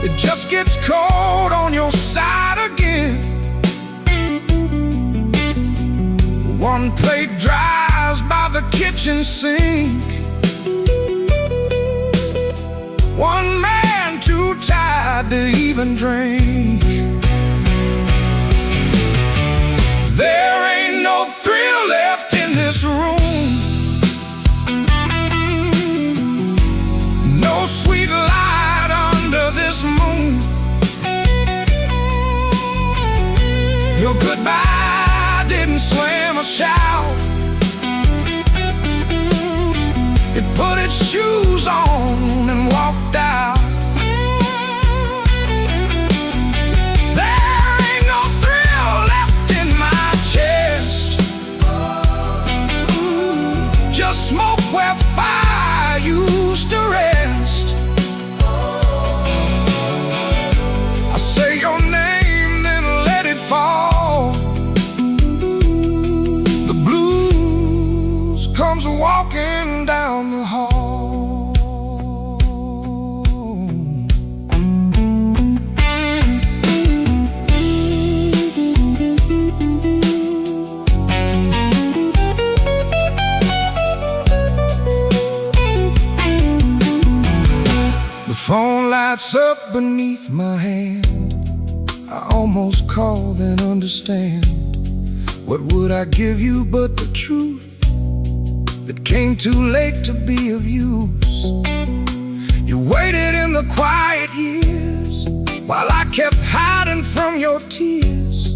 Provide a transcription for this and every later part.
It just gets cold on your side again. One plate dries by the kitchen sink. One man too tired to even drink. There ain't no thrill left in this room. No sweet light under this moon. Your goodbye didn't slam or shout. It put its shoes on and walked out. There ain't no thrill left in my chest. Just smoke where fire used to rest. I say your name, then let it fall. The blues comes walking down the hall. The phone lights up beneath my hand. I almost call, then understand. What would I give you but the truth that came too late to be of use? You waited in the quiet years while I kept hiding from your tears.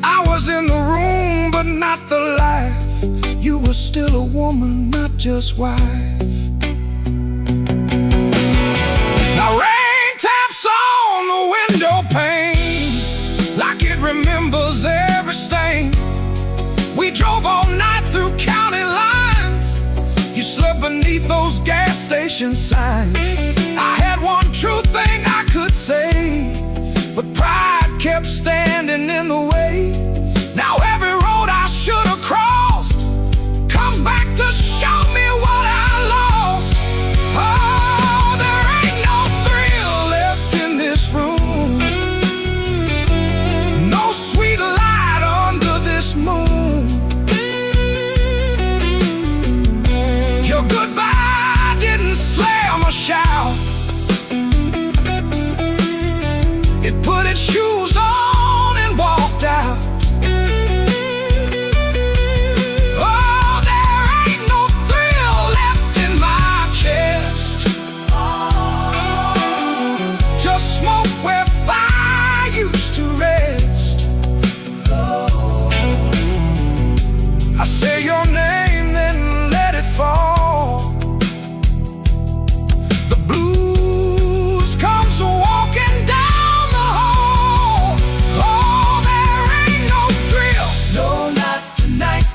I was in the room but not the life. You were still a woman, not just wife. Now rain taps on the window pane like it remembers every stain. We drove all night through county lines. You slept beneath those gas station signs. I had one true thing I could say, but pride kept standing in the way. Now every road I should have crossed comes back to show me what I lost. Oh, there ain't no thrill left in this room. No sweet light under this moon. Your goodbye didn't slam or shout. It put its shoes on and walked out. Oh, there ain't no thrill left in my chest. Just smoke where fire used to rest. I say your name, then let it fall. The blues comes walking down the hall. Oh, there ain't no thrill, no, not tonight.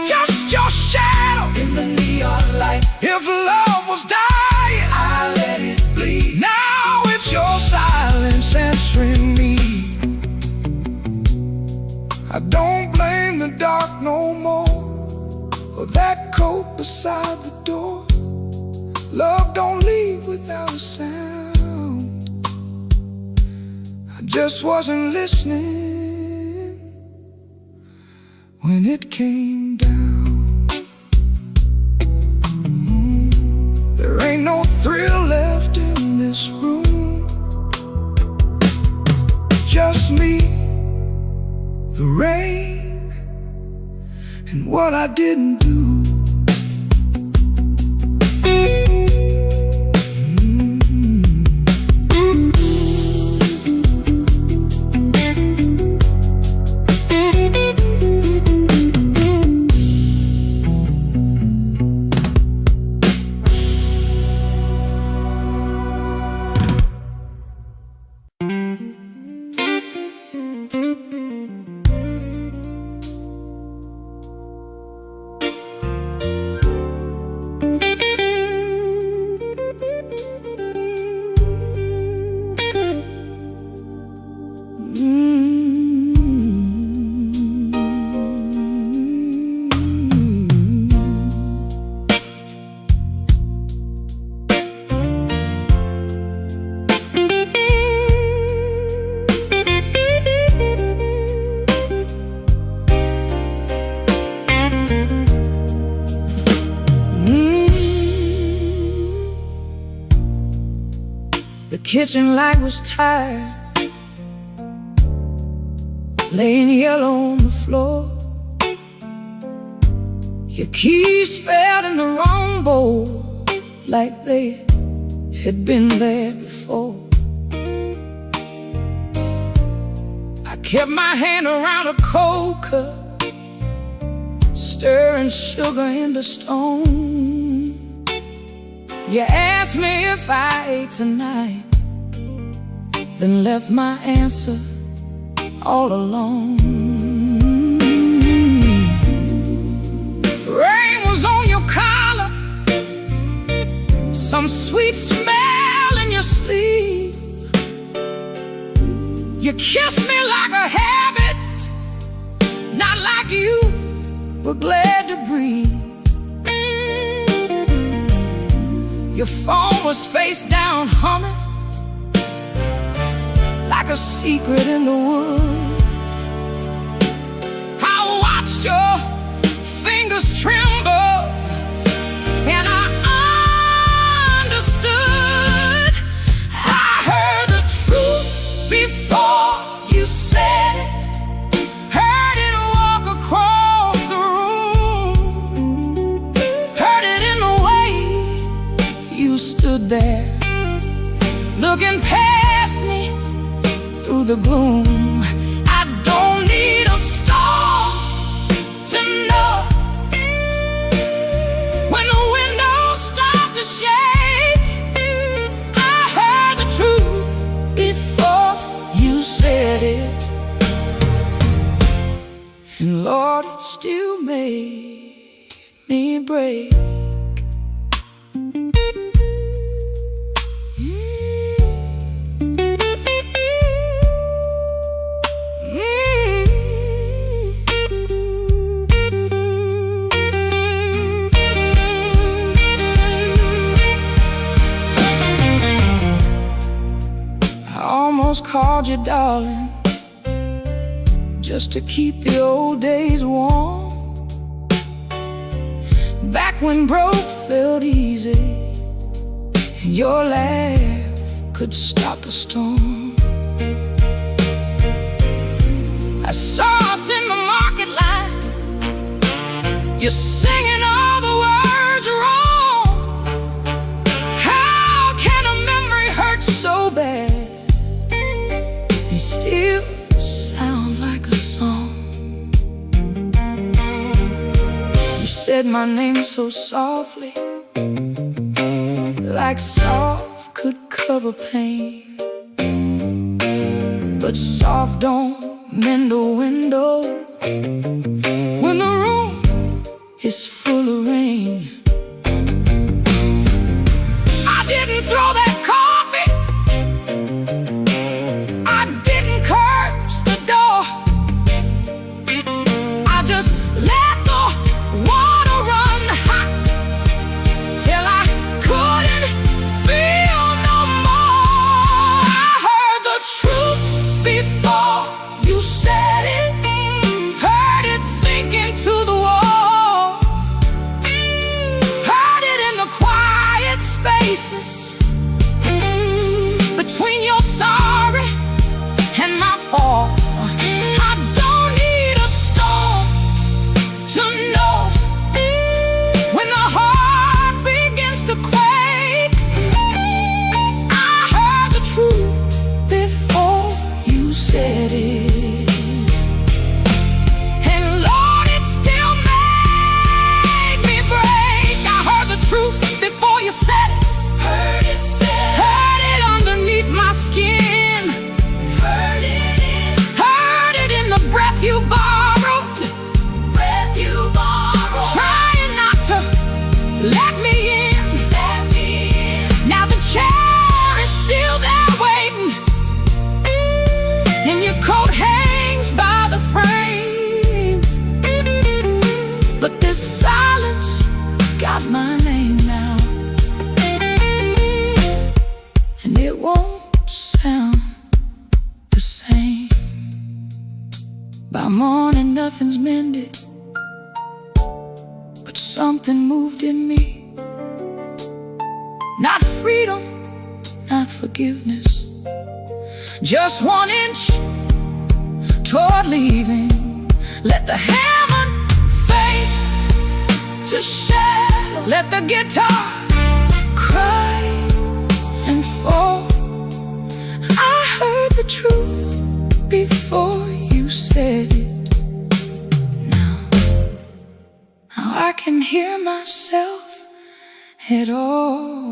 Just your shadow in the neon light. If love was dying, I let it bleed. Now it's your silence answering me. I don't blame the dark no more, or that coat beside the door. Love don't leave without a sound. I just wasn't listening when it came down. There ain't no thrill left in this room. Just me, the rain, and what I didn't do. The kitchen light was tired, laying yellow on the floor. Your keys fell in the wrong bowl, like they had been there before. I kept my hand around a cold cup, stirring sugar in the stone. You asked me if I ate tonight, then left my answer all alone. Rain was on your collar, some sweet smell in your sleeve. You kissed me like a habit, not like you were glad to breathe. Your phone was face down humming, like a secret in the woods. I watched your fingers tremble, and I understood. I heard the truth before you said it, heard it walk across the room, heard it in the way you stood there, looking past me through the gloom. I don't need a storm to know when the windows start to shake. I heard the truth before you said it, and Lord, it still made me break. Called you darling, just to keep the old days warm, back when broke felt easy and your laugh could stop a storm. I saw us in the market line, you're singing all the words wrong. How can a memory hurt so bad, still sound like a song? You said my name so softly, like soft could cover pain, but soft don't mend a window when the room is full of rain. I didn't throw that coffee, just let the water run hot till I couldn't feel no more. I heard the truth before you said it, heard it sink into the walls, heard it in the quiet spaces between your sorry and my fall. You borrowed, breath you borrowed, trying not to let me in, let me in. Now the chair is still there waiting, and your coat hangs by the frame, but this silence got my name now, and it won't sound the same. By morning nothing's mended, but something moved in me. Not freedom, not forgiveness. Just 1 inch toward leaving. Let the hammer fade to shadow. Let the guitar cry and fall. I heard the truth before you said it. Now I can hear myself at all.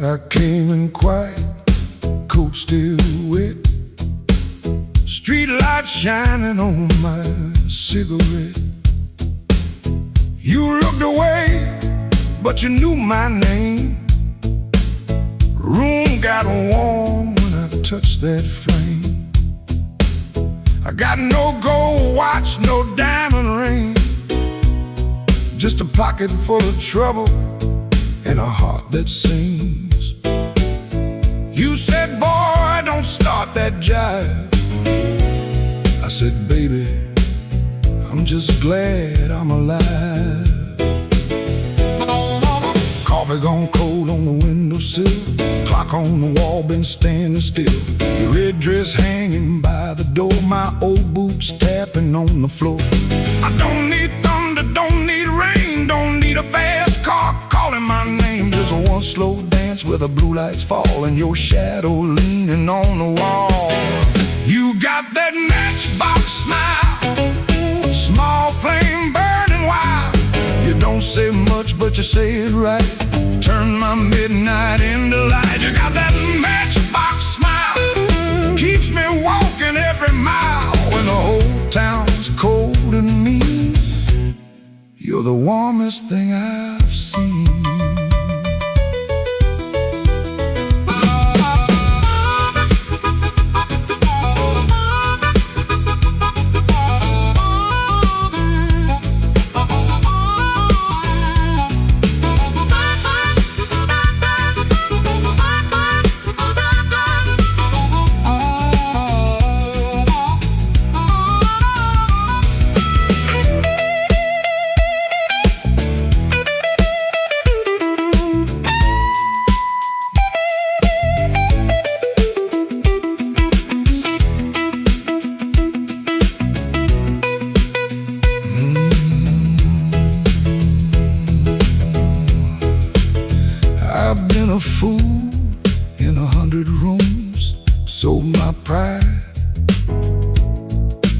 I came in quiet, coat still wet, street light shining on my cigarette. You looked away, but you knew my name. Room got warm when I touched that flame. I got no gold watch, no diamond ring, just a pocket full of trouble and a heart that sings. You said, boy, don't start that jive. I said, baby, I'm just glad I'm alive. Coffee gone cold on the windowsill, clock on the wall been standing still. Your red dress hanging by the door, my old boots tapping on the floor. I don't need thunder, don't need rain, don't need a fast car calling my name. Just one slow dance where the blue lights fall and your shadow leaning on the wall. You got that matchbox smile, small flame burning wild. You don't say much, but you say it right. Turn my midnight into light. You got that matchbox smile, keeps me walking every mile. When the whole town's cold and mean, you're the warmest thing I've seen. I've been a fool in 100 rooms, sold my pride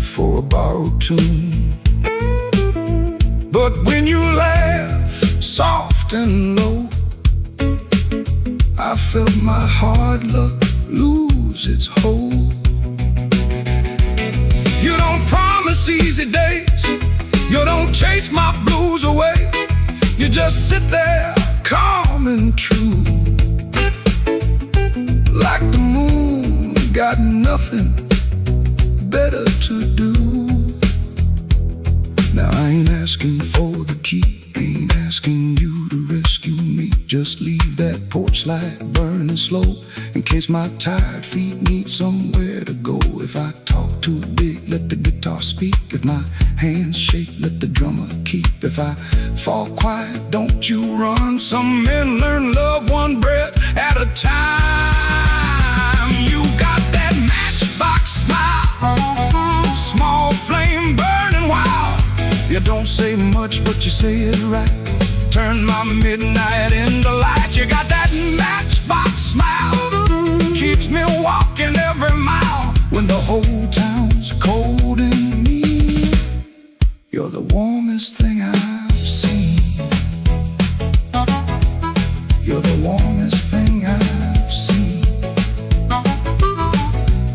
for a borrowed tune. But when you laugh soft and low, I felt my hard luck lose its hold. You don't promise easy days, you don't chase my blues away. You just sit there calm and true, like the moon got nothing better to do. Now I ain't asking for the key, ain't asking you to rescue me. Just leave that porch light burning slow, in case my tired feet need somewhere to go. If I talk too big, let the guitar speak. If my hands shake, let the drummer keep. If I fall quiet, don't you run. Some men learn love one breath at a time. You got that matchbox smile, small flame burning wild. You don't say much, but you say it right. Turn my midnight into light. You got that matchbox smile, keeps me warm the whole town's cold and mean. You're the warmest thing I've seen. You're the warmest thing I've seen.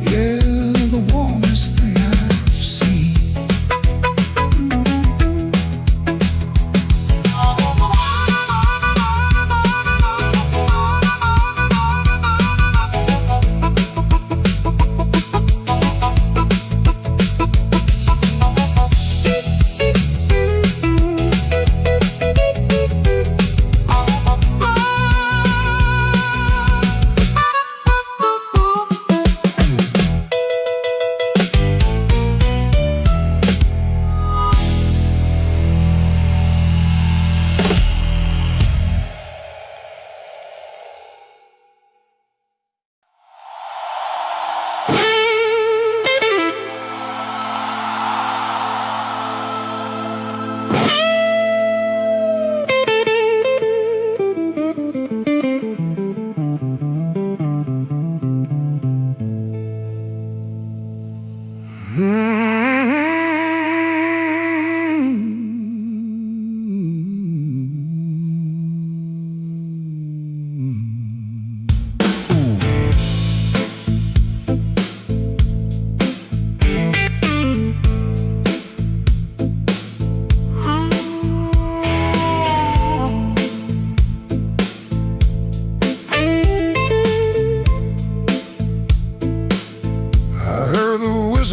Yeah, the warmest thing I've seen.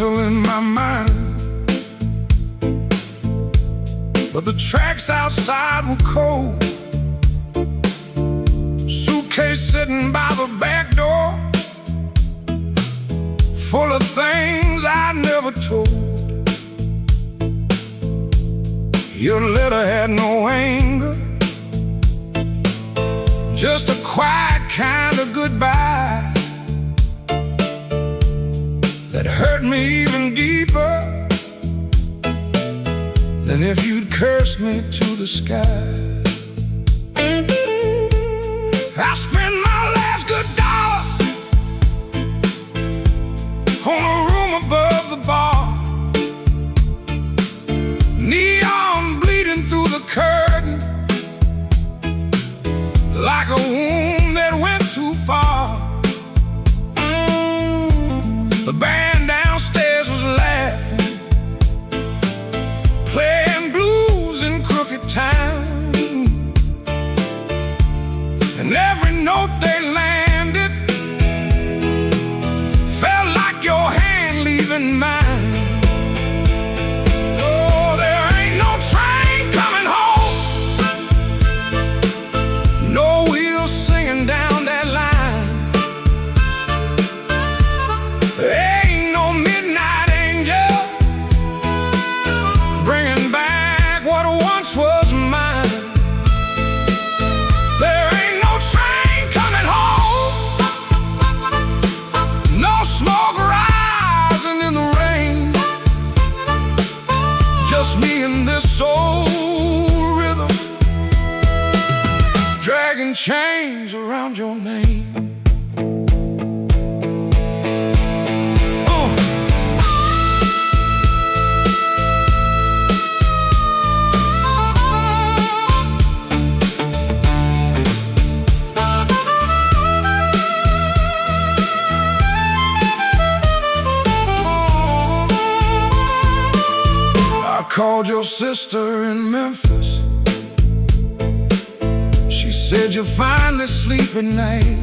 In my mind, but the tracks outside were cold. Suitcase sitting by the back door, full of things I never told. Your letter had no anger, just a quiet kind of goodbye that hurt me even deeper than if you'd cursed me to the sky. I spent my last good dollar on a room above the bar, neon bleeding through the curtain like a wound that went too far. The band downstairs was laughing, playing blues in crooked time, and every note they landed felt like your hand leaving mine. Oh, there ain't no train coming home, no wheels singing down that line. Ain't no midnight angel bringing back what once was mine. There ain't no train coming home, no smoke rising in the rain, just me and this soul rhythm, dragging chains around your name. I called your sister in Memphis. She said you're finally sleeping night.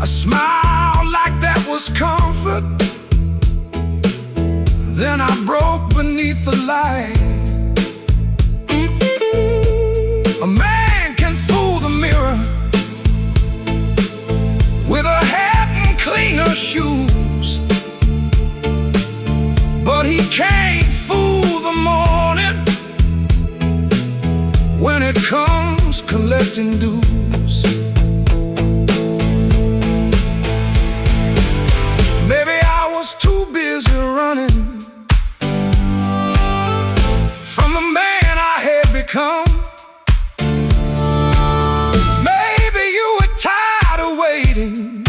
I smiled like that was comfort. Then I broke beneath the light. A man can fool the mirror with a hat and cleaner shoes, but he can't fool the morning when it comes collecting dues. Maybe I was too busy running from the man I had become. Maybe you were tired of waiting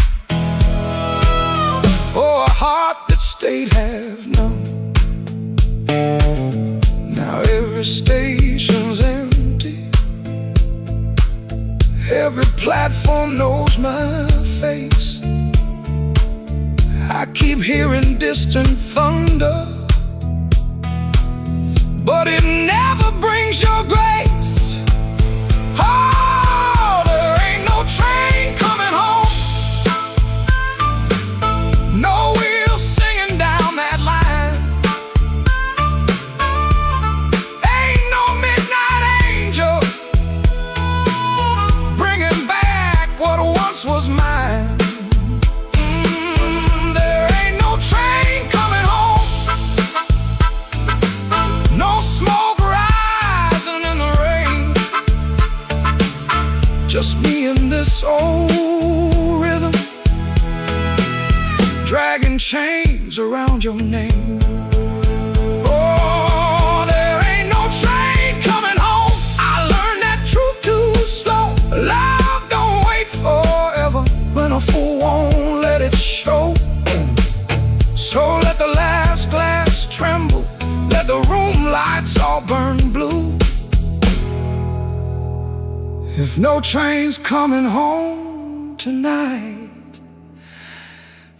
my face. I keep hearing distant thunder, but it never brings your grace. Oh, there ain't no train coming home, no wheels singing down that line. Ain't no midnight angel bringing back what once was mine. There ain't no train coming home, no smoke rising in the rain. Just me and this old rhythm, dragging chains around your name. Oh, there ain't no train coming home. I learned that truth too slow. Love don't wait forever when a fool won't let it show. So let the last glass tremble, let the room lights all burn blue. If no train's coming home tonight,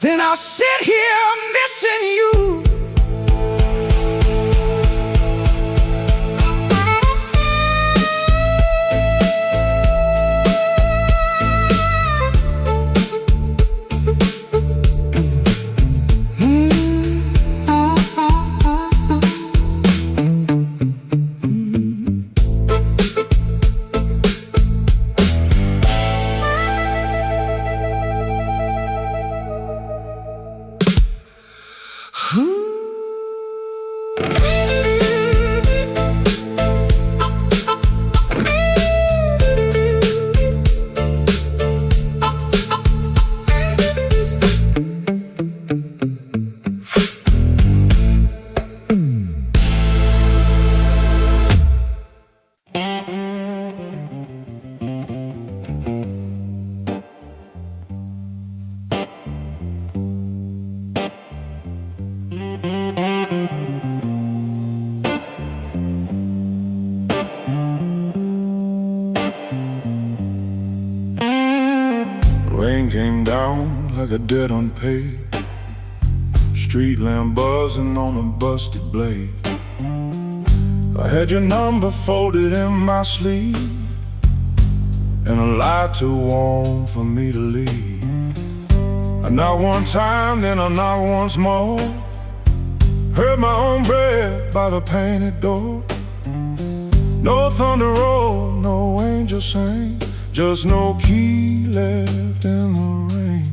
then I'll sit here missing you. Rain came down like a debt unpaid, street lamp buzzing on a busted blade. I had your number folded in my sleeve, and a light too warm for me to leave. I knocked one time, then I knocked once more, heard my own breath by the painted door. No thunder roll, no angel sang, just no key left in the rain.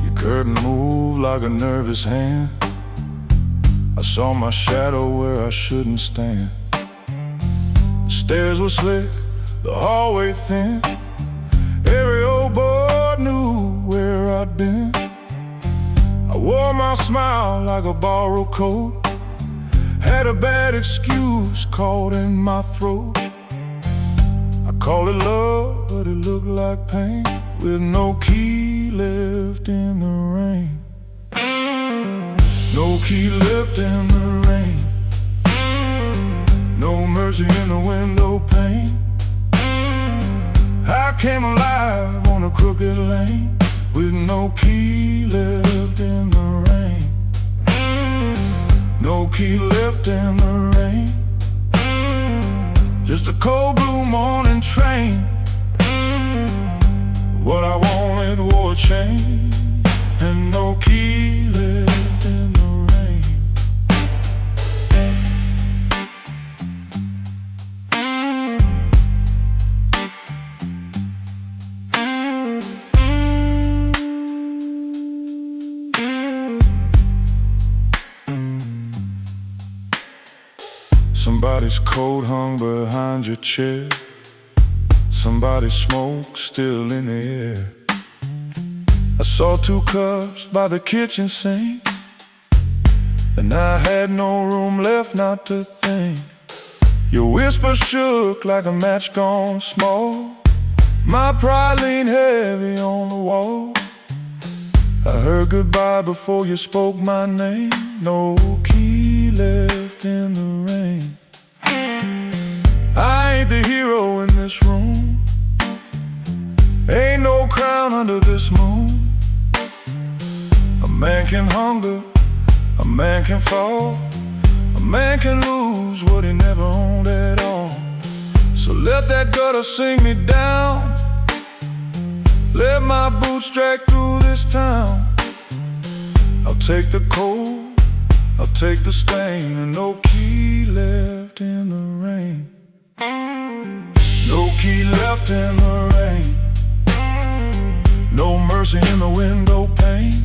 Your curtain moved like a nervous hand, I saw my shadow where I shouldn't stand. The stairs were slick, the hallway thin, every old boy knew where I'd been. I wore my smile like a borrowed coat, had a bad excuse caught in my throat. I called it love, but it looked like pain, with no key left in the rain. No key left in the rain, no mercy in the window pane. I came alive on a crooked lane, with no key left in the rain. No key left in the rain, just a cold blue morning train. What I wanted wore a chain, and no key left in the rain. Somebody's coat hung behind your chair, somebody's smoke still in the air. I saw 2 cups by the kitchen sink, and I had no room left not to think. Your whisper shook like a match gone small, my pride leaned heavy on the wall. I heard goodbye before you spoke my name. No key left in the rain. I ain't the hero in this room. Ain't no crown under this moon. A man can hunger, a man can fall, a man can lose what he never owned at all. So let that gutter sing me down. Let my boots drag through this town. I'll take the cold, I'll take the stain, and no key left in the rain. No key left in the rain. No mercy in the window pane.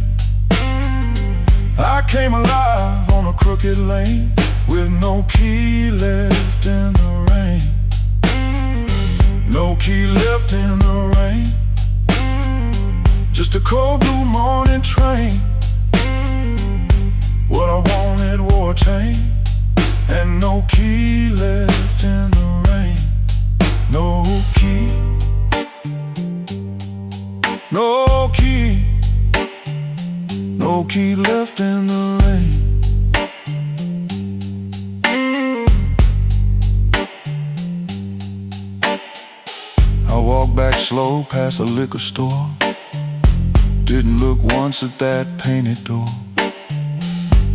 I came alive on a crooked lane with no key left in the rain. No key left in the rain. Just a cold blue morning train. What I wanted wore a chain, and no key left in the rain. No key. No key. No key left in the rain. I walked back slow past the liquor store. Didn't look once at that painted door.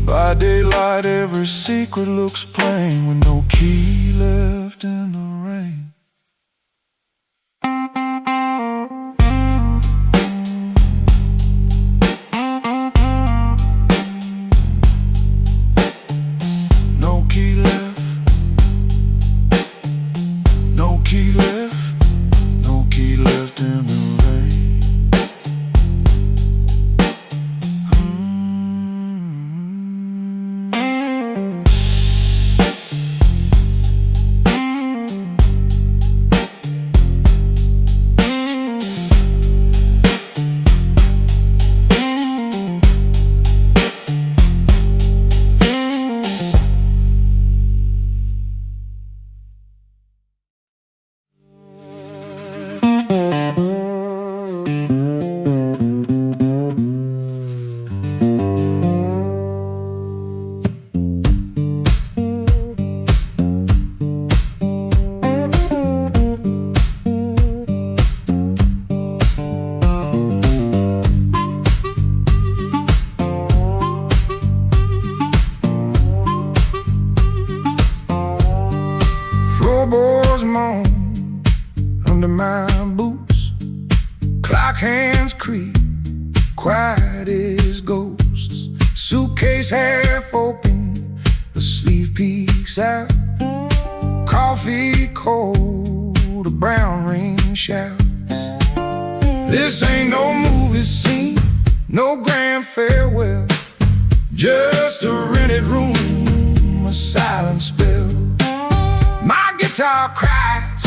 By daylight every secret looks plain, with no key left in the rain. No key left. No key left. No key left in the rain. Floorboards moan under my boots. Clock hands creak, quiet as ghosts. Suitcase half open, the sleeve peeks out. Coffee cold, a brown ring shouts. This ain't no movie scene, no grand farewell. Just a rented room, a silent spell. My guitar cries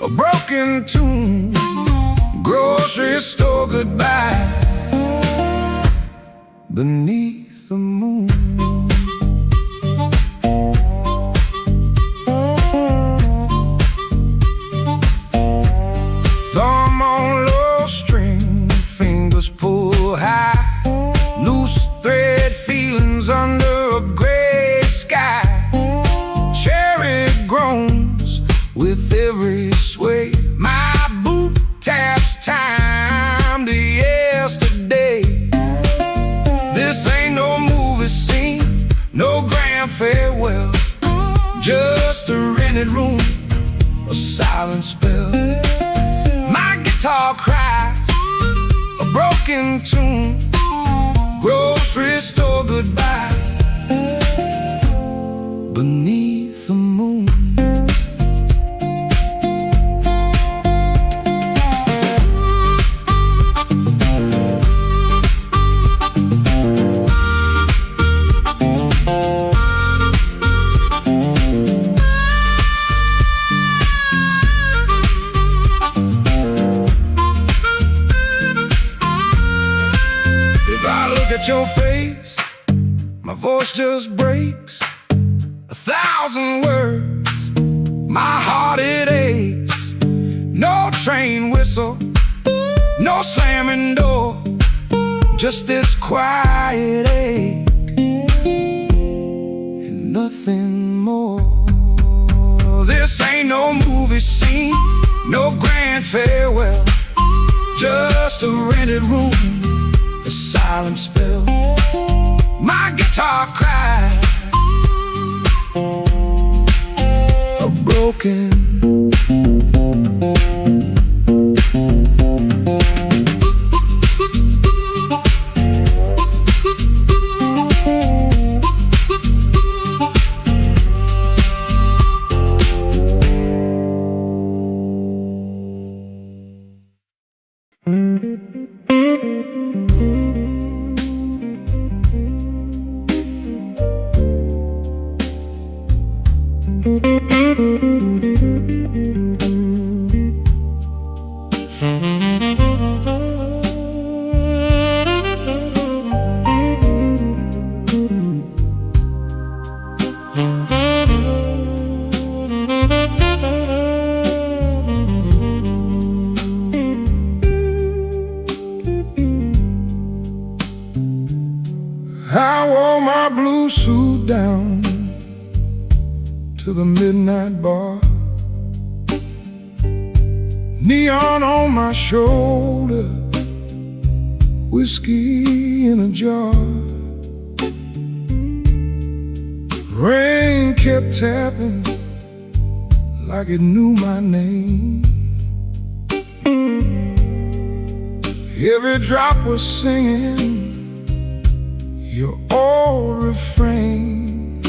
a broken tune. Grocery store goodbye beneath the moon. Thumb on low string, fingers pull high. Loose thread feelings under a gray sky. Cherry groans with every sway. My boot taps time to yesterday. This ain't no movie scene, no grand farewell. Just a rented room, a silent spell. My guitar cries a broken tune. Grocery store goodbye beneath the moon. If I look at your face, my voice just breaks. 1,000 words, my heart it aches. No train whistle, no slamming door. just this quiet ache and nothing more. This ain't no movie scene, no grand farewell, just a rented room, a silent spell. My guitar cries, a broken. I wore my blue suit down to the midnight bar, neon on my shoulder, whiskey in a jar. Rain kept tapping like it knew my name. Every drop was singing your old refrain.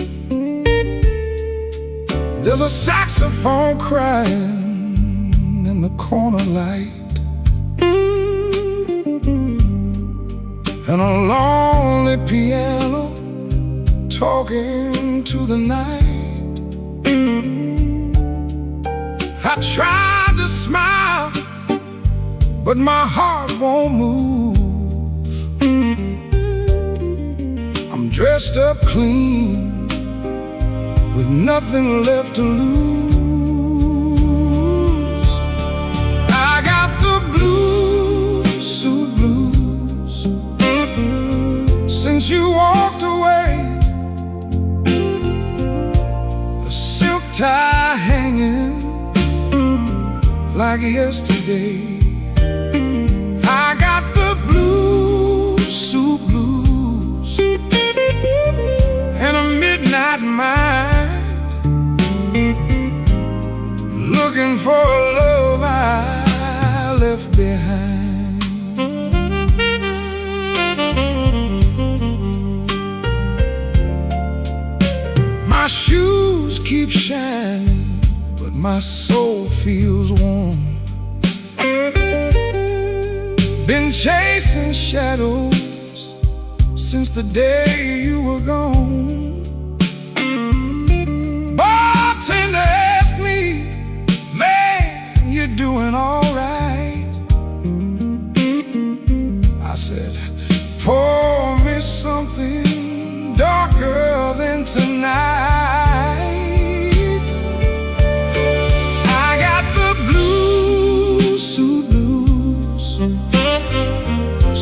There's a saxophone crying in the corner light, and a lonely piano talking to the night. I tried to smile, but my heart won't move. I'm dressed up clean, with nothing left to lose. I got the blue suit blues since you walked away. A silk tie hanging like yesterday. I got the blue suit blues and a midnight mind, looking for a love I left behind. My shoes keep shining, but my soul feels warm. Been chasing shadows since the day you were gone. Bartender asked me, man, you doing all right? I said, pour me something darker than tonight. I got the blue suit blues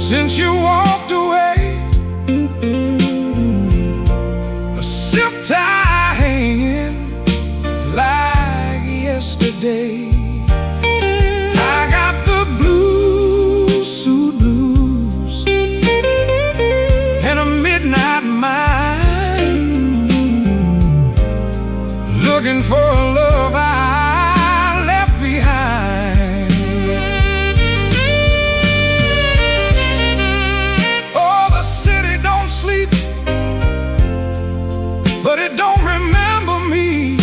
since you walked away. A silk tie hanging like yesterday. I got the blue suit blues and a midnight mind, looking for a love I left behind. Oh, the city don't sleep, but it don't remember me.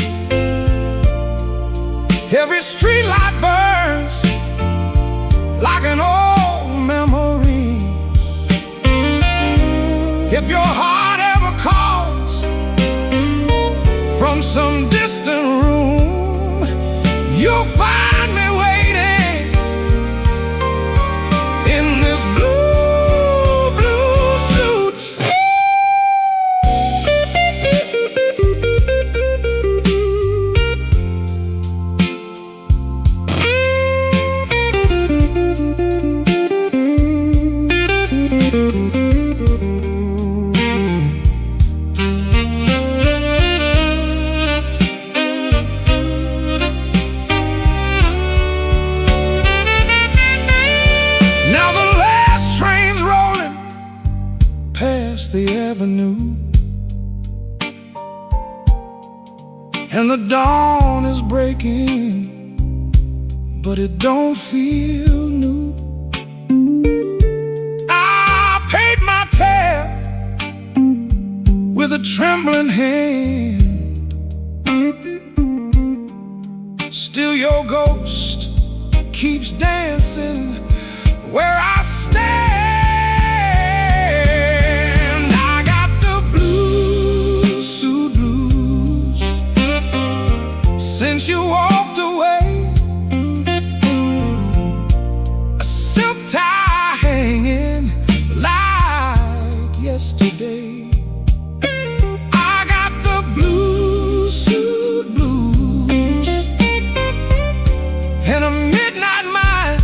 Every street light burns like an old memory. If your heart ever calls from some distant room, you'll find me waiting in this blue, blue suit. and the dawn is breaking, but it don't feel new. I paid my tab with a trembling hand. Still your ghost keeps dancing where I stand. I got the blues, suit blues, since you walked away. A silk tie hanging like yesterday. I got the blues, suit blues, and a midnight mind,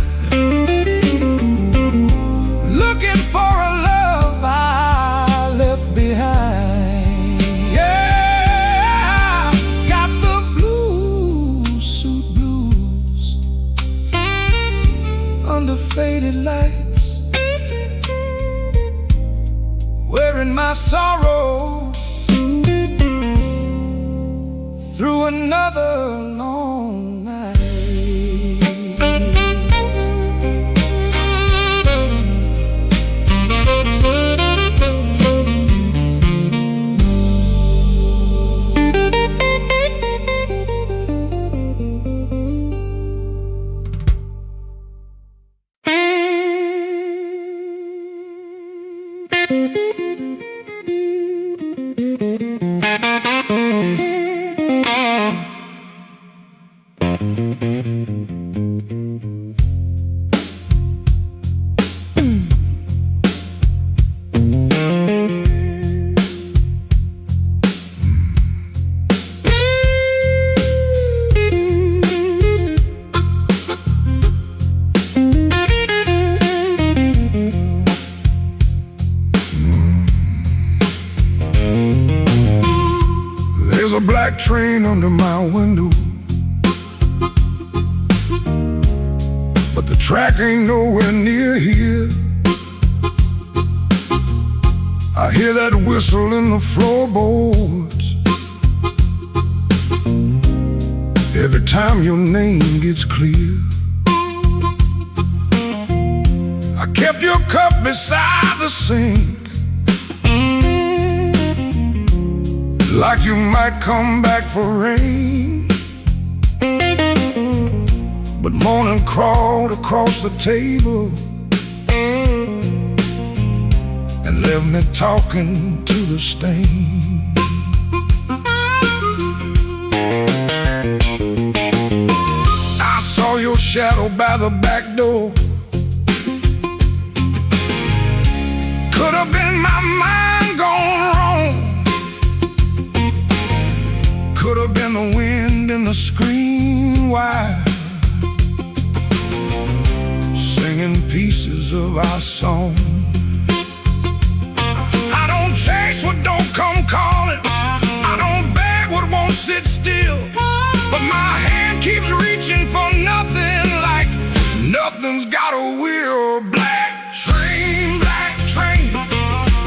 looking for a love I left behind. Yeah, got the blues, suit blues, under faded lights, wearing my sorrow through another long night. There's a black train under my window, but the track ain't nowhere near here. I hear that whistle in the floorboards every time your name gets clear. I kept your cup beside the sink, like you might come back for rain. But morning crawled across the table and left me talking to the stain. I saw your shadow by the back door. Could have been my mind gone wrong. Could have been the wind in the screen wire, singing pieces of our song. I don't chase what don't come calling. I don't beg what won't sit still. But my hand keeps reaching for nothing, like nothing's got a wheel. Black train,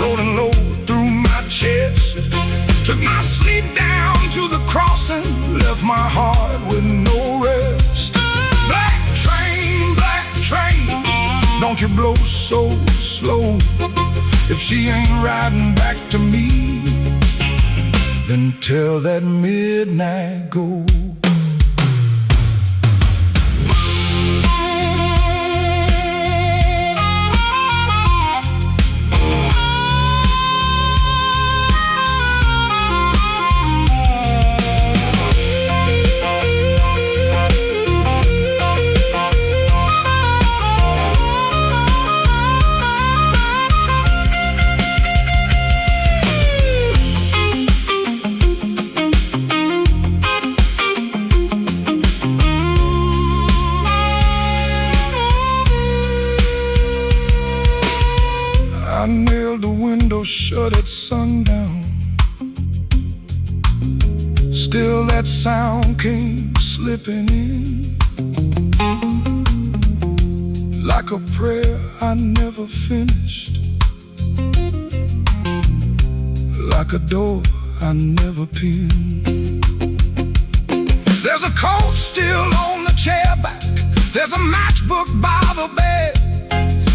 rolling low through my chest. Took my sleep down to the crossing, left my heart with no rest. Black train, don't you blow so slow. If she ain't riding back to me, then tell that midnight go. I nailed the window shut at sundown. Still that sound came slipping in, like a prayer I never finished, like a door I never pinned. There's a coat still on the chair back. There's a matchbook by the bed.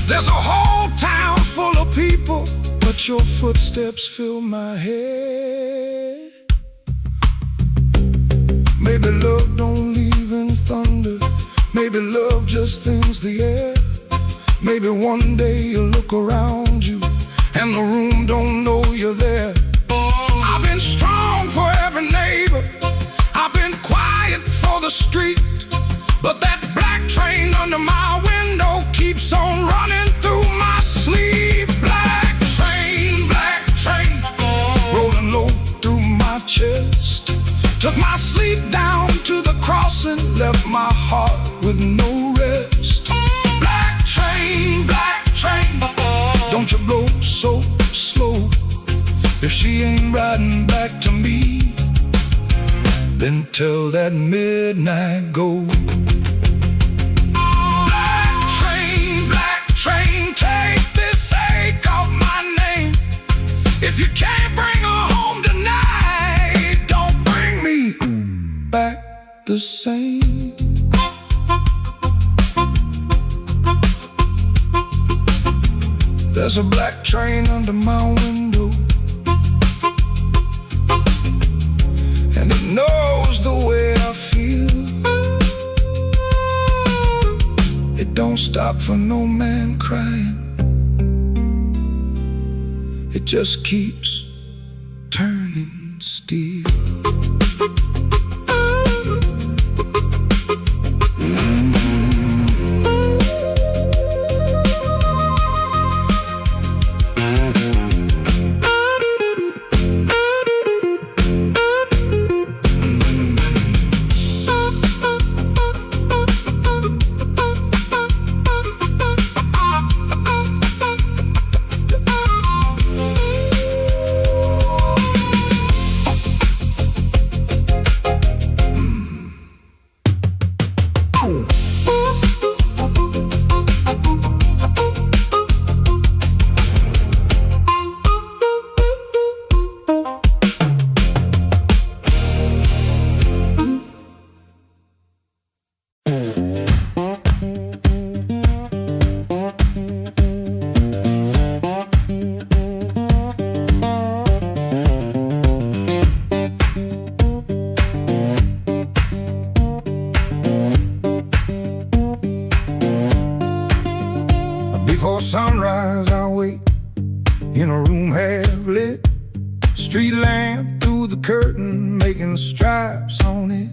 There's a whole town full of people, but your footsteps fill my head. Maybe love don't leave in thunder. Maybe love just thins the air. Maybe one day you look around you and the room don't know you're there. I've been strong for every neighbor. I've been quiet for the street. But that black train under my window keeps on running through my sleep. Black train, rolling low through my chest. Took my sleep down to the crossing, left my heart with no rest. Black train, don't you go so slow. If she ain't riding back to me, then tell that midnight go. Black train, take this ache off my name. If you can't bring her home tonight, don't bring me back the same. There's a black train under my window, and it knows the way I feel. It don't stop for no man crying. It just keeps turning steel. Before sunrise I'll wait in a room half lit. Street lamp through the curtain making stripes on it.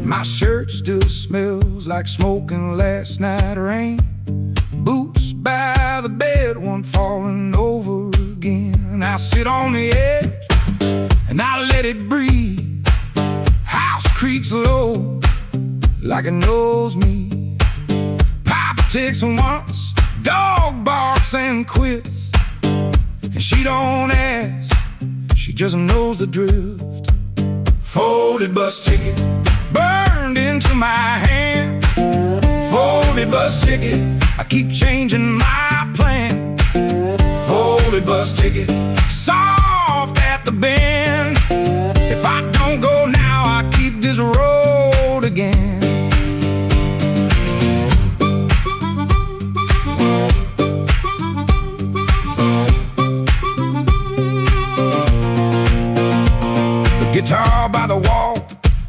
My shirt still smells like smoking last night rain. Boots by the bed, one falling over again. I sit on the edge and I let it breathe. House creaks low like it knows me. Papa takes once, dog barks and quits. And she don't ask, she just knows the drift. Folded bus ticket burned into my hand. Folded bus ticket, I keep changing my plan. Folded bus ticket, soft at the bend. If I don't go now, I keep this road again. Guitar by the wall,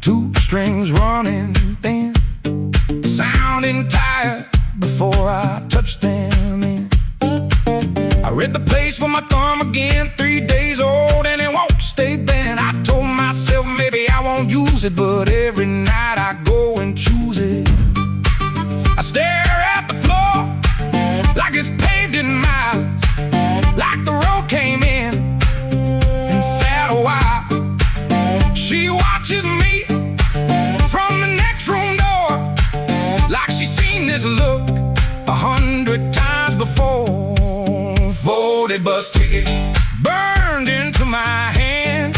two strings running thin, sounding tired before I touch them in. I read the place with my thumb again, 3 days old and it won't stay bent. I told myself maybe I won't use it, but every night I go and choose it. I stare at the floor like it's paved in miles, like the road came in and sat a while. She watches me from the next room door, like she's seen this look 100 times before. Folded bus ticket burned into my hand.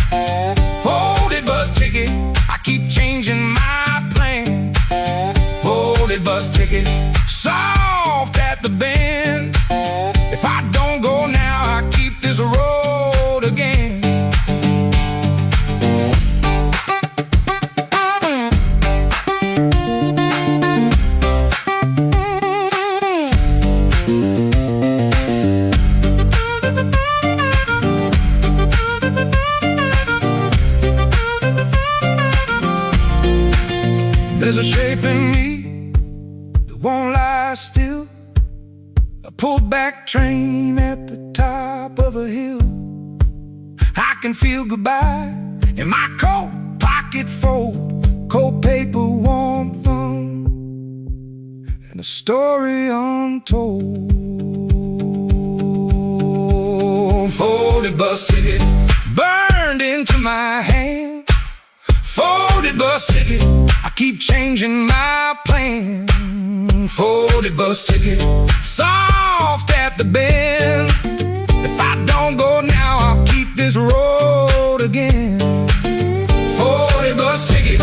Folded bus ticket, I keep changing my plan. Folded bus ticket, soft at the bend. If I don't go now, I keep this road again. There's a shape in me that won't lie still. A pulled back train at the top of a hill. I can feel goodbye in my coat pocket fold, cold paper, warm thumb, and a story untold. Folded bus ticket burned into my hand. Folded bus ticket, I keep changing my plan. Folded bus ticket, soft at the bend. If I don't go now, I'll keep this road again. Folded bus ticket,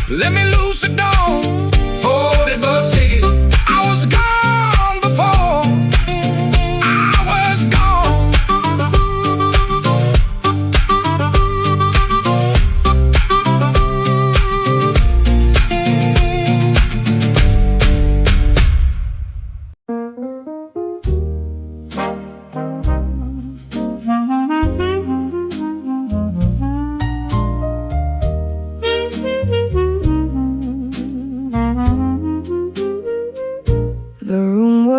let me loose the dawn. Folded bus ticket, I was gone before I was gone.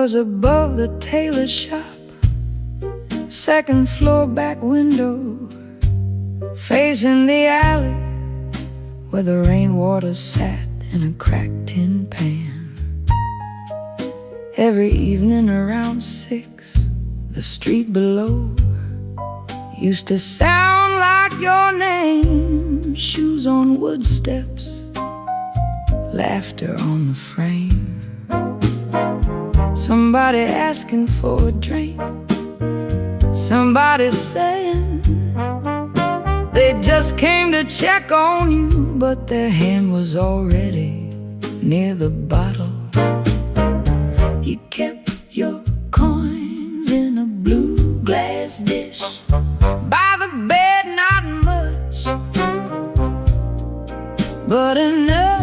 Was above the tailor shop, second floor back window, facing the alley where the rainwater sat in a cracked tin pan. Every evening around 6, the street below used to sound like your name. Shoes on wood steps, laughter on the frame. Somebody asking for a drink, somebody saying they just came to check on you, but their hand was already near the bottle. You kept your coins in a blue glass dish by the bed, not much, but enough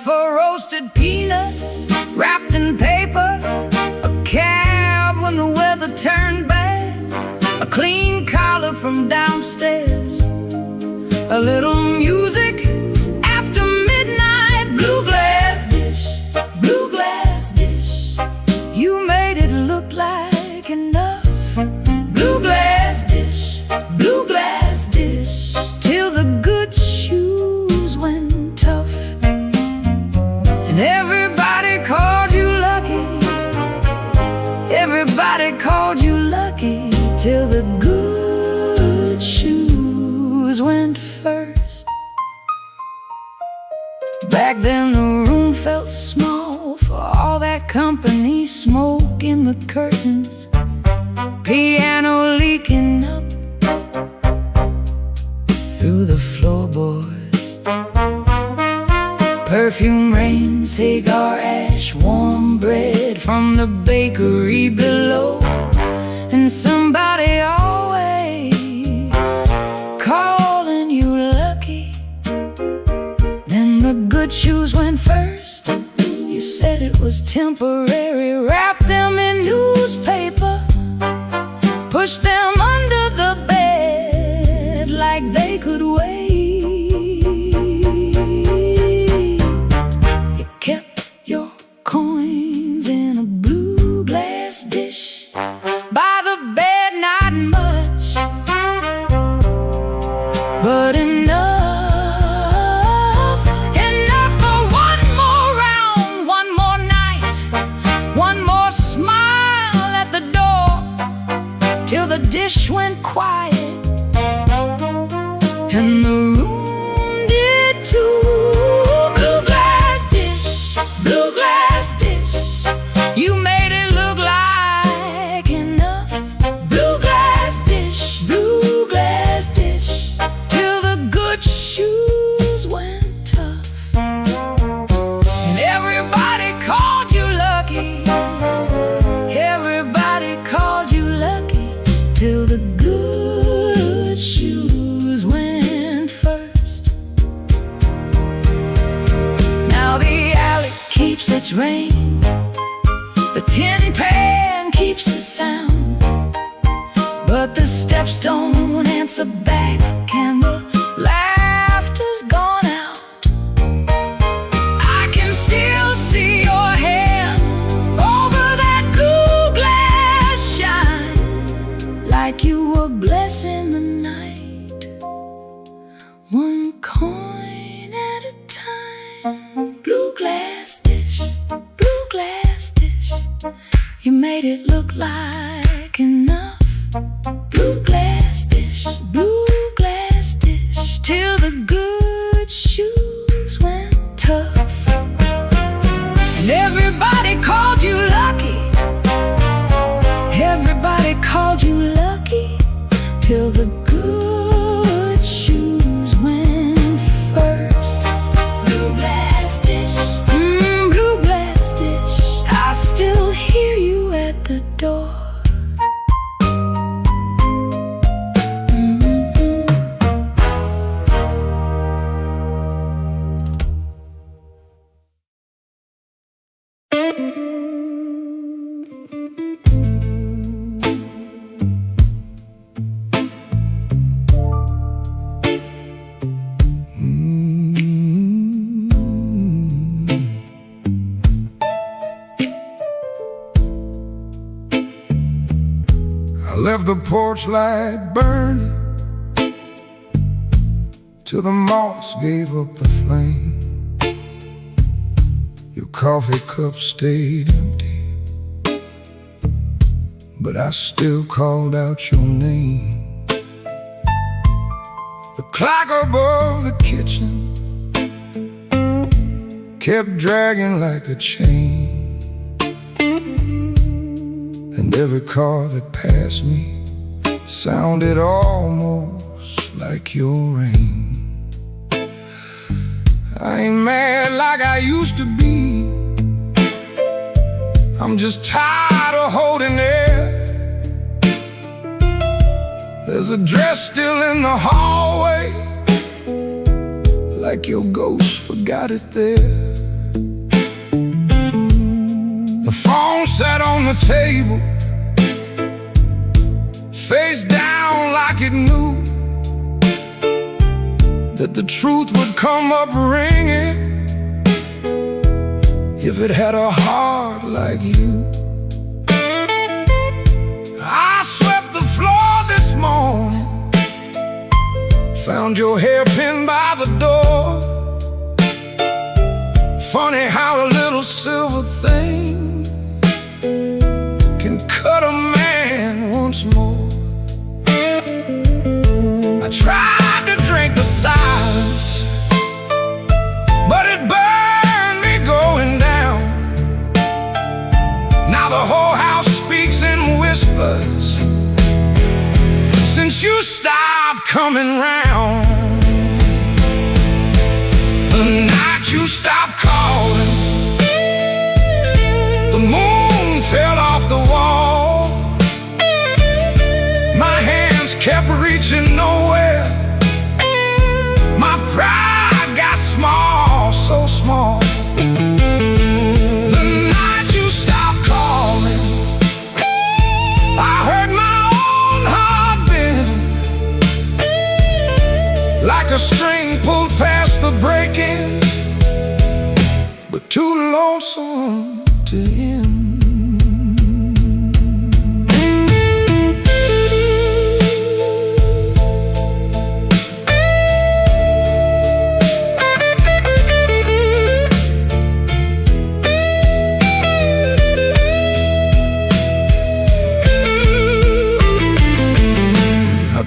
for roasted peanuts wrapped in paper, a cab when the weather turned bad, a clean collar from downstairs, a little music after midnight. Blue glass dish, blue glass dish, you made it look like enough. Blue glass dish, blue glass dish, till the good shoes went tough. And everybody called you lucky, everybody called you lucky, till the good shoes went first. Back then the room felt small for all that company, smoke in the curtains, piano leaking up through the floorboards. Perfume rain, cigar ash, warm bread from the bakery below. And somebody always calling you lucky. Then the good shoes went first. You said it was temporary. Wrap them in newspaper, push them under the bed like they could wait. Coins in a blue glass dish by the bed, not much, but enough for one more round, one more night, one more smile at the door, till the dish went quiet and the room did too. Blue glass dish, blue glass dish, you made it look like enough. Blue glass dish, blue glass dish, till the good shoes went tough. And everybody called you lucky, everybody called you lucky, till the good shoes went first. Now the alley keeps its rain, the tin pan keeps the sound, but the steps don't answer back, and the laughter's gone. like enough. Blue glass dish, till the good shoes went tough. And everybody called you lucky. Everybody called you lucky, till the good shoes went first. Blue glass dish, blue glass dish, I still hear you at the door. I left the porch light burning till the moss gave up the flame. Your coffee cup stayed empty, but I still called out your name. The clock above the kitchen kept dragging like a chain, and every car that passed me sounded almost like your rain. I ain't mad like I used to be, I'm just tired of holding air. There's a dress still in the hallway, like your ghost forgot it there. The phone sat on the table, face down like it knew that the truth would come up ringing if it had a heart like you. I swept the floor this morning, found your hairpin by the door. Funny how a little silver thing can cut a man once more. I tried to drink the silence, but it burned me going down. Now the whole house speaks in whispers since you stopped coming round. The night you stopped calling, the moon fell off the wall. My hands kept reaching nowhere, my pride got small, so small. The night you stopped calling, I heard my own heart bend, like a string pulled past the breaking, but too lonesome to end.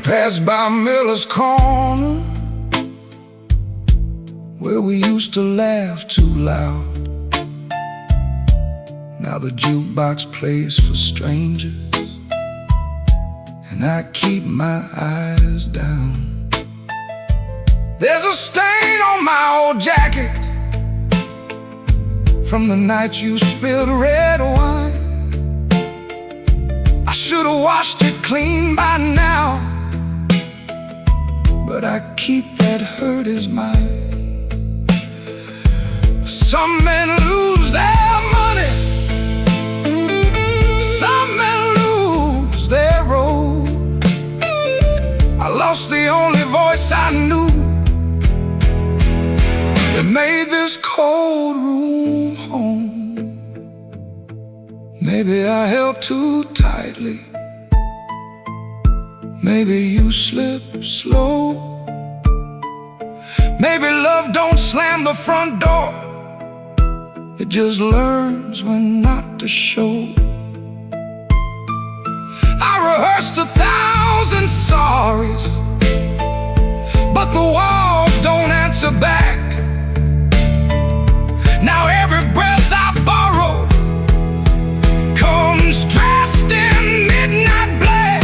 Passed by Miller's Corner, where we used to laugh too loud. Now the jukebox plays for strangers, and I keep my eyes down. There's a stain on my old jacket from the night you spilled red wine. I should've washed it clean by now, but I keep that hurt as mine. Some men lose their money, some men lose their road. I lost the only voice I knew that made this cold room home. Maybe I held too tightly, maybe you slip slow. Maybe love don't slam the front door, it just learns when not to show. rehearsed 1,000 sorries, but the walls don't answer back. Now every breath I borrow comes dressed in midnight black.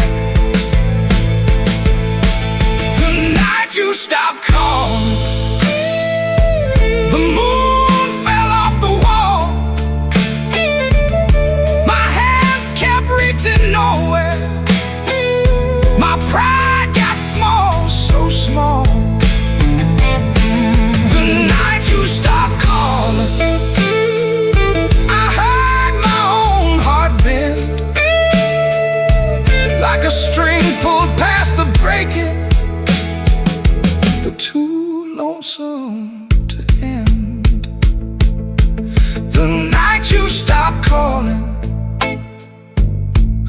The night you stopped calling, the moon fell off the wall. My hands kept reaching nowhere. My pride got small, so small. The night you stopped calling, I heard my own heart bend, like a string pulled past the breaking, but too lonesome to end. The night you stopped calling,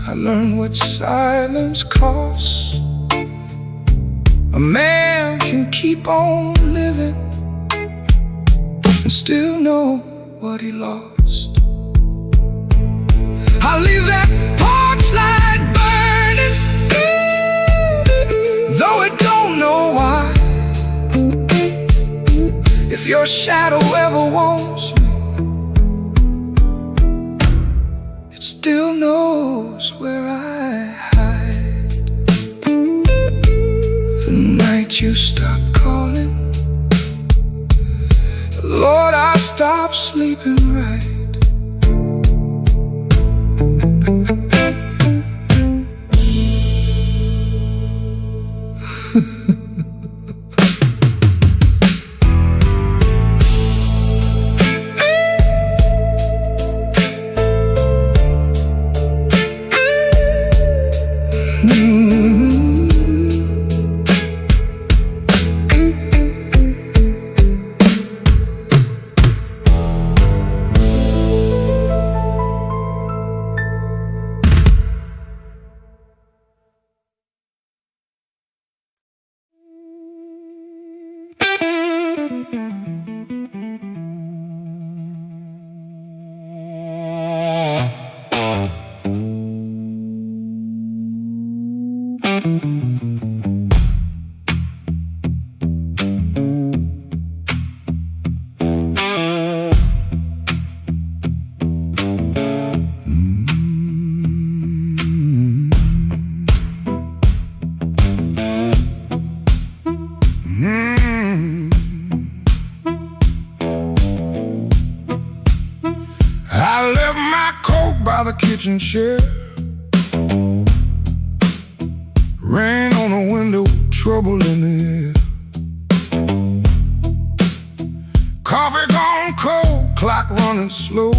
I learned what silence costs. A man can keep on living and still know what he lost. I leave that porch light burning, though it don't know why. If your shadow ever wants me, it still knows where I hide. The night you stopped calling, Lord, I stopped sleeping right. I left my coat by the kitchen chair. Rain on the window, trouble in the air. Coffee gone cold, clock running slow.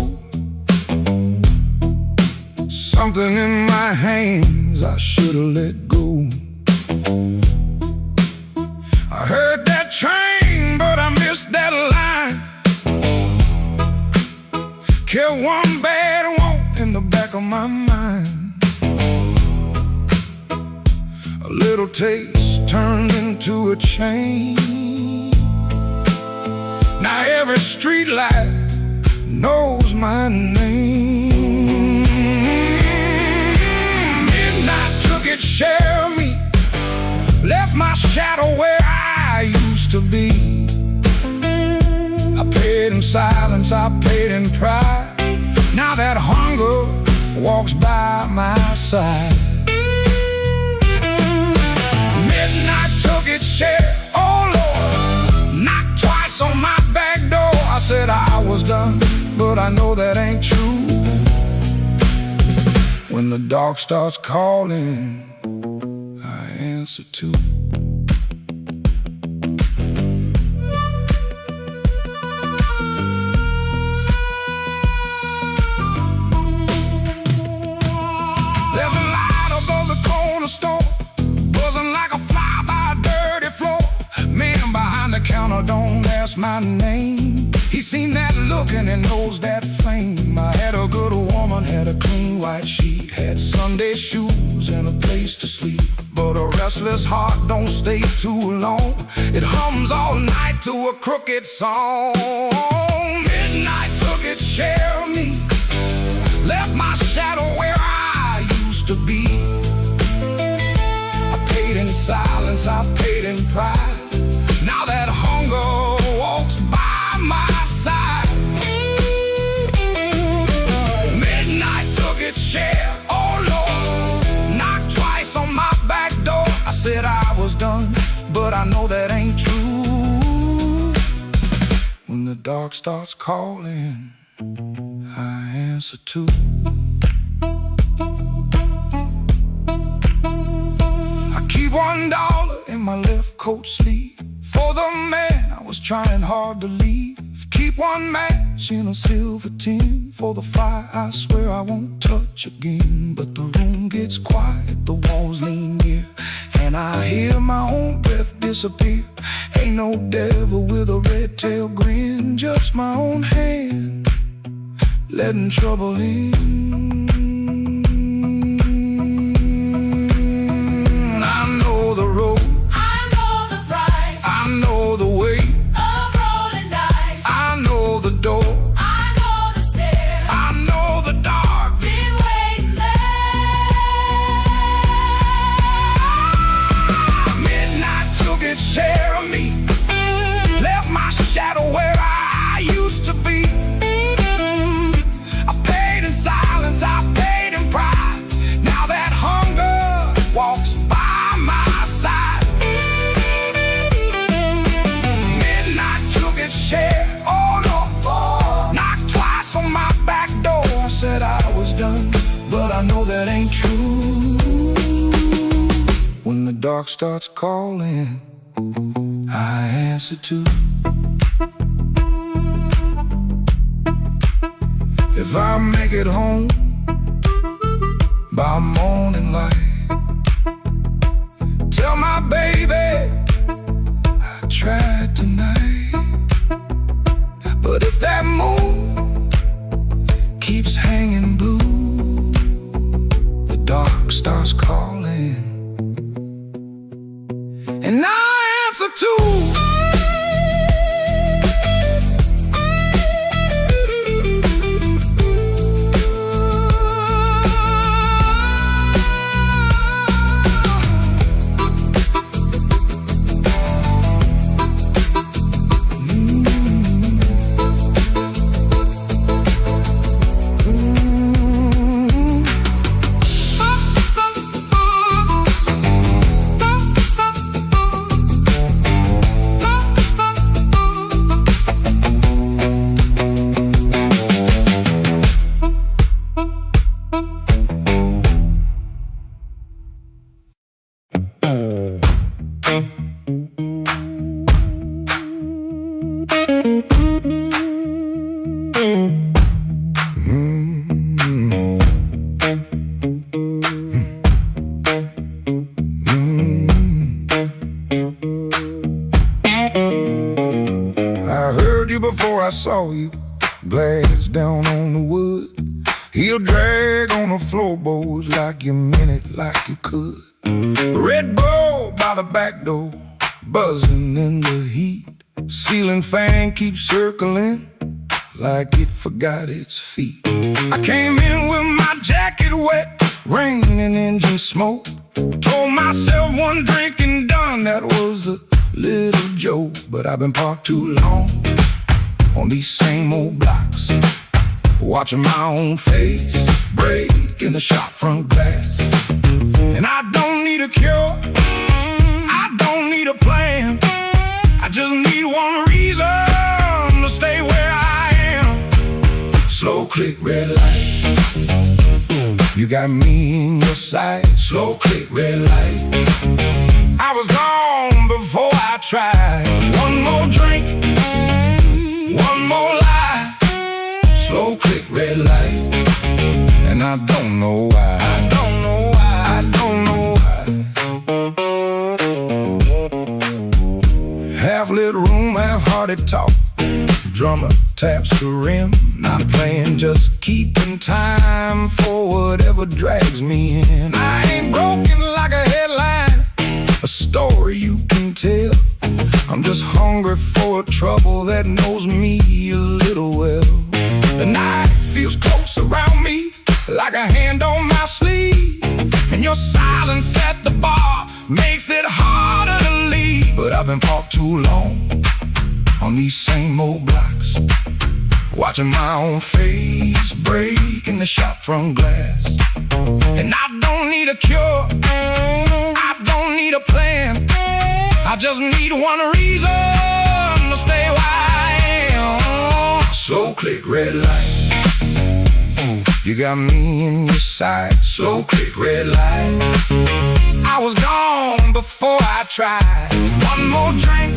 Something in my hands I should've let go. I heard that train, but I missed that line. Kept one bad want in the back of my mind. A little taste turned into a chain. Now every street light knows my name. Midnight took its share of me, left my shadow where I used to be. I paid in silence, I paid in pride. Now that hunger walks by my side. Midnight took its share, oh Lord, knocked twice on my back door. I said I was done, but I know that ain't true. When the dark starts calling, I answer too. There's a light above the corner store, buzzing like a fly by a dirty floor. Man behind the counter don't ask my name. He seen that look and he knows that flame. I had a good woman, had a clean white sheet, had Sunday shoes and a place to sleep. But a restless heart don't stay too long. It hums all night to a crooked song. Midnight took its share of me, left my shadow where I used to be. silence I paid in pride. Now that hunger walks by my side. Midnight took its share, oh Lord. Knocked twice on my back door. I said I was done, but I know that ain't true. When the dark starts calling, I answer too. I keep $1 in my left coat sleeve for the man I was trying hard to leave. Keep one match in a silver tin for the fire I swear I won't touch again. But the room gets quiet, the walls lean near, and I hear my own breath disappear. Ain't no devil with a red tail grin, just my own hand letting trouble in. I know the road, I know the price I know the way, of rolling dice. I know the door, I know the stairs, I know the dark. been waiting there. Midnight took its share of me, left my shadow where I used to be. I paid in silence, I paid in pride. Now that hunger walks by my side. Midnight took its share, oh Lord. Knocked twice on my back door. I said I was done, but I know that ain't true. When the dark starts calling, I answer too. If I make it home by morning light, tell my baby I tried tonight. But if that moon keeps hanging blue, the dark starts calling, and I answer too. Before I saw you, glass down on the wood, heel drag on the floorboards like you meant it, like you could. Red Bull by the back door, buzzing in the heat. Ceiling fan keeps circling like it forgot its feet. I came in with my jacket wet, rain and engine smoke. Told myself one drink and done, that was a little joke. But I've been parked too long on these same old blocks, watching my own face break in the shop front glass. And I don't need a cure, I don't need a plan, I just need one reason to stay where I am. Slow click, red light, you got me in your sight. Slow click, red light, I was gone before I tried. One more drink, one more lie. Slow click, red light, and I don't know why. I don't know why. I don't know why. Half-lit room, half-hearted talk. Drummer taps the rim, not playing, just keeping time for whatever drags me in. I ain't broken like a headline, a story you can tell. I'm just hungry for a trouble that knows me a little well. The night feels close around me, like a hand on my sleeve, and your silence at the bar makes it harder to leave. But I've been parked too long on these same old blocks, watching my own face break in the shop front glass. And I don't need a cure, I don't need a plan, I just need one reason to stay where I am. Slow click, red light, you got me in your sight. Slow click, red light, I was gone before I tried. One more drink,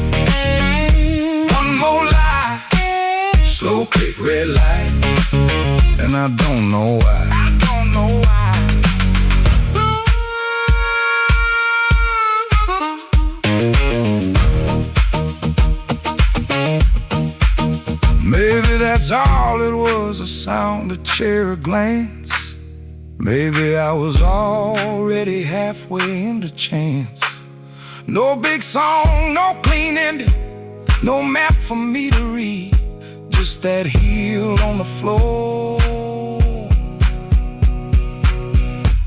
one more lie. Slow click, red light, and I don't know why. I don't know why. Maybe that's all it was, a sound, a chair, a glance. Maybe I was already halfway into chance. No big song, no clean ending, no map for me to read, just that heel on the floor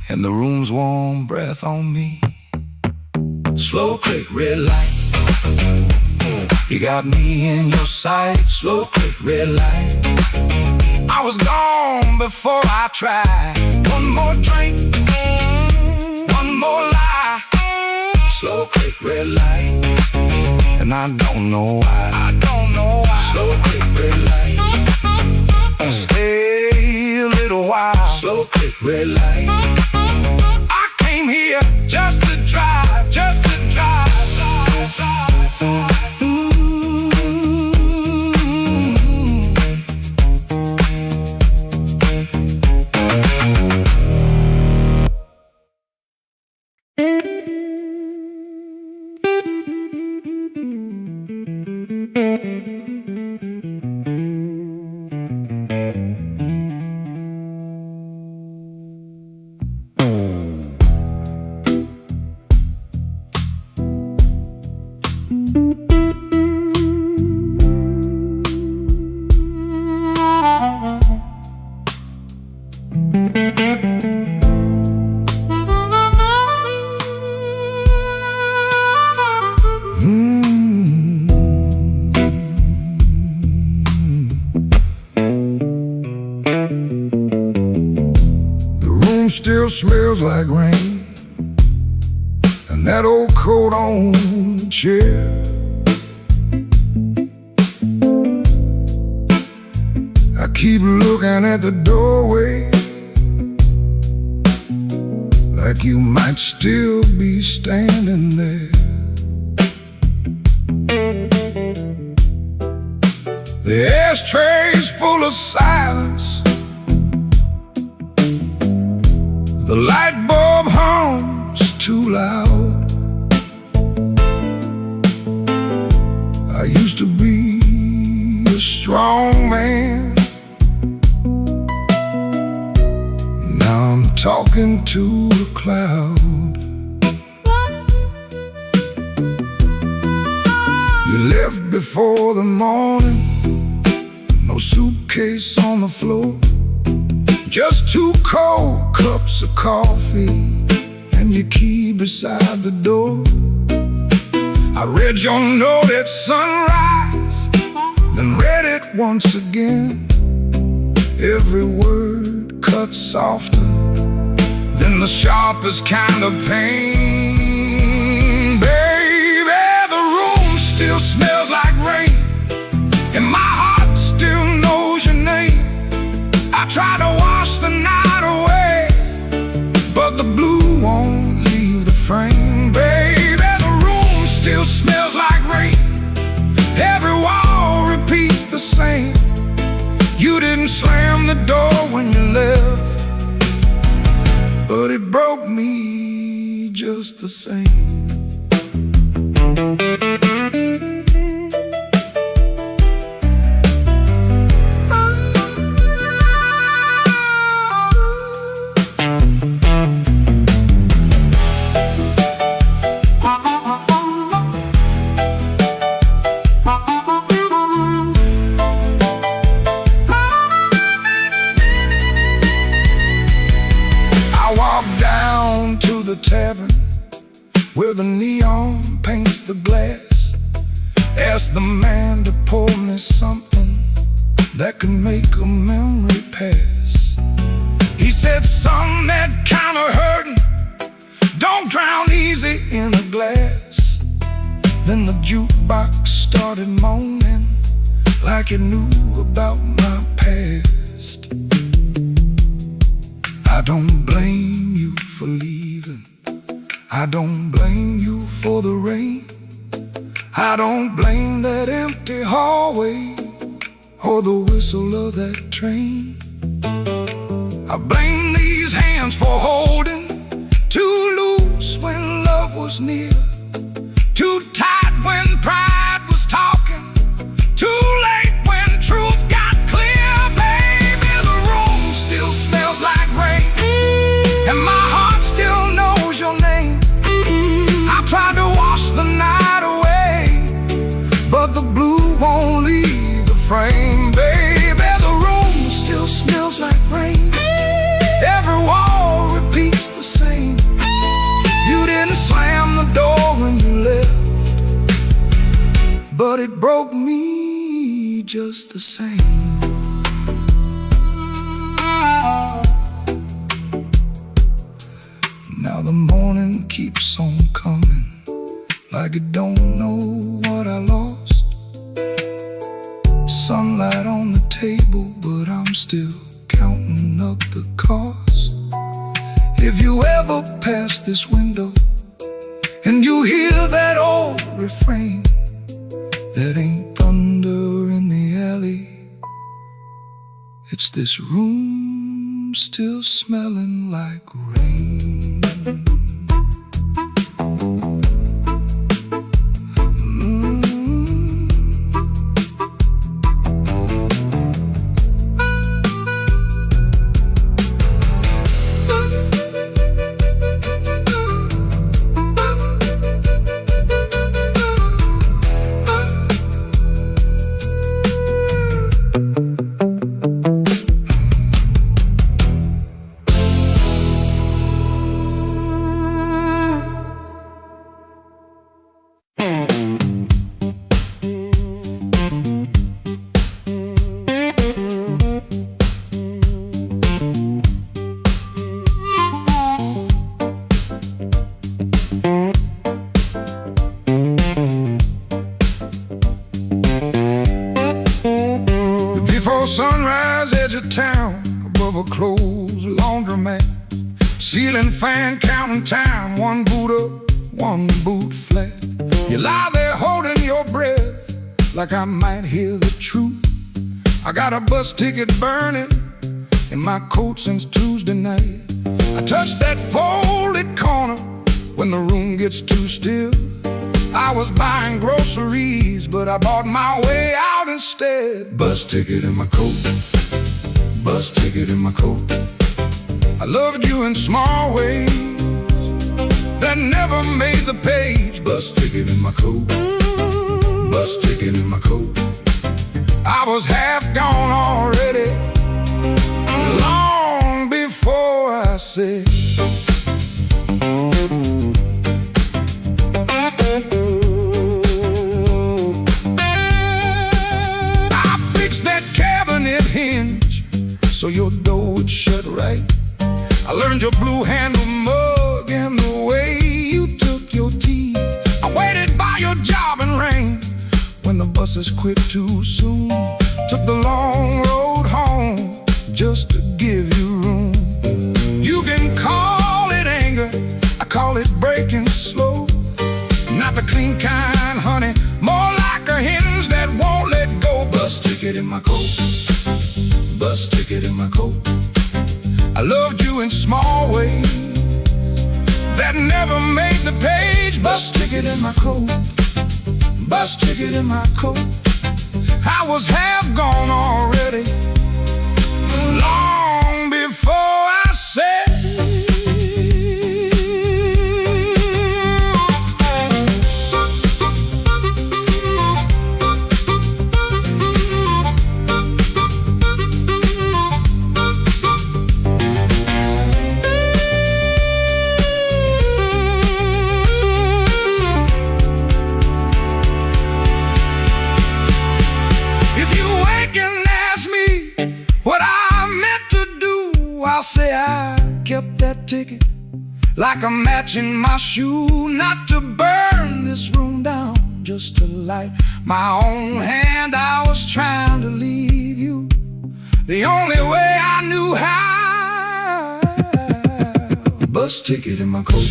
and the room's warm breath on me. Slow click, red light, you got me in your sight. Slow click, red light, I was gone before I tried. One more drink, one more lie. Slow click, red light, and I don't know why. I don't know why. Slow click, red light, stay a little while. Slow click, red light, I came here just to drive, just to drive. Still smells like rain, and that old coat on the chair. I keep looking at the doorway, like you might still be standing there. The ashtray's full of silence, the light bulb hums too loud. I used to be a strong man, now I'm talking to a cloud. You left before the morning, no suitcase on the floor, just 2 cold cups of coffee and your key beside the door. I read your note at sunrise, then read it once again. Every word cut softer than the sharpest kind of pain. Baby, the room still smells like rain, and my heart still knows your name. I try to wash the night away, but the blue won't leave the frame. Baby, the room still smells like rain, every wall repeats the same. You didn't slam the door when you left, but it broke me just the same. against the glass. Asked the man to pour me something that could make a memory pass. He said, son, that kind of hurting don't drown easy in a glass. Then the jukebox started moaning like it knew about my past. I don't blame you for leaving. I don't blame you for the rain. I don't blame that empty hallway or the whistle of that train. I blame these hands for holding too loose when love was near, too tight when pride was talking, too late when truth got clear. Baby, the room still smells like rain, and my heart still knows your name. I tried to wash the night away, but the blue won't leave the frame. Baby, the room still smells like rain. Every wall repeats the same. You didn't slam the door when you left, but it broke me just the same. Now the morning keeps on coming, like it don't know what I lost. Sunlight on the table, but I'm still counting up the cost. If you ever pass this window and you hear that old refrain, that ain't thunder in the alley, it's this room still smelling like rain. Before sunrise, edge of town, above a closed laundromat, ceiling fan counting time, one boot up, one boot flat. You lie there holding your breath, like I might hear the truth. I got a bus ticket burning in my coat since Tuesday night. I touch that folded corner when the room gets too still. I was buying groceries, but I bought my way out instead. Bus ticket in my coat, bus ticket in my coat. I loved you in small ways that never made the page. Bus ticket in my coat, bus ticket in my coat. I was half gone already, long before I said hinge so your door would shut right. I learned your blue handle mug and the way you took your tea. I waited by your job in rain when the buses quit too soon. Took the long road home just to give you room. You can call it anger, I call it breaking slow. Not the clean kind, honey, more like a hinge that won't let go. Bus ticket in my coat, bus ticket in my coat. I loved you in small ways that never made the page. Bus ticket in my coat, bus ticket in my coat. I was half gone already, long before I said like a match in my shoe, not to burn this room down, just to light my own hand. I was trying to leave you the only way I knew how. Bus ticket in my coat,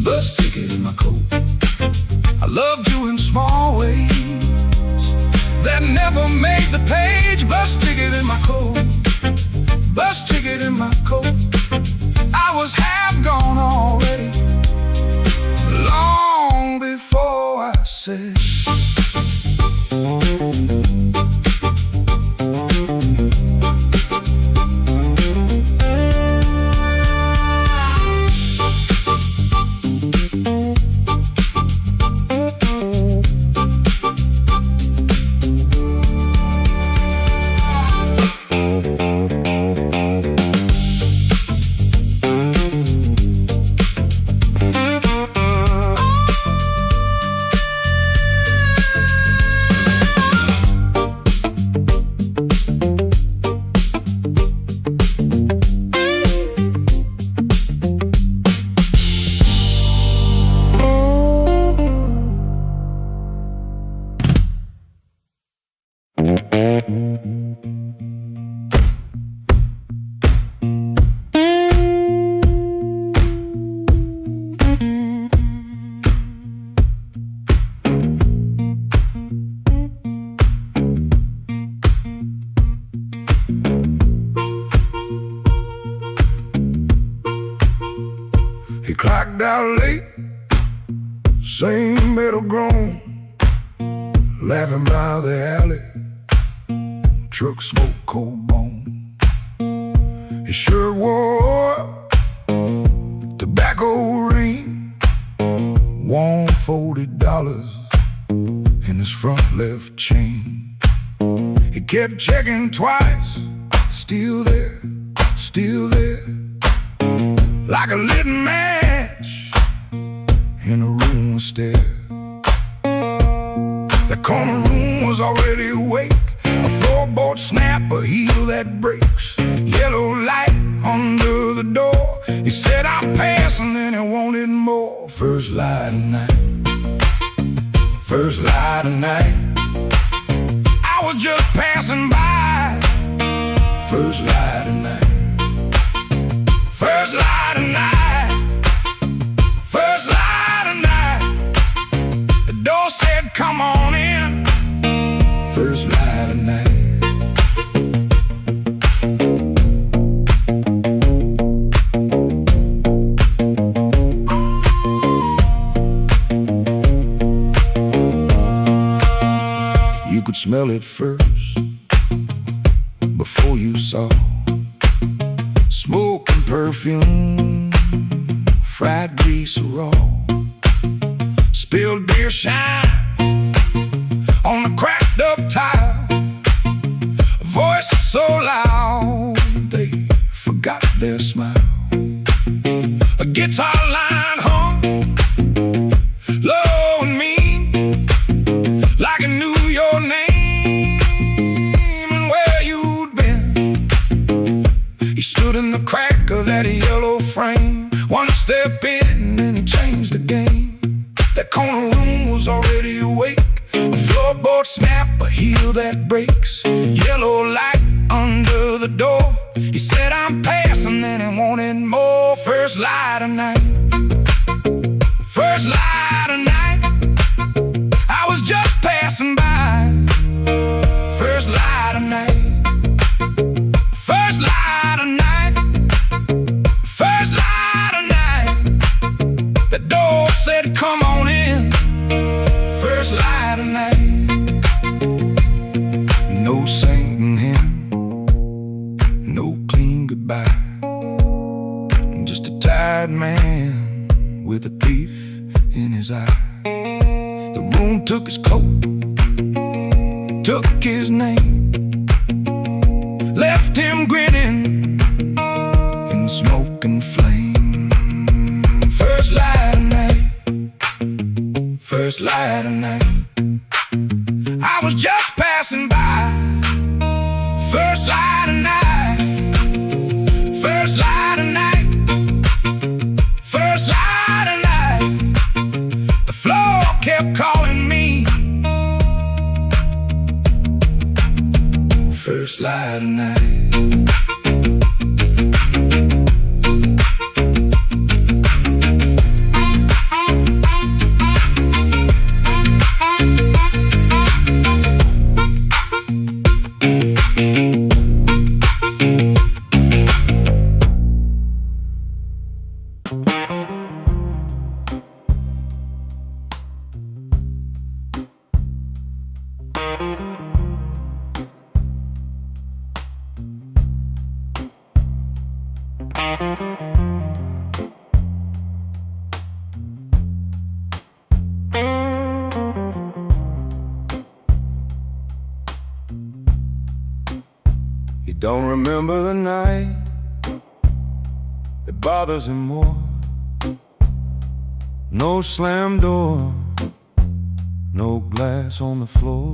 bus ticket in my coat. I loved you in small ways that never made the page. Bus ticket in my coat, bus ticket in my coat. I was half gone already, long before I said. He clocked out late, same metal groan, laughing by the alley, truck smoke, cold bone. His shirt wore tobacco ring, warm $40 in his front left chain. He kept checking twice, still there, like a lit match in a room stair. The corner room was already awake, a floorboard snap, a heel that breaks, yellow light under the door. He said, I'm passing, and he wanted more. First light of night, first light of night. I was just passing by. First light of night, first light of night, first light of night. The door said, come on in. First light of night. You could smell it first, before you saw smoke and perfume, fried grease raw, spilled beer shine on the cracked up tile. A voice so loud they forgot their smile. A guitar line hung low and mean, like it knew your name and where you'd been. He stood in the crack of that yellow frame, one step in and he changed the game. That corner room was already awake, a floorboard snap, a heel that breaks, yellow light under the door. He said, I'm passing, and he wanted more. First light of night, first light of night. I was just passing by. First light of night, first light of night, first light of night. The door said, come on in. First light of night. No singing hymn, no clean goodbye, just a tired man with a thief in his eye. The room took his coat, took his name, left him grinning in smoke and flame. First light of night, first light of night. I was just passing by. First light of night, first light of night, calling me. First light of night. He don't remember the night that bothers him more. No slam door, no glass on the floor.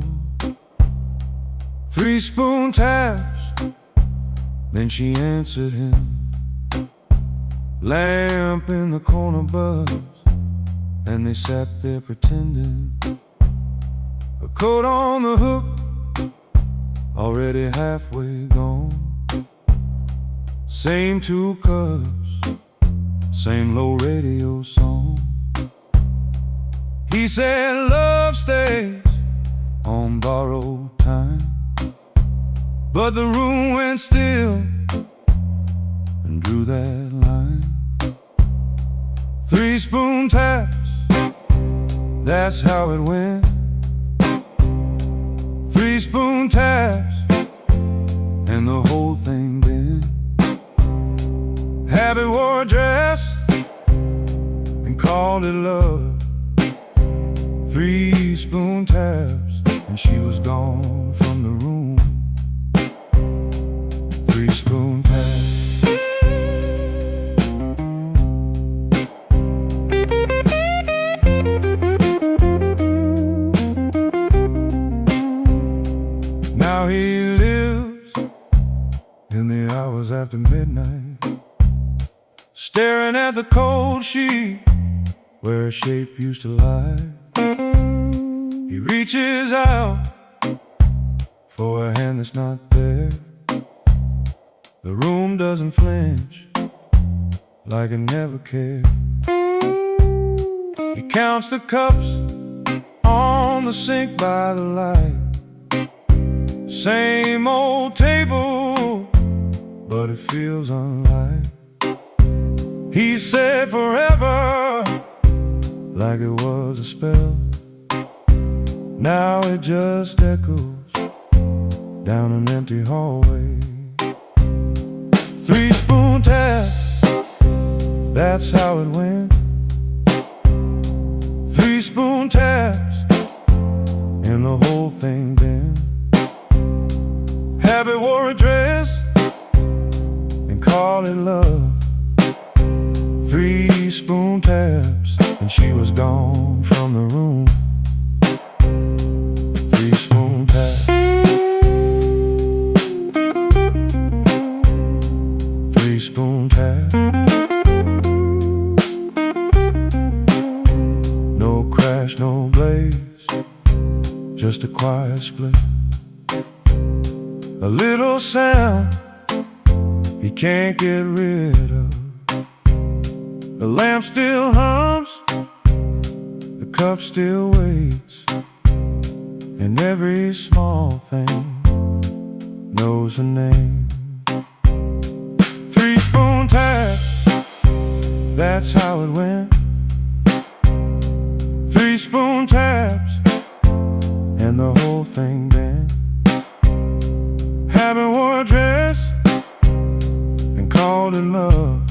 3 spoon taps, then she answered him. Lamp in the corner buzzed, and they sat there pretending. A coat on the hook, already halfway gone. Same 2 cups, same low radio song. He said love stays on borrowed time, but the room went still and drew that line. 3 spoon taps, that's how it went. 3 spoon taps, and the whole thing bent. Habit wore a dress and called it love. 3 spoon taps, and she was gone from the room. 3 spoon taps. Now he lives in the hours after midnight, staring at the cold sheet where a shape used to lie. He reaches out for a hand that's not there. The room doesn't flinch, like it never cared. He counts the cups on the sink by the light. Same old table, but it feels unlike. He said forever, like it was a spell. Now it just echoes down an empty hallway. 3 spoon taps, that's how it went. 3 spoon taps, and the whole thing bent. Habit wore a dress and called it love. 3 spoon taps, and she was gone from the room. 3 spoon taps. 3 spoon taps. No crash, no blaze, just a quiet split. A little sound he can't get rid of. The lamp still hums, the cup still waits, and every small thing knows a name. 3 spoon taps, that's how it went. 3 spoon taps, and the whole thing bent. Habit wore a dress and called it love.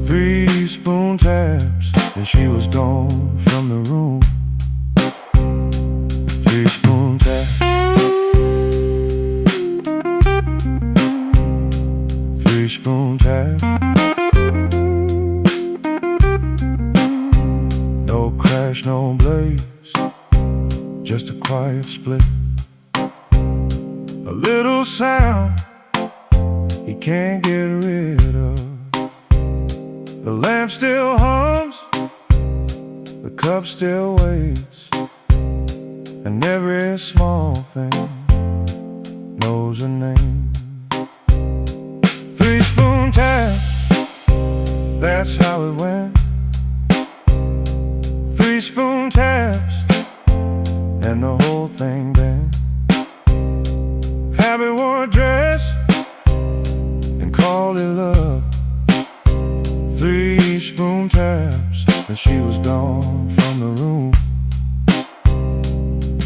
3 spoon taps, and she was gone from the room. 3 spoon taps. 3 spoon taps. No crash, no blaze, just a quiet split. A little sound he can't get rid of. The lamp still hums, the cup still waits, and every small thing knows a name. 3-spoon tap, that's how it went. 3-spoon taps, and the whole thing bent. Abby wore a dress and called it love. 3-spoon taps, and she was gone from the room.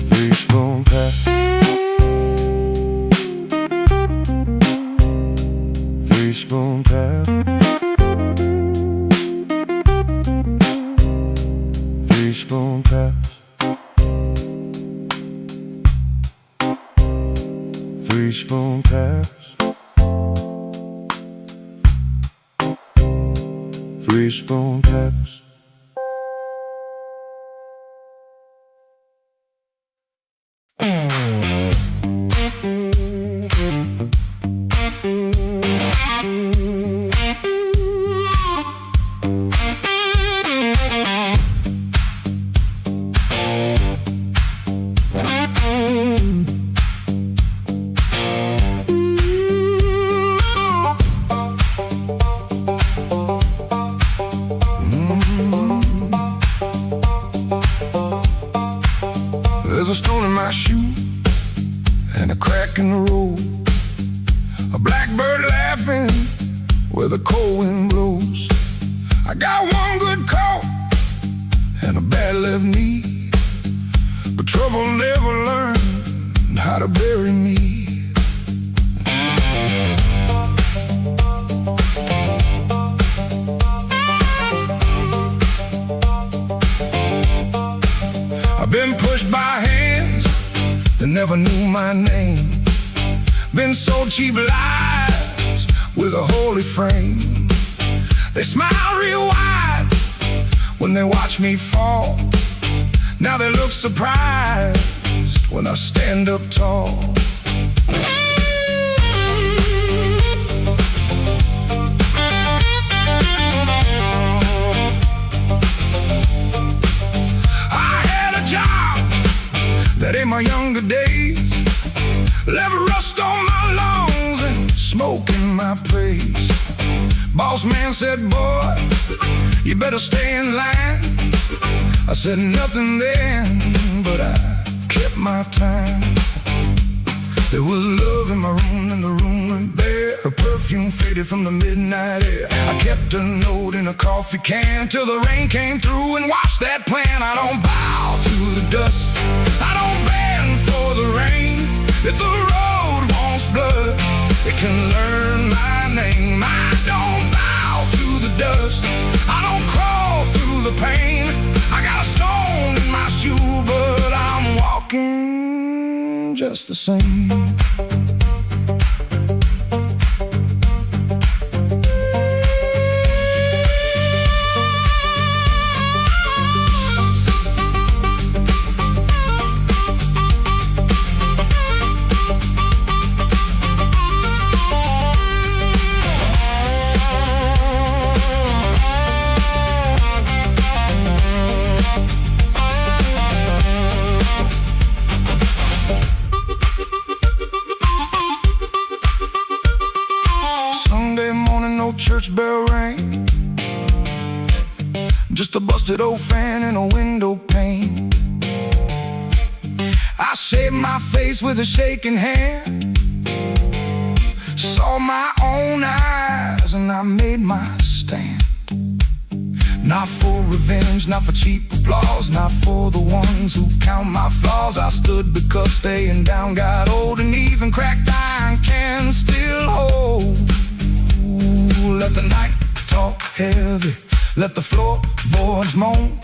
3-spoon taps. 3-spoon taps. 3-spoon taps. 3-spoon taps. 3-spoon taps. There's a stone in my shoe and a crack in the road, a blackbird laughing where the cold wind blows. I got one good coat and a bad left knee, but trouble never learned how to bury me. I've been pushed by hands that never knew my name, been sold cheap lies with a holy frame. They smile real wide when they watch me fall. Now they look surprised when I stand up tall. That in my younger days left rust on my lungs and smoke in my praise. Boss man said, boy, you better stay in line. I said nothing then, but I kept my time. There was love in my room and the room went bare. Her perfume faded from the midnight air. I kept a note in a coffee can till the rain came through and washed that plan. I don't bow to the dust, I don't bend for the rain. If the road wants blood, it can learn my name. I don't bow to the dust, I don't crawl through the pain. I got a stone in my shoe, but I'm walking just the same. Church bell rang, just a busted old fan and a window pane. I shaved my face with a shaking hand, saw my own eyes and I made my stand. Not for revenge, not for cheap applause, not for the ones who count my flaws. I stood because staying down got old, and even cracked iron can still hold. Let the night talk heavy, let the floorboards moan,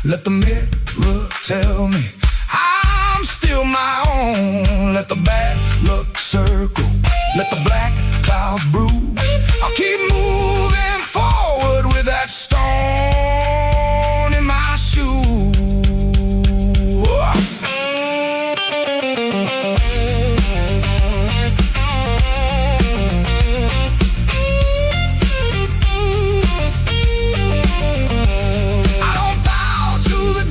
let the mirror tell me I'm still my own. Let the bad luck circle, let the black clouds bruise. I'll keep moving forward with that stone in my shoe. I don't bow to the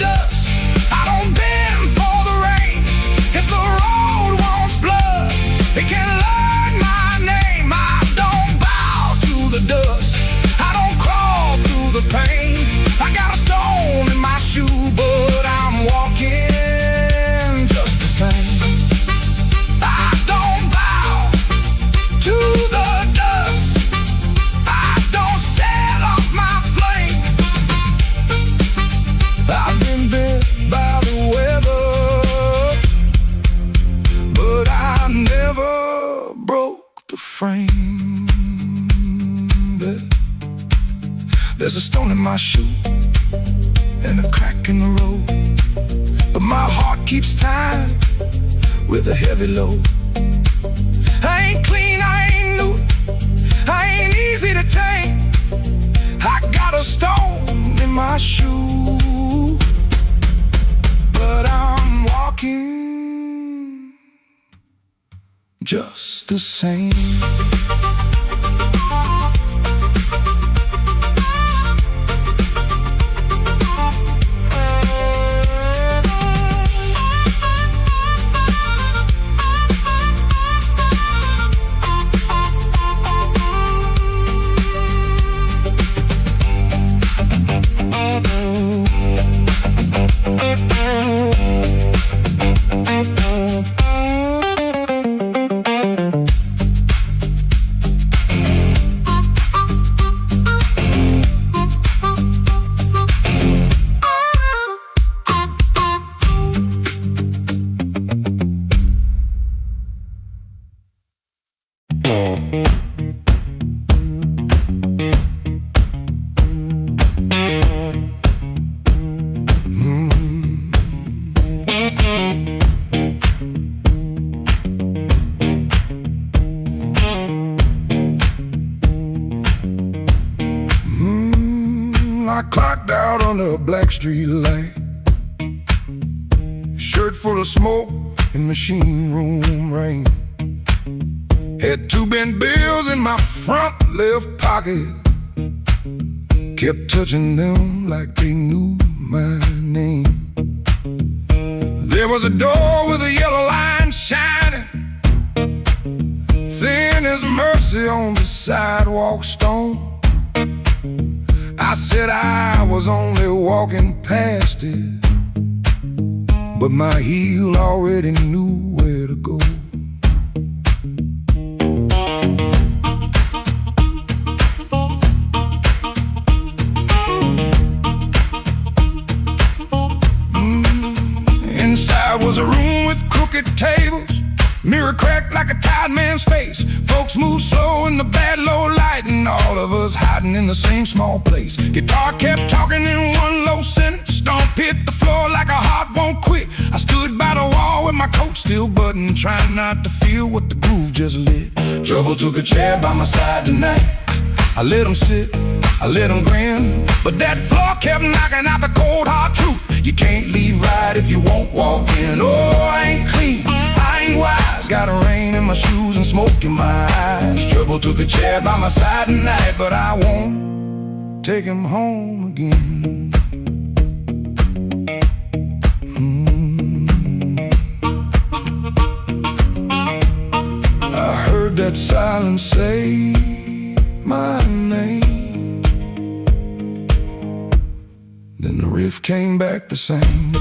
my shoe and a crack in the road, but my heart keeps time with a heavy load. I ain't clean, I ain't new, I ain't easy to tame. I got a stone in my shoe, but I'm walking just the same. I clocked out under a black street light, shirt full of smoke and machine room rain. Had 2 bent bills in my front left pocket, kept touching them like they knew my name. There was a door with a yellow line shining, thin as mercy on the sidewalk stone. I said I was only walking past it, but my heel already knew where to go. Inside was a room with crooked tables, mirror cracked like a tired man's face. Folks moved slow in the bad low light, and all of us hiding in the same small place. Guitar kept talking in one low sentence, stomp hit the floor like a heart won't quit. I stood by the wall with my coat still buttoned, trying not to feel what the groove just lit. Trouble took a chair by my side tonight. I let him sit, I let him grin, but that floor kept knocking out the cold hard truth. You can't leave right if you won't walk in. Oh, I ain't clean, I ain't wise, got a rain in my shoes and smoke in my eyes. Trouble took a chair by my side tonight, but I won't take him home again. I heard that silence say my name, then the riff came back the same.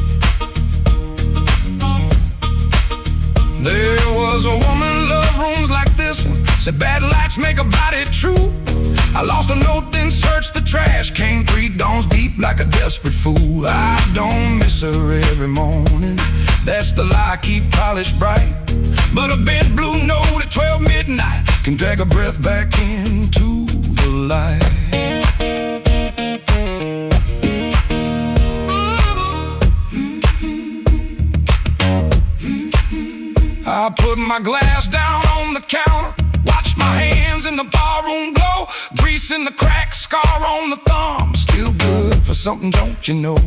There was a woman loved rooms like this one, said bad lights make a body true. I lost a note, then searched the trash, came 3 dawns deep like a desperate fool. I don't miss her every morning, that's the lie I keep polished bright, but a bent blue note at 12 midnight can drag a breath back into the light. I put my glass down on the counter, watched my hands in the barroom glow, grease in the crack, scar on the thumb, still good for something, don't you know?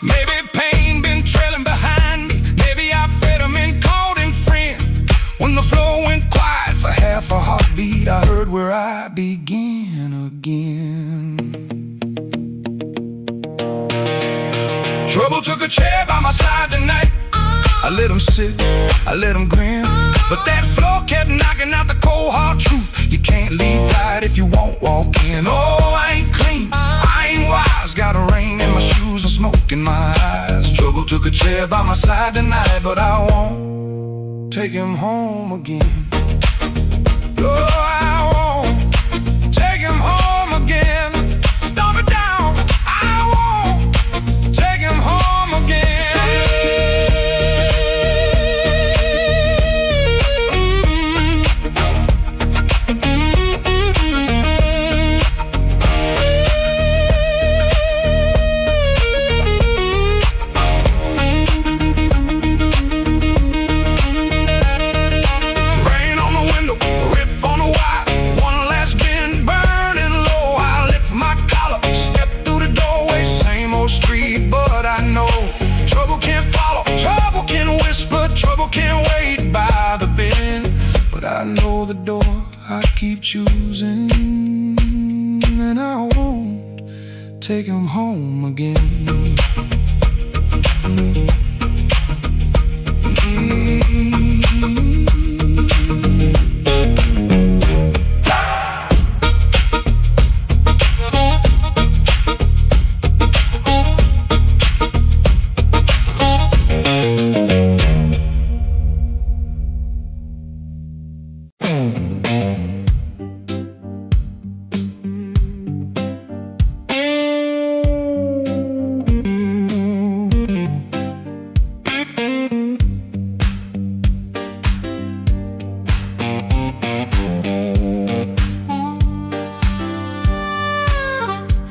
Maybe pain been trailing behind me, maybe I fed him and called him friend. When the floor went quiet for half a heartbeat, I heard where I begin again. Trouble took a chair by my side tonight. I let him sit, I let him grin, but that floor kept knocking out the cold hard truth. You can't leave right if you won't walk in. Oh, I ain't clean, I ain't wise, got a rain in my shoes and smoke in my eyes. Trouble took a chair by my side tonight, but I won't take him home again. Oh, I won't take him home again. Stomp it down, I won't take him home again. keep choosing, and I won't take him home again.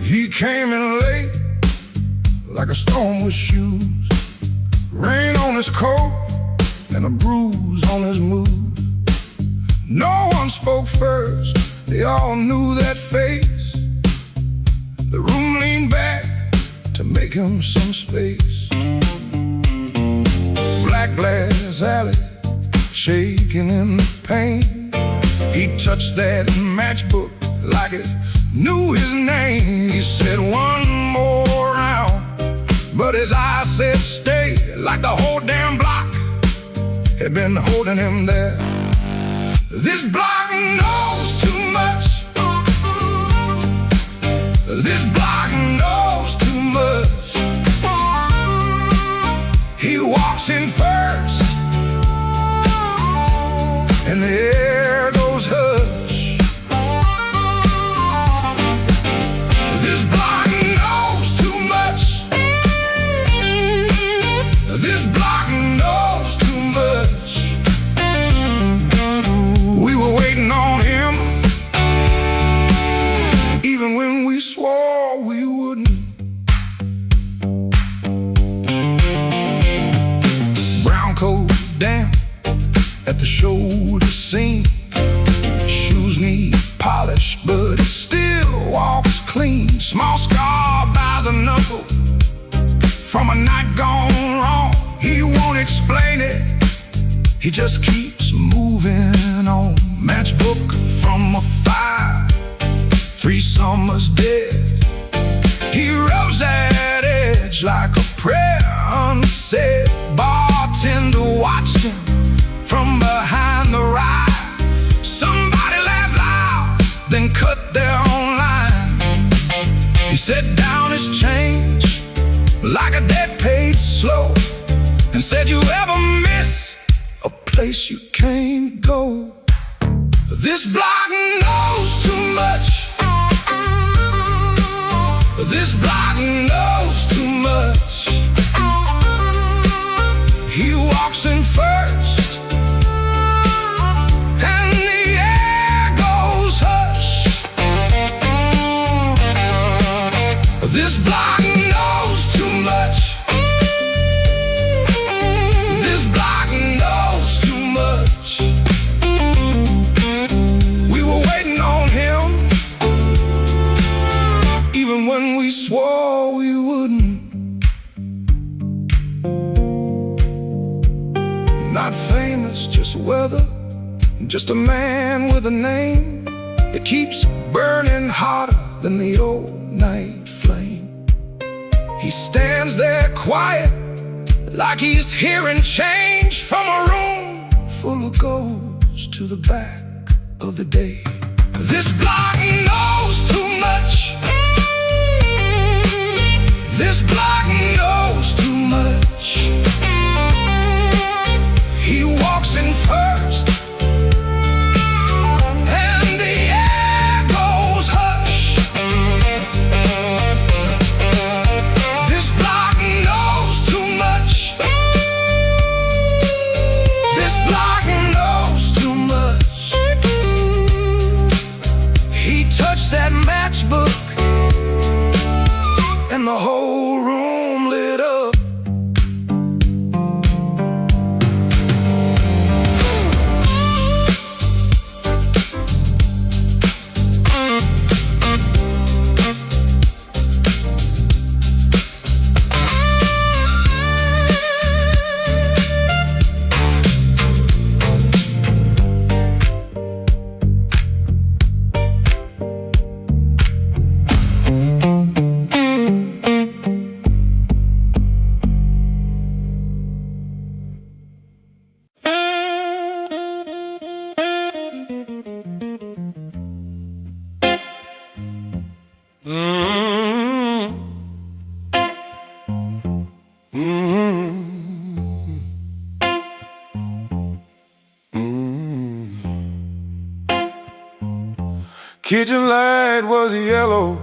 He came in late, like a storm with shoes, rain on his coat and a bruise on his mood. No one spoke first, they all knew that face. The room leaned back to make him some space. Black glass alley, shaking in the pain. He touched that matchbook like it knew his name. He said one more round, but his eyes said stay, like the whole damn block had been holding him there. This block knows too much. This block knows too much. He walks in first, and the air goes hush. This block knows too much. This block knows too much. We were waiting on him, even when we swore we wouldn't. Brown coat damp at the shoulder seam, shoes need polish, but he still walks clean. Small scar by the knuckle from a night gone wrong. He won't explain it, he just keeps moving on. Matchbook from a fire, 3 summers dead. He rubs that edge like a prayer unsaid. Bartender watched him from behind the ride. Somebody laughed loud, then cut their own line. He set down his change like a debt paid slow, and said, you ever miss a place you can't go? This block knows too much. This block knows too much. He walks in first, and the air goes hush. This block knows too much. This block knows too much. We were waiting on him, even when we swore we wouldn't. Not famous, just weather, just a man with a name that keeps burning hotter than the old night flame. He stands there quiet, like he's hearing change from a room full of ghosts to the back of the day. This block knows too much. This block knows too much. He walks in first, and the air goes hush. This block knows too much. This block knows too much. He touched that matchbook, and the whole room Kitchen light was yellow,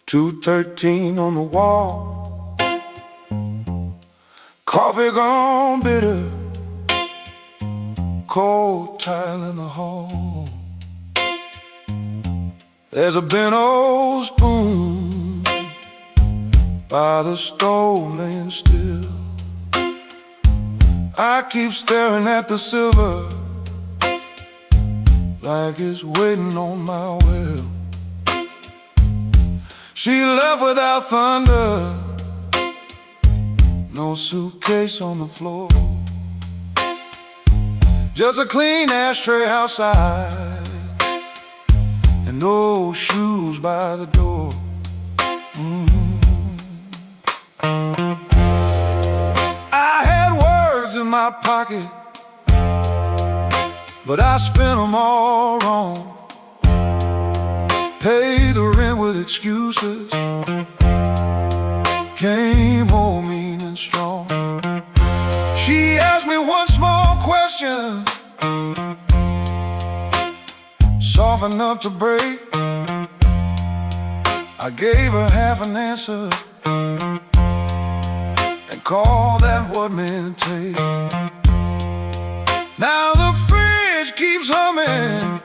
213 on the wall. Coffee gone bitter, cold tile in the hall. There's a bent old spoon by the stove laying still. I keep staring at the silver like it's waiting on my will. She left without thunder, no suitcase on the floor, just a clean ashtray outside and no shoes by the door. I had words in my pocket, but I spent them all wrong. Paid the rent with excuses, came home mean and strong. She asked me one small question, soft enough to break. I gave her half an answer and called that what men take. Now the fridge keeps humming,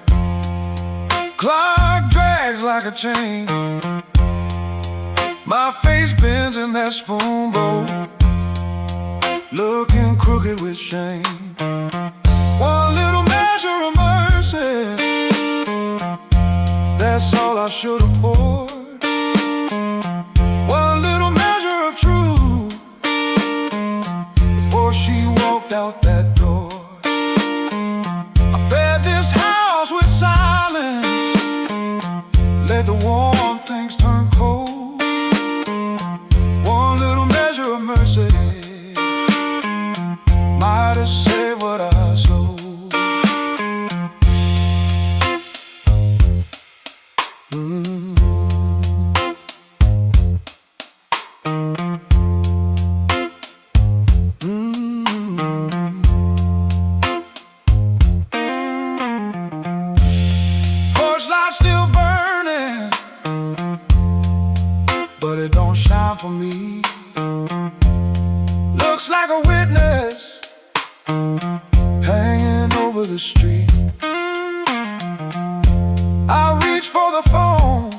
clock drags like a chain. My face bends in that spoon bowl, looking crooked with shame. One little measure of mercy, that's all I should have poured. One little measure of truth before she walked out that door. I fed this house with silence, let the warm things turn cold. One little measure of mercy might have saved what I sold. Porch light still burning, but it don't shine for me. Looks like a witness hanging over the street. I reach for the phone,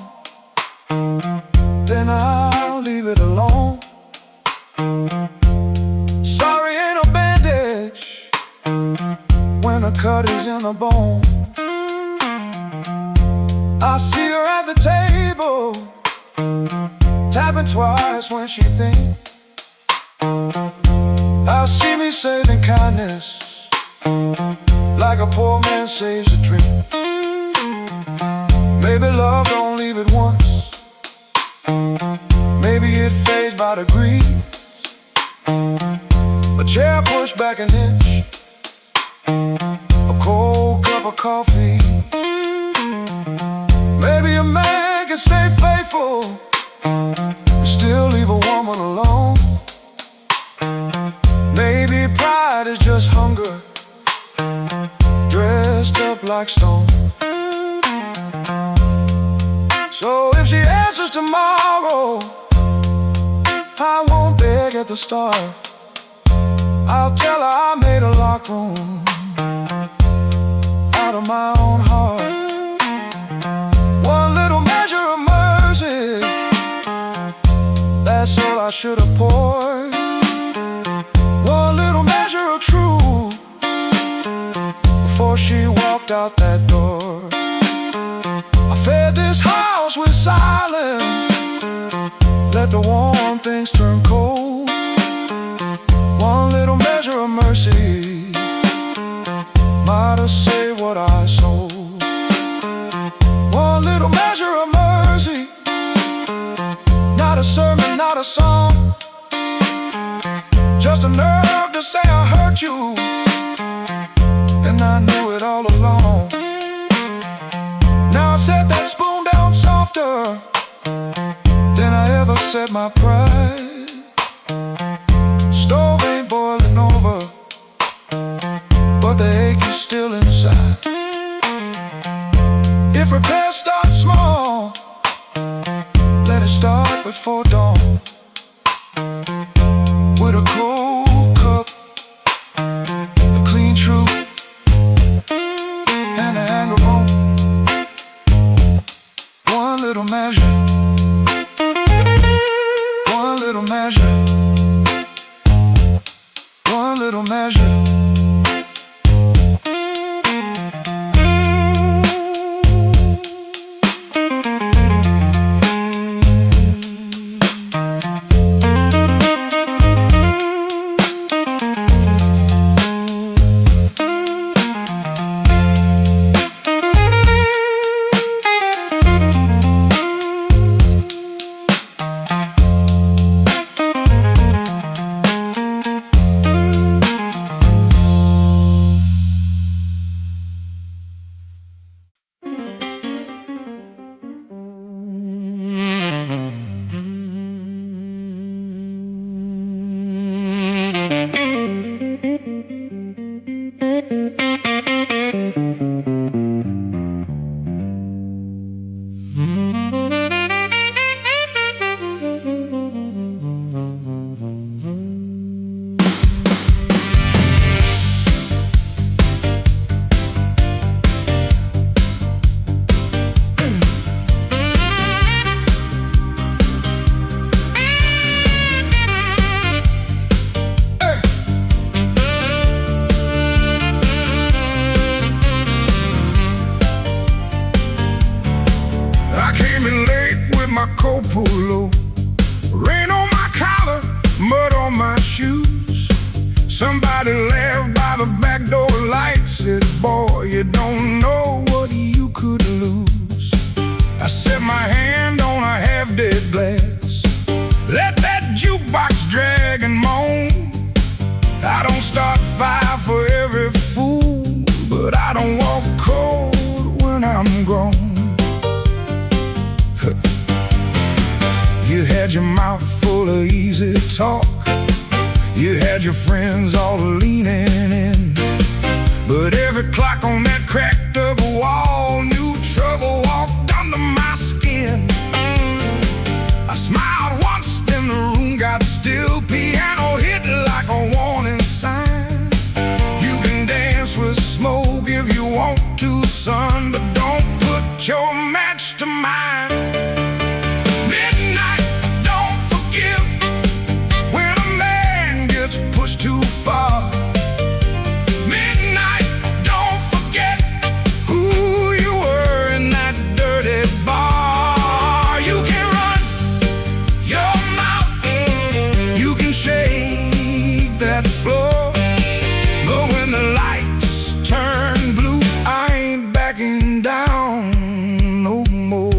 then I'll leave it alone. Sorry ain't a bandage when a cut is in the bone. I see her at the table, tapping twice when she thinks. I see me saving kindness like a poor man saves a drink. Maybe love don't leave it once, maybe it fades by degrees. A chair pushed back an inch, a cold cup of coffee. Maybe a man can stay faithful and still leave a woman alone. Maybe pride is just hunger dressed up like stone. So if she answers tomorrow, I won't beg at the start. I'll tell her I made a locked room out of my own heart. One little measure of mercy, that's all I should have poured. One little measure of truth before she walked out that door. I fed this house with silence, let the warm things turn cold. One little measure of mercy might have saved what I sold. One little measure of mercy, not a sermon, not a song, just a nerve to say I hurt you, and I knew it all along. Now I set that spoon down softer than I ever set my pride. Stove ain't boiling over, but the ache is still inside. real measure. Polo, rain on my collar, mud on my shoes. Somebody laughed by the back door light, said, boy, you don't know what you could lose. I set my hand on a half-dead glass, let that jukebox drag and moan. I don't start fire for every fool, but I don't walk cold when I'm grown. You had your mouth full of easy talk, you had your friends all leaning in, but every clock on that cracked up wall knew trouble walked under my skin. I smiled once, then the room got still. Piano hit like a warning sign. You can dance with smoke if you want to, son, but don't put your match to mine. Too far. Midnight, don't forget who you were in that dirty bar. You can run your mouth, you can shake that floor, but when the lights turn blue, I ain't backing down no more.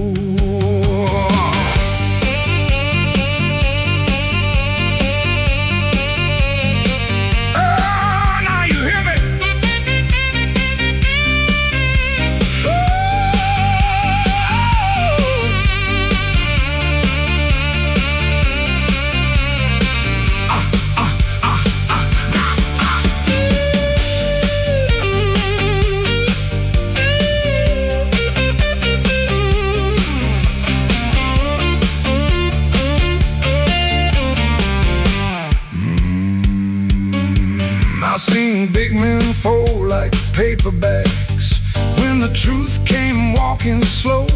I've seen big men fold like paper bags when the truth came walking slow.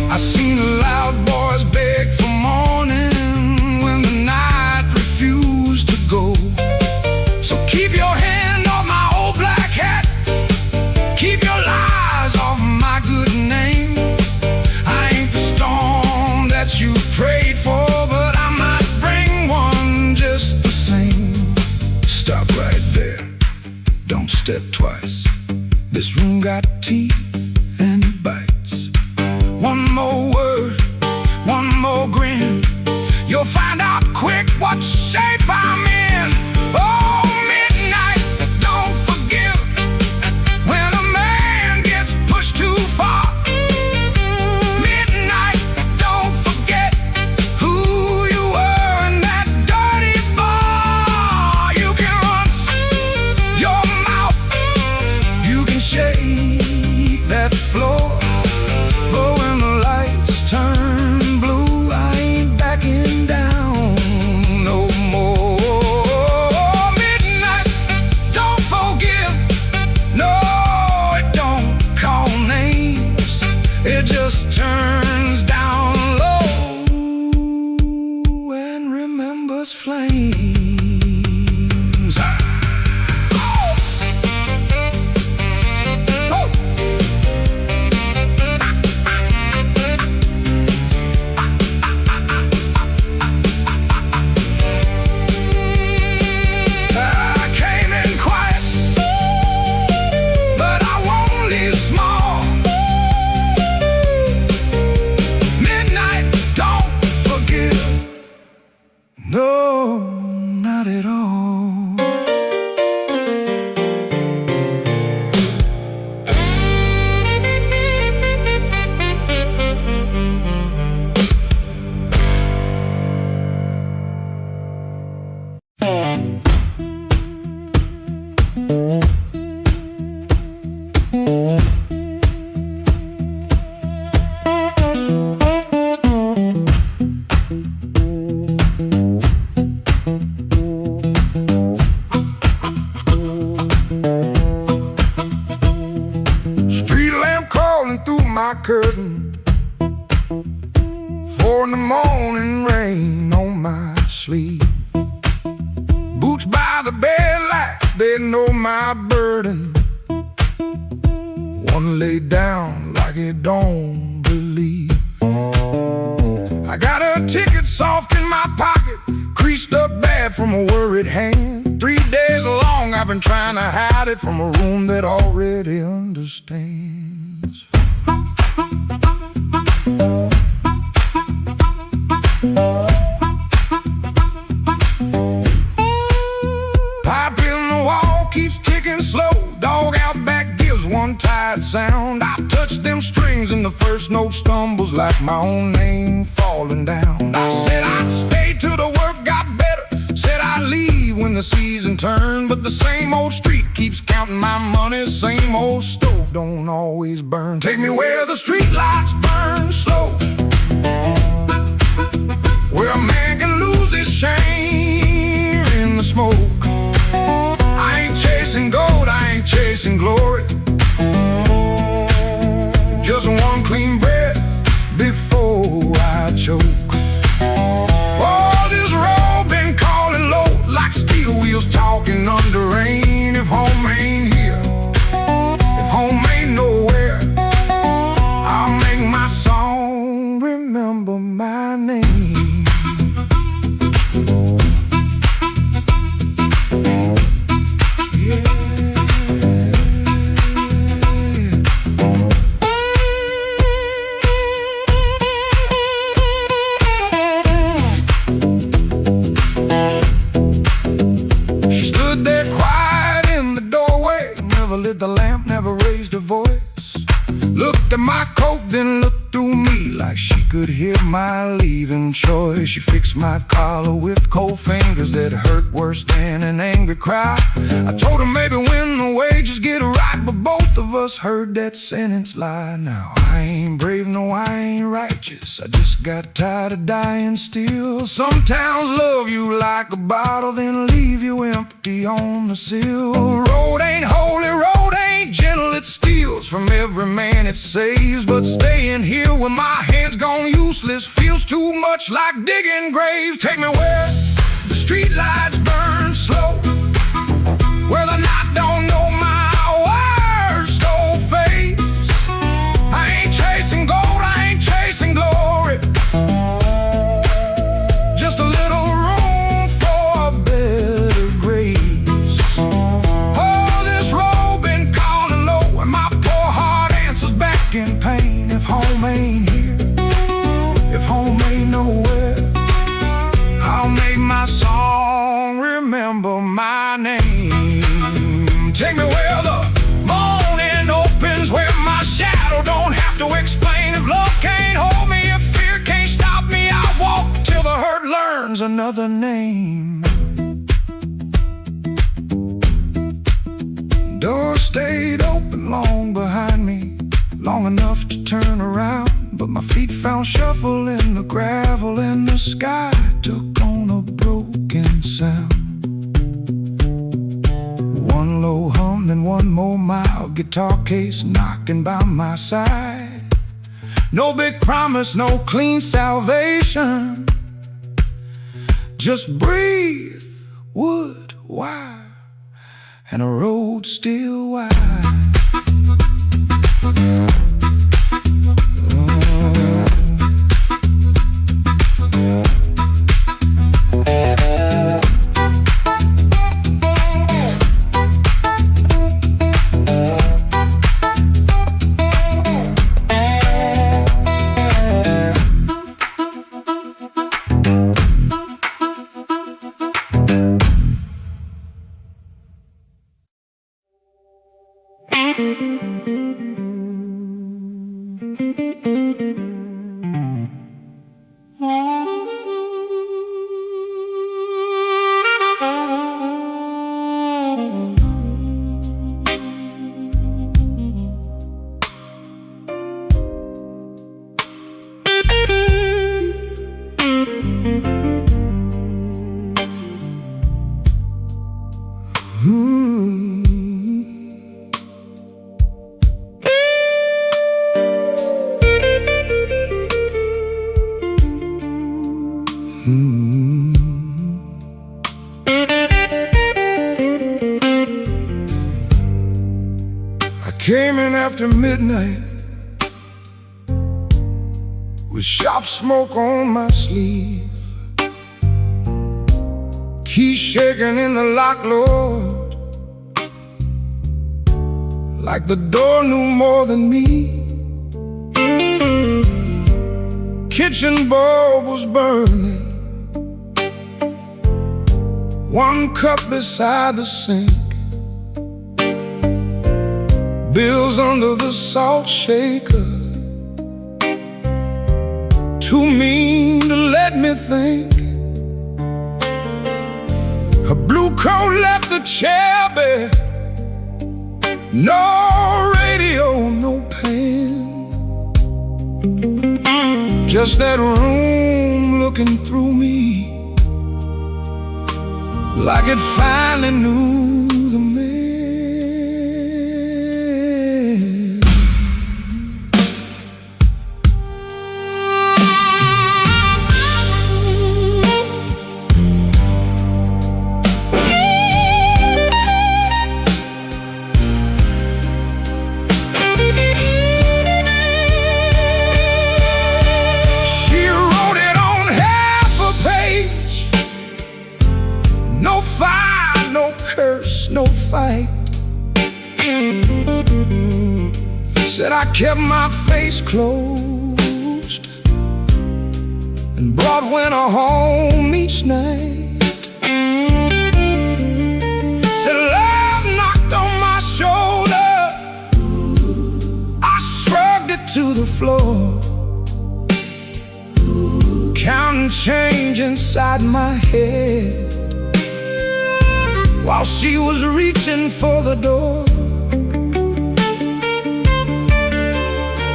I seen loud boys beg for morning when the night refused to go. So keep your hand off my old black hat, keep your lies off my good name. I ain't the storm that you prayed for, but I might bring one just the same. Stop right there, don't step twice. This room got teeth and it bites. One more word, one more grin, you'll find out quick what shape I'm in. Oh, midnight, don't forgive when a man gets pushed too far. Midnight, don't forget who you were in that dirty bar. You can run your mouth, you can shake boots by the bed like they know my burden. One laid down like it don't believe. I got a ticket soft in my pocket, creased up bad from a worried hand. 3 days long I've been trying to hide it from a room that already understands. Pipe in the wall keeps ticking slow. Dog out back gives one tired sound. I touch them strings and the first note stumbles like my own name falling down. I said I'd stay till the work got better, said I'd leave when the season turned. But the same old street keeps counting my money, same old stove don't always burn. Take me where the street lights burn slow, where a man can lose his shame in the smoke. I ain't chasing gold, I ain't chasing glory, just one clean breath before I choke. Oh, this road been calling low like steel wheels talking under rain. If home ain't here, if home ain't nowhere, I'll make my song remember my name. The lamp never raised her voice, looked at my coat then looked through me like she could hear my leaving choice. She fixed my collar with cold fingers that hurt worse than an angry cry. I told her maybe when the wages get right, but both of us heard that sentence lie. Now I ain't brave, no I ain't righteous, I just got tired of dying still. Some towns love you like a bottle then leave you empty on the sill. Road ain't holy, road ain't gentle, it steals from every man it saves. But staying here with my hands gone useless feels too much like digging graves. Take me where the street lights burn slow, where the night don't know my worst old face. I ain't chasing gold, I ain't chasing glory, just a little room for a better grace. Oh, this road been calling low and my poor heart answers back in pain. If home ain't here, if home ain't nowhere, I'll make my song remember my name. Take me where the morning opens, where my shadow don't have to explain. If love can't hold me, if fear can't stop me, I'll walk till the hurt learns another name. Door stayed open long behind me, long enough to turn around, but my feet found shuffle in the gravel and the sky took on a broken sound. One low hum, then one more mild guitar case knocking by my side. No big promise, no clean salvation, just breathe, wood, wire, and a road still wide. Came in after midnight with sharp smoke on my sleeve, keys shaking in the lock, Lord, like the door knew more than me. Kitchen bulb was burning, one cup beside the sink, bills under the salt shaker, too mean to let me think. Her blue coat left the chair bare, no radio, no pen, just that room looking through me like it finally knew the man. No fire, no curse, no fight. Said I kept my face closed and brought winter home each night. Said love knocked on my shoulder, I shrugged it to the floor, counting change inside my head while she was reaching for the door.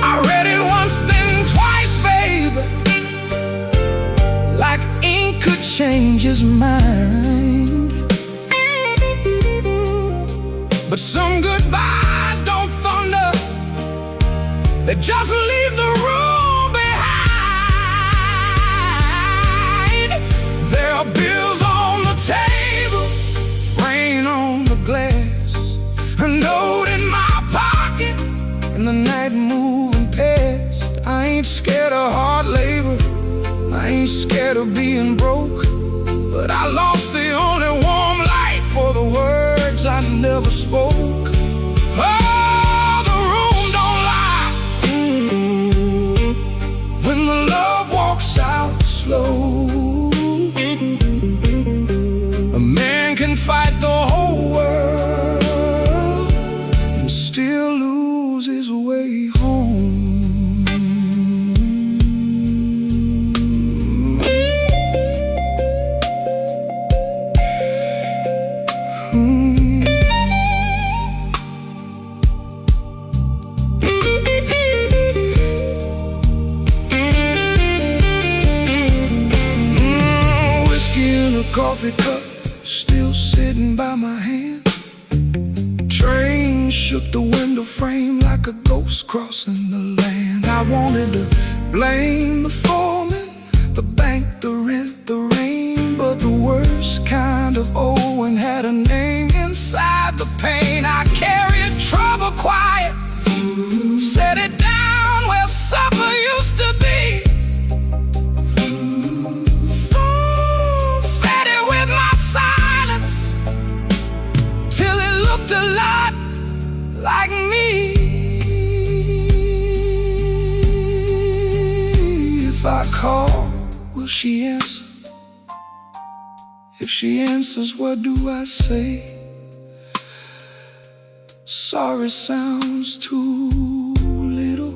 I read it once, then twice, babe, like ink could change his mind. But some goodbyes don't thunder, they just leave the room behind. There are bills on the table, rain on the glass, a note in my pocket, and the night moving past. I ain't scared of hard labor, I ain't scared of being broke, but I lost the only warm light for the words I never spoke. Oh, the room don't lie when the love walks out slow. A man can fight the whole world and still lose his way home. Whiskey in a coffee cup, still sitting by my hand. Train shook the window frame like a ghost crossing the land. I wanted to blame the foreman, the bank, the rent, the rain, but the worst kind of Owen had a name inside the pain. I carried trouble quiet, set it down where supper used to be. Fed it with my silence till it looked a lot like me. If I call, will she answer? If she answers, what do I say? Sorry sounds too little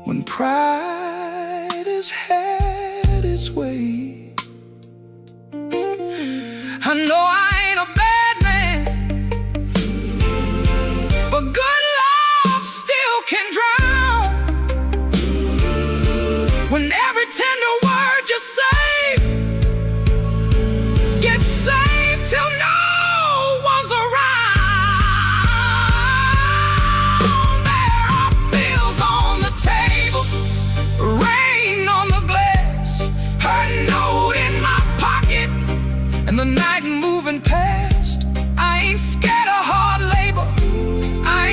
when pride has had its way. I know I ain't a bad man, but good love still can drown. When every tender word you save gets saved till no one's around. There are bills on the table, rain on the glass, her note in my pocket, and the night moving past. I ain't scared of hard labor, I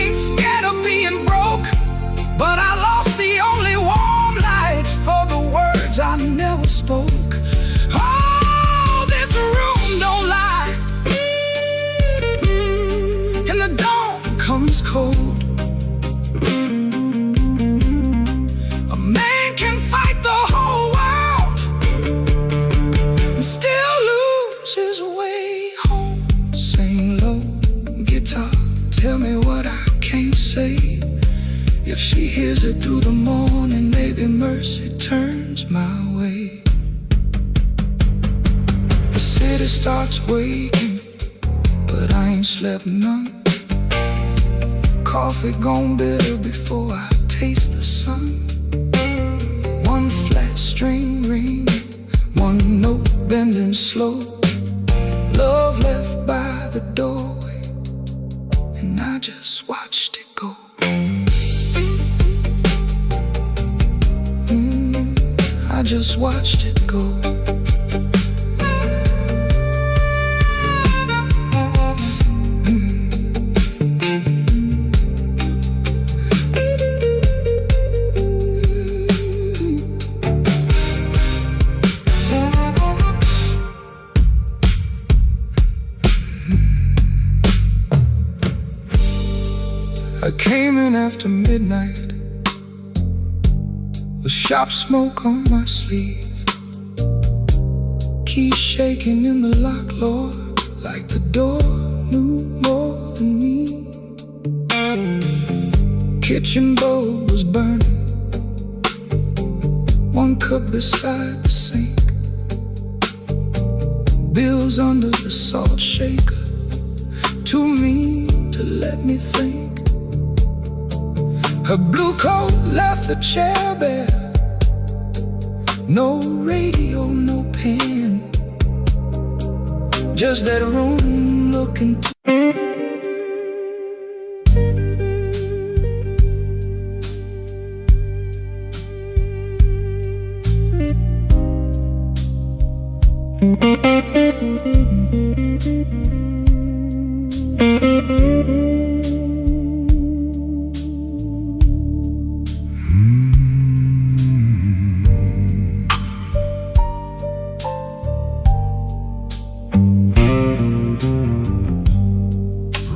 guitar, tell me what I can't say. If she hears it through the morning, maybe mercy turns my way. The city starts waking, but I ain't slept none. Coffee gone bitter before I taste the sun. One flat string ring, one note bending slow. Love left by the doorway, and I just watched it go. I just watched it go. I came in after midnight with shop smoke on my sleeve, keys shaking in the lock, Lord, like the door knew more than me. Kitchen bulb was burning, one cup beside the sink, bills under the salt shaker, too mean to let me think. Her blue coat left the chair bare, no radio, no pen, just that room looking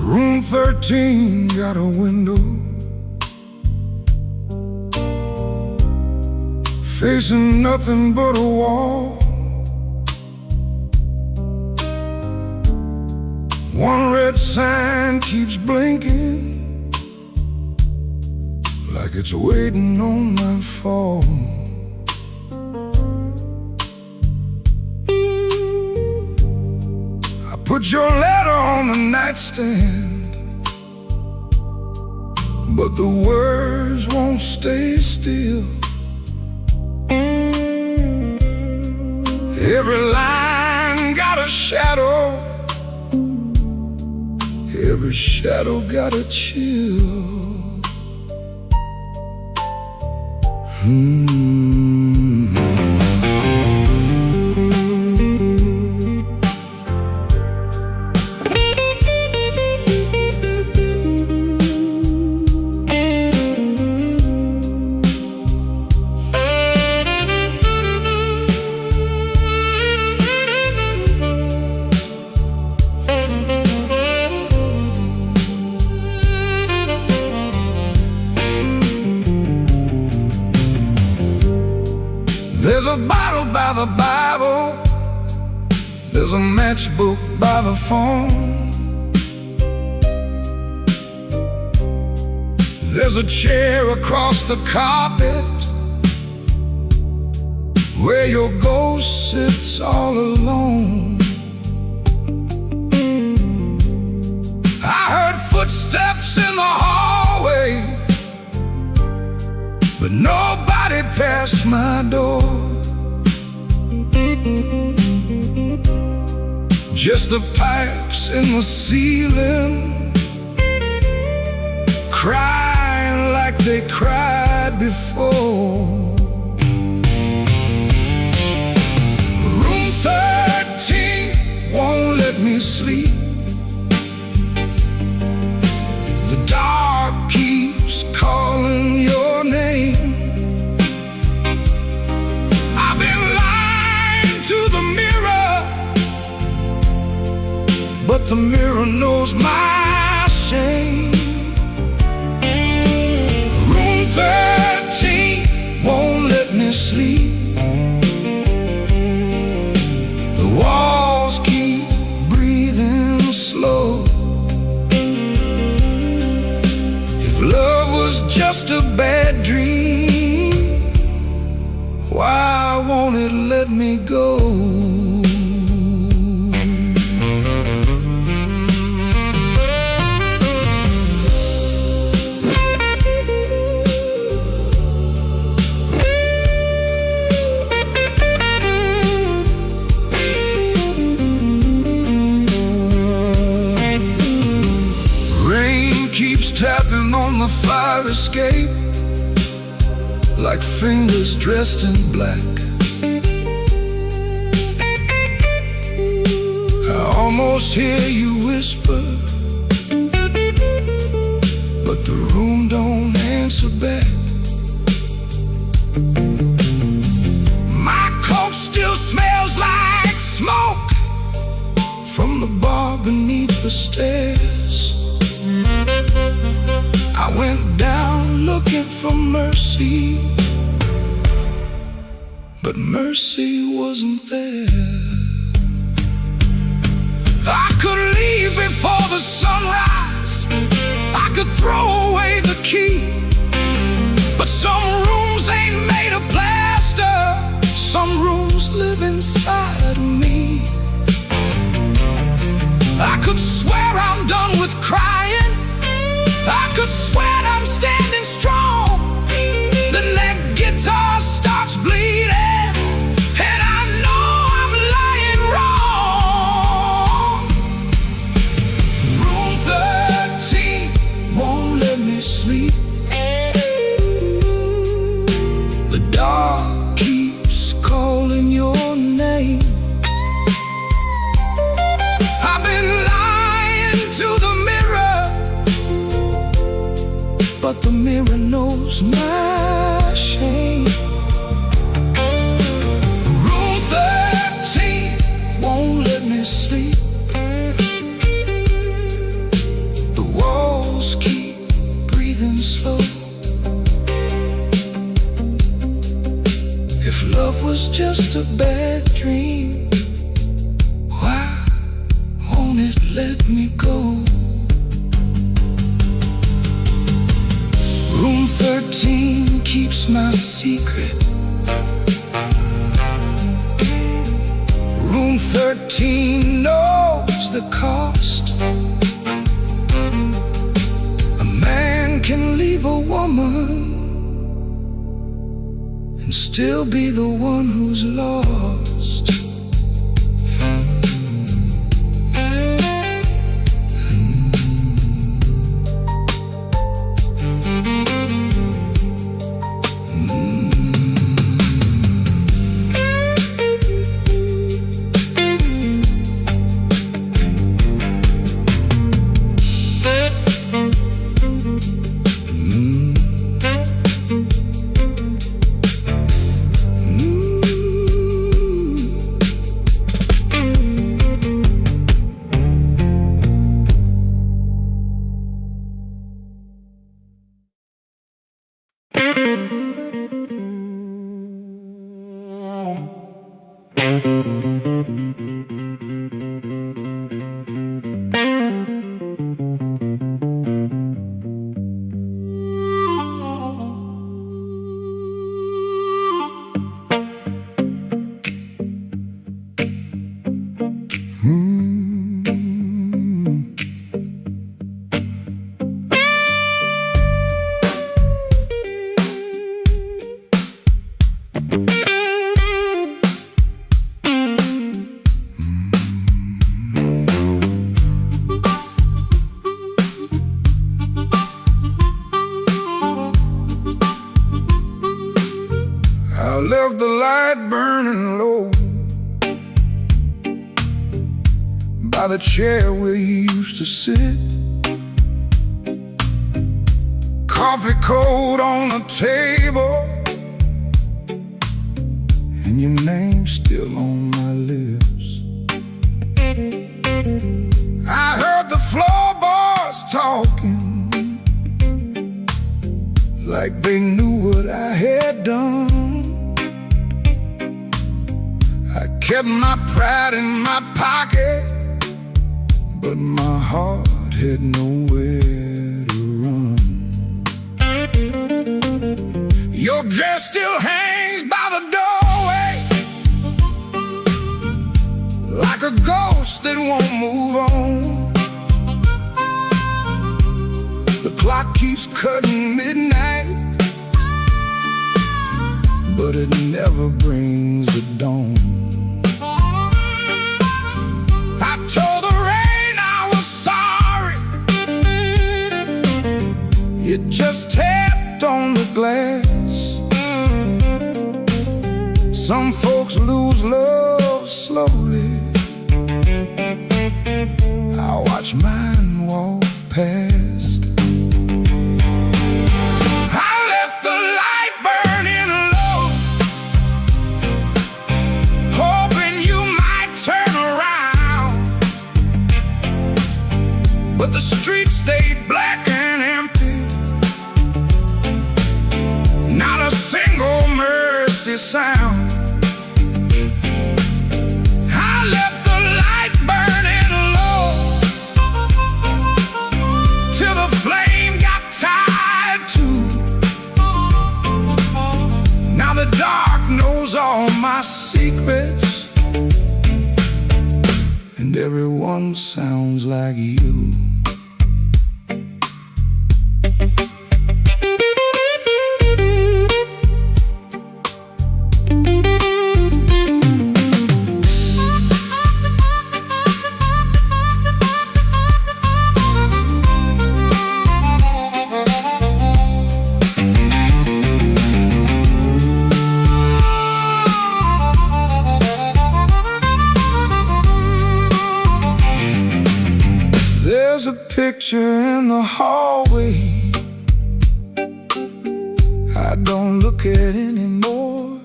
Room 13 got a window facing nothing but a wall. One red sign keeps blinking like it's waiting on my fall. I put your letter on the nightstand, but the words won't stay still. Every line got a shadow, every shadow got a chill. There's a bottle by the Bible, there's a matchbook by the phone, there's a chair across the carpet where your ghost sits all alone. I heard footsteps in the hallway, but nobody passed my door. Just the pipes in the ceiling, crying like they cried before. Room 13 won't let me sleep, the dark keeps calling your name. I've been lying to the mirror, but the mirror knows my shame. Room 13 won't let me sleep, the walls keep breathing slow. just a bad dream? Why won't it let me go? Tapping on the fire escape like fingers dressed in black. I almost hear you whisper, but the room don't answer back. My coat still smells like smoke from the bar beneath the stairs. I went down looking for mercy, but mercy wasn't there. I could leave before the sunrise, I could throw away the key, but some rooms ain't made of plaster, some rooms live inside of me. I could swear I'm done with crying, I could swear I'm standing strong. The neck guitar starts bleeding, and I know I'm lying wrong. Room 13 won't let me sleep. The dark keeps calling your name. I've been lying to the mirror, but the mirror knows my shame. Room 13 won't let me sleep. The walls keep breathing slow. If love was just a bad dream, why won't it let me go? Room 13 keeps my secret. Room 13 knows the cost. A man can leave a woman and still be the one who's lost. I left the light burning low by the chair where you used to sit. Coffee cold on the table, and your name's still on my lips. I heard the floorboards talking like they knew what I had done. I kept my pride in my pocket, but my heart had nowhere to run. dress still hangs by the doorway, like a ghost that won't move on. The clock keeps cutting midnight, but it never brings the dawn. I told the rain I was sorry, it just tapped on the glass. Some folks lose love slowly, I watch mine walk past. I left the light burning low, hoping you might turn around, but the street stayed black and empty, not a single mercy sound. The dark knows all my secrets, and everyone sounds like you. There's a picture in the hallway I don't look at anymore.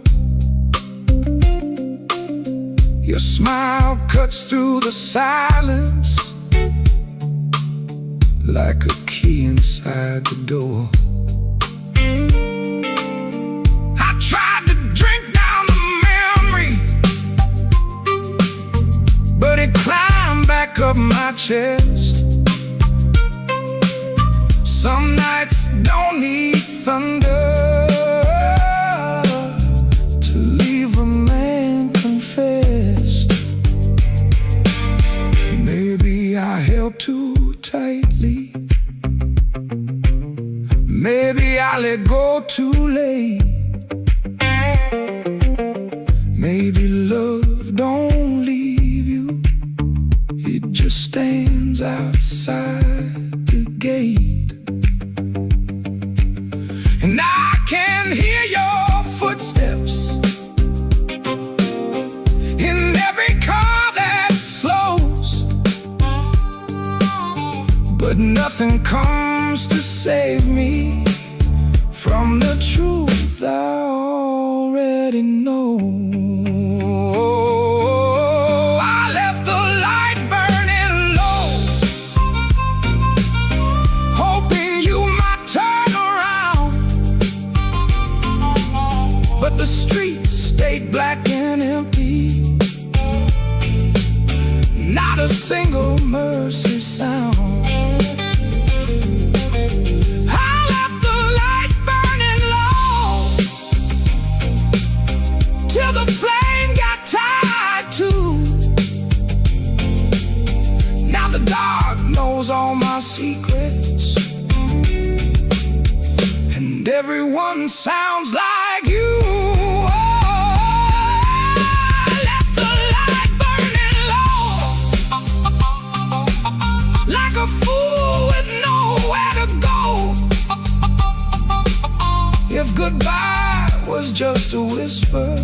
Your smile cuts through the silence like a key inside the door. I tried to drink down the memory, but it climbed back up my chest. Some nights don't need thunder to leave a man confessed. Maybe I held too tightly, maybe I let go too late. Maybe love don't leave you, it just stands outside the gate. And I can hear your footsteps in every car that slows, but nothing comes to save me from the truth I already know. I left the light burning low, hoping you might turn around, but the streets stayed black and empty, not a single mercy sound. I left the light burning low till the flame got tired too. Now the dark knows all my secrets, and everyone sounds like you. Like a fool with nowhere to go. If goodbye was just a whisper,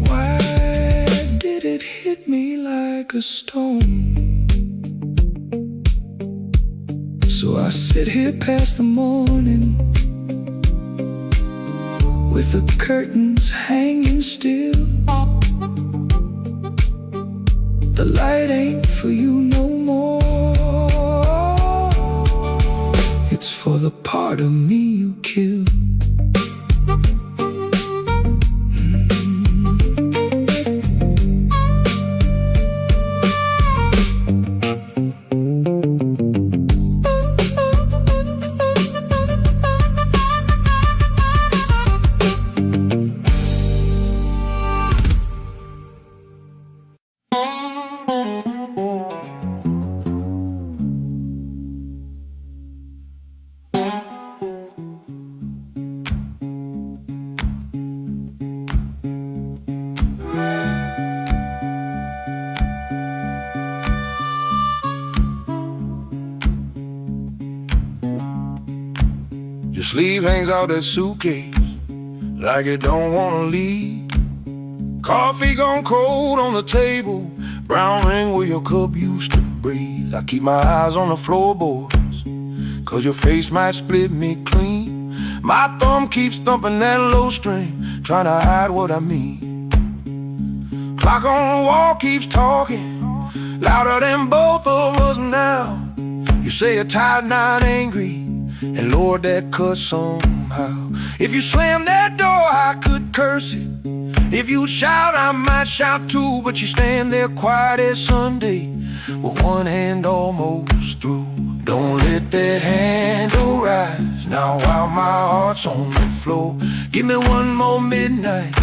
why did it hit me like a stone? So I sit here past the morning, with the curtains hanging still. The light ain't for you no more, it's for the part of me you killed. Your sleeve hangs out that suitcase like it don't wanna leave. Coffee gone cold on the table, brown ring where your cup used to breathe. I keep my eyes on the floorboards, cause your face might split me clean. My thumb keeps thumping that low string, trying to hide what I mean. Clock on the wall keeps talking, louder than both of us now. You say you're tired, not angry, and Lord, that cuts somehow. If you slam that door, I could curse it. If you shout, I might shout too. But you stand there quiet as Sunday, with one hand almost through. Don't let that handle rise now while my heart's on the floor. Give me one more midnight,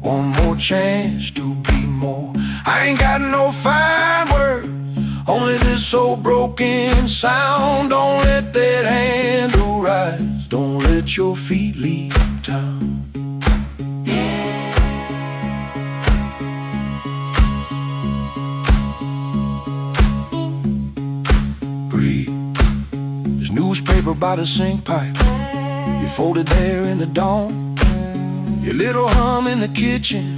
one more chance to be more. I ain't got no fine words, only this old broken sound. Don't let that handle rise, don't let your feet leave town. Breathe. There's newspaper by the sink pipe, you folded there in the dawn. Your little hum in the kitchen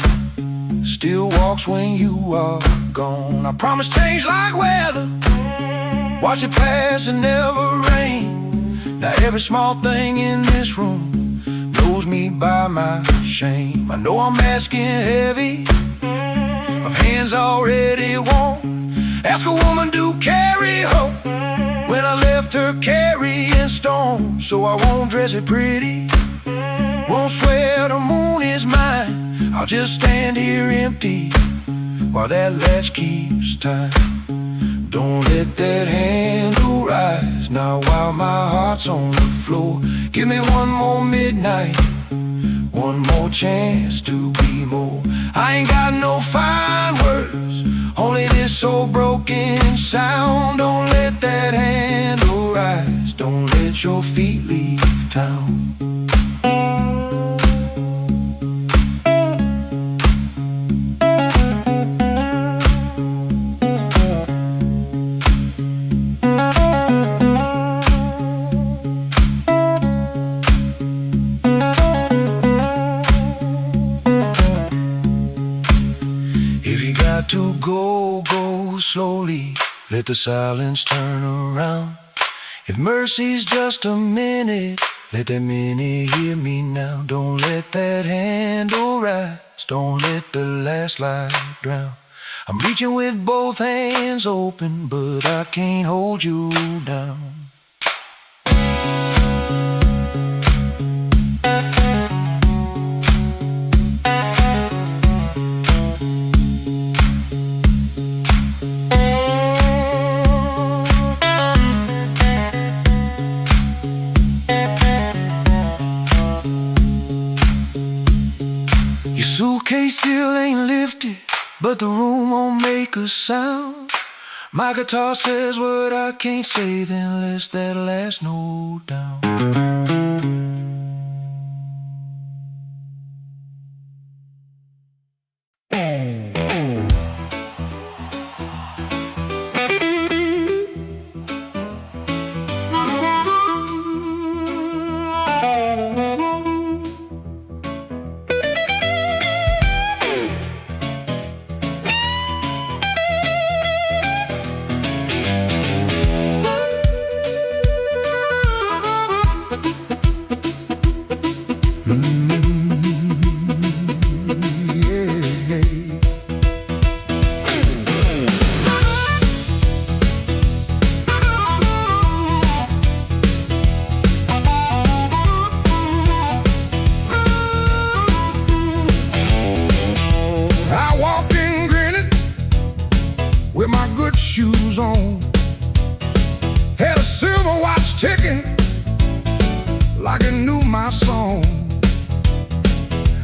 still walks when you are gone. I promise change like weather, watch it pass and never rain. Now every small thing in this room knows me by my shame. I know I'm asking heavy of hands already warm. Ask a woman to carry hope when I left her carrying storm. So I won't dress it pretty, won't swear the moon is mine. I'll just stand here empty while that latch keeps time. Don't let that handle rise now while my heart's on the floor. Give me one more midnight, one more chance to be more. I ain't got no fine words, only this old broken sound. Don't let that handle rise, don't let your feet leave town. To go, go slowly, let the silence turn around. If mercy's just a minute, let that minute hear me now. Don't let that handle rise, don't let the last light drown. I'm reaching with both hands open, but I can't hold you down. Suitcase still ain't lifted, but the room won't make a sound. My guitar says what I can't say, then let's that last note down. with my good shoes on. Had a silver watch ticking like it knew my song.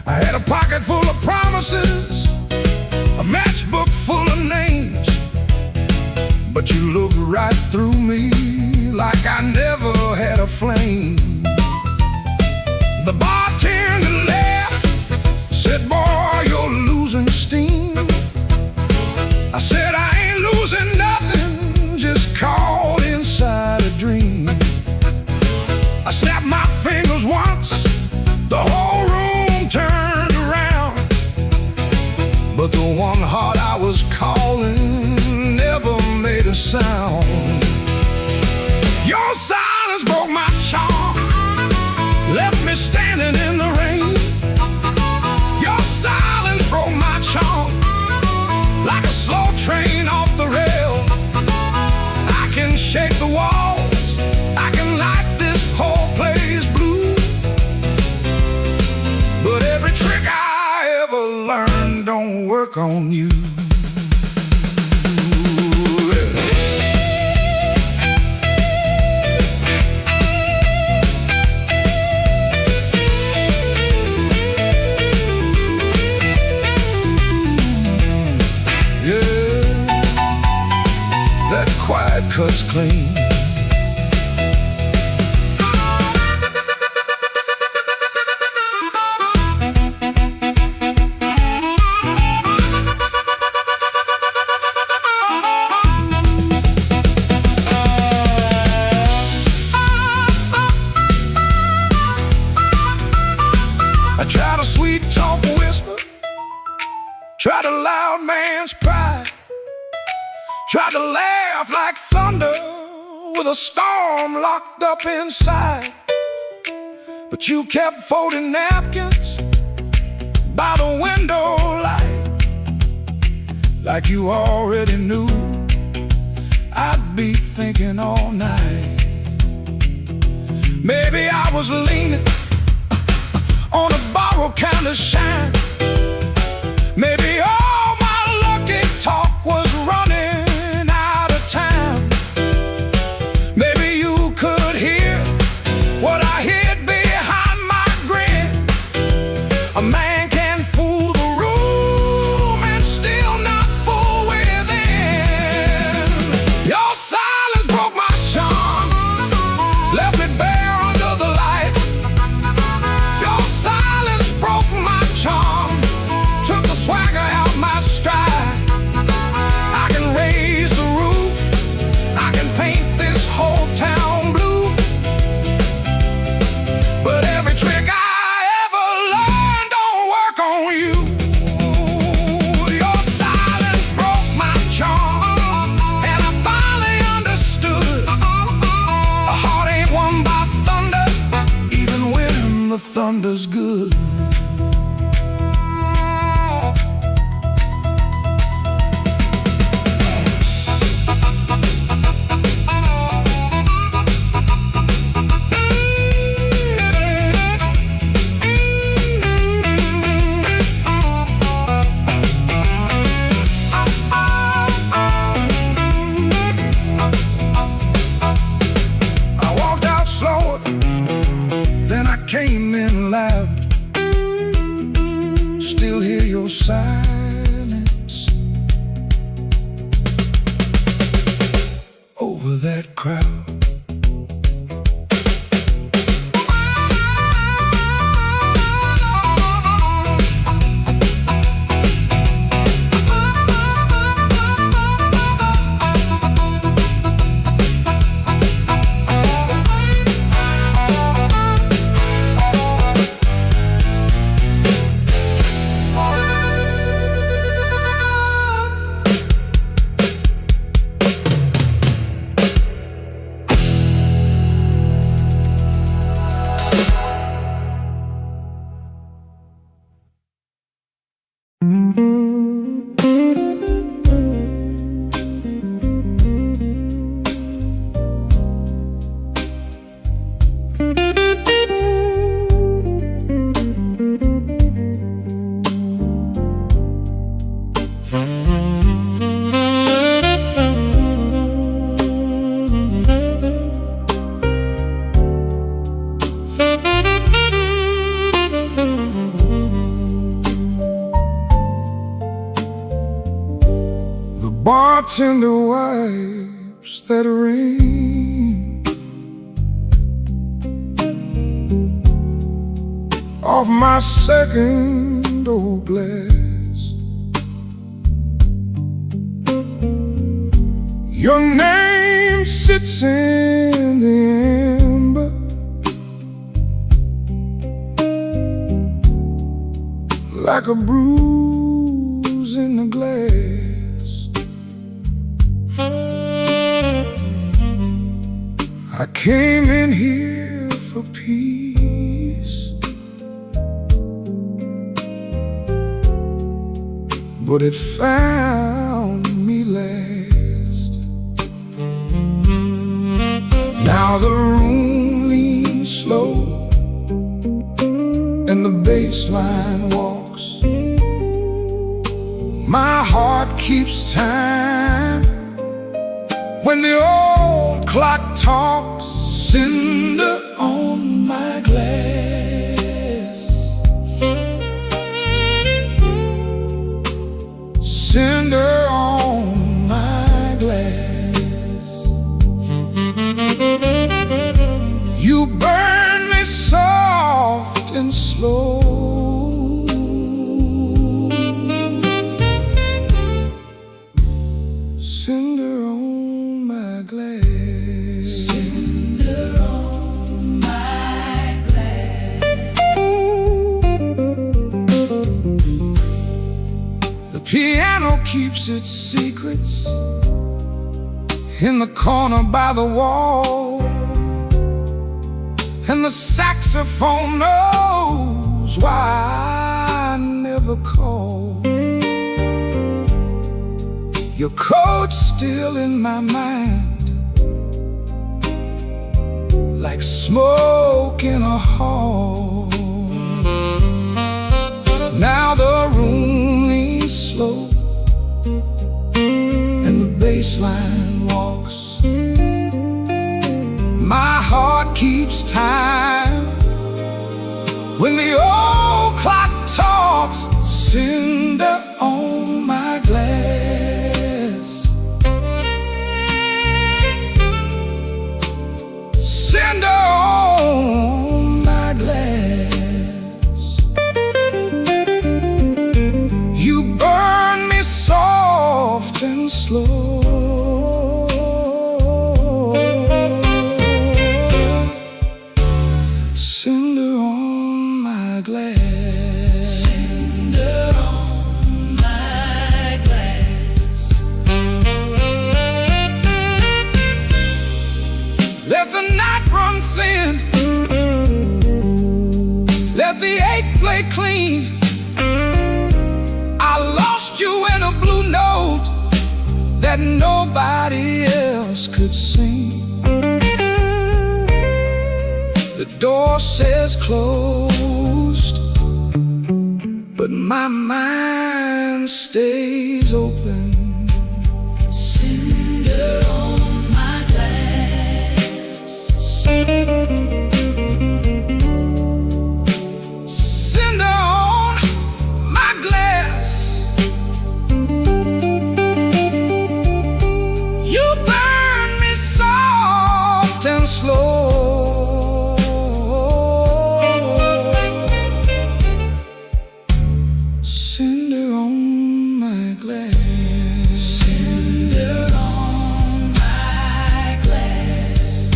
I had a pocket full of promises, a matchbook full of names, but you looked right through me like I never had a flame. The bartender laughed, said, "Boy, you're losing steam." I said, "I ain't losing nothing, just caught inside a dream." I snapped my sound. Your silence broke my charm, left me standing in the rain. Your silence broke my charm, like a slow train off the rail. I can shake the walls, I can light this whole place blue, but every trick I ever learned don't work on you. Quiet cuts clean. I tried a sweet talk whisper, tried a loud man's pride, tried to laugh like thunder with a storm locked up inside. But you kept folding napkins by the window light, like you already knew I'd be thinking all night. Maybe I was leaning on a borrowed kind of shine. Maybe all my lucky talk was running out of time. Maybe you could hear what I hid behind my grin. A man can fool the room and still not fool within. Your silence broke my charm, left me bare under the light. Your silence broke my charm, took the swagger out my stride. I can raise the roof, I can paint this whole town blue, but every trick I ever learned don't work on you. Your silence broke my charm, and I finally understood a heart ain't won by thunder, even when the thunder's good. Came in loud, still hear your silence over that crowd. Bartender wipes that rain off my second old glass. Your name sits in the amber, like a bruise in the glass. I came in here for peace, but it found me last. Now the room leans slow and the bass line walks. My heart keeps time when the old clock talks. Cinder on my glass, cinder on my glass. You burn me soft and slow. Cinder on my glass, cinder on my glass. The piano keeps its secrets in the corner by the wall, and the saxophone knows why I never call. Your coat's still in my mind, like smoke in a hall. Now the room leans slow and the bass line walks. My heart keeps time when the old clock talks. Cinder on my glass, cinder on my glass. You burn me soft and slow. Cinder on my glass, cinder on my glass. Let the night run thin, let the ache play clean. I lost you in a blue note that nobody else could sing. The door says closed, but my mind stays open. Cinder on my glass, cinder on my glass. You burn me soft and slow. Cinder on my glass, cinder on my glass.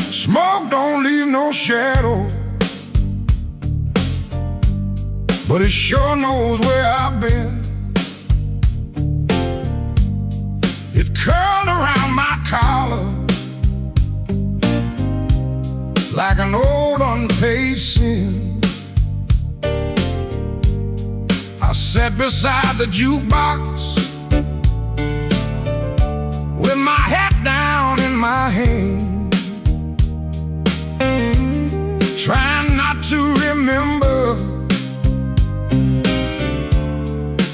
Smoke don't leave no shadow, but it sure knows where I've been. It curled around my collar like an old unpaid sin. I sat beside the jukebox with my hat down in my hand, trying not to remember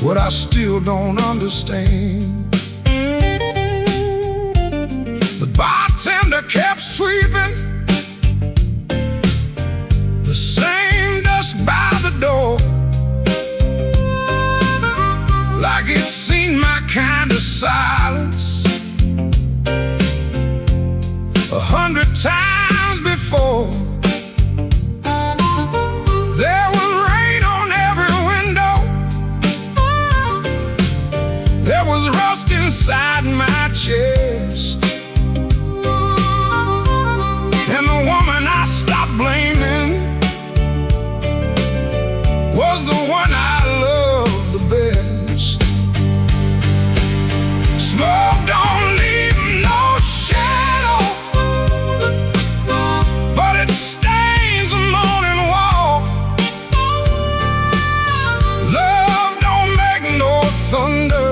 what I still don't understand. The bartender silence 100 times before. There was rain on every window. There was rust inside my chest. And the woman I stopped blaming was the one I loved the best. Smoke don't leave no shadow, but it stains the morning wall. Love don't make no thunder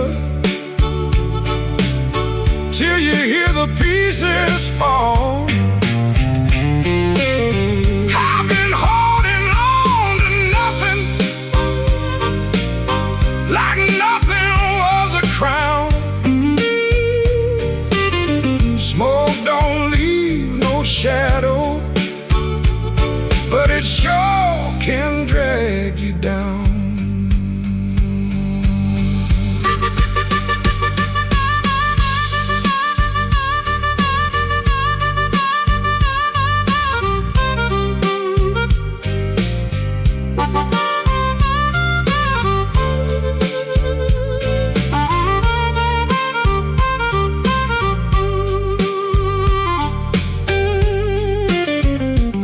till you hear the pieces fall. I've been holding on to nothing, like nothing was a crown. Smoke don't leave no shadow, but it sure can drag you down.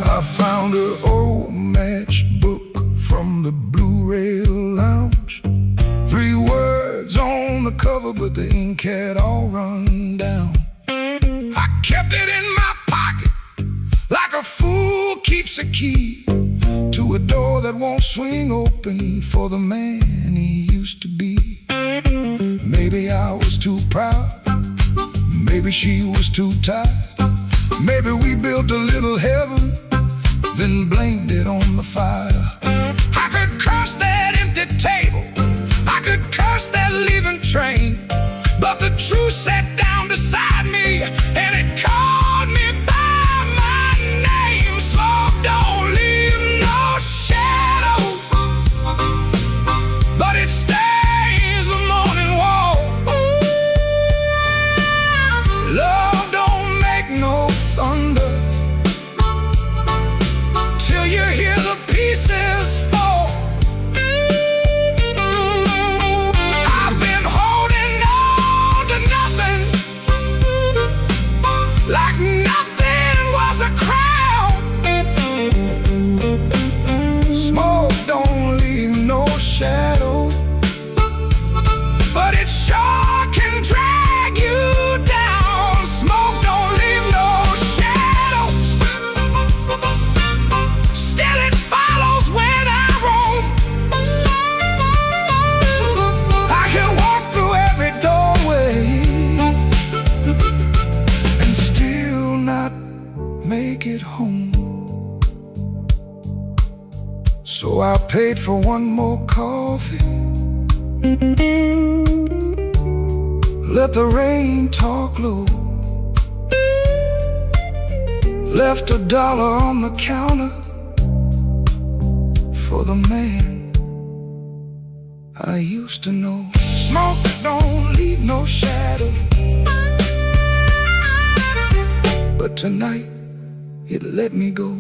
I found an old matchbook from the Blu-ray lounge. 3 words on the cover, but the ink had all run down. I kept it in my pocket like a fool keeps a key to a door that won't swing open for the man he used to be. Maybe I was too proud, maybe she was too tired. Maybe we built a little heaven, then blamed it on the fire. I could curse that empty table, I could curse that leaving train, but the truth sat down beside me and it called me by my name. Smoke don't leave no shadow, but it stains the morning wall. Love don't make no thunder till you hear the pieces fall. I've been holding on to nothing, like nothing was a crown. Smoke don't leave no shadow, but it sure can drag you down. Smoke don't leave no shadows, still it follows when I roam. I can walk through every doorway and still not make it home. So I paid for one more coffee, let the rain talk low, left $1 on the counter for the man I used to know. Smoke don't leave no shadow, but tonight it let me go.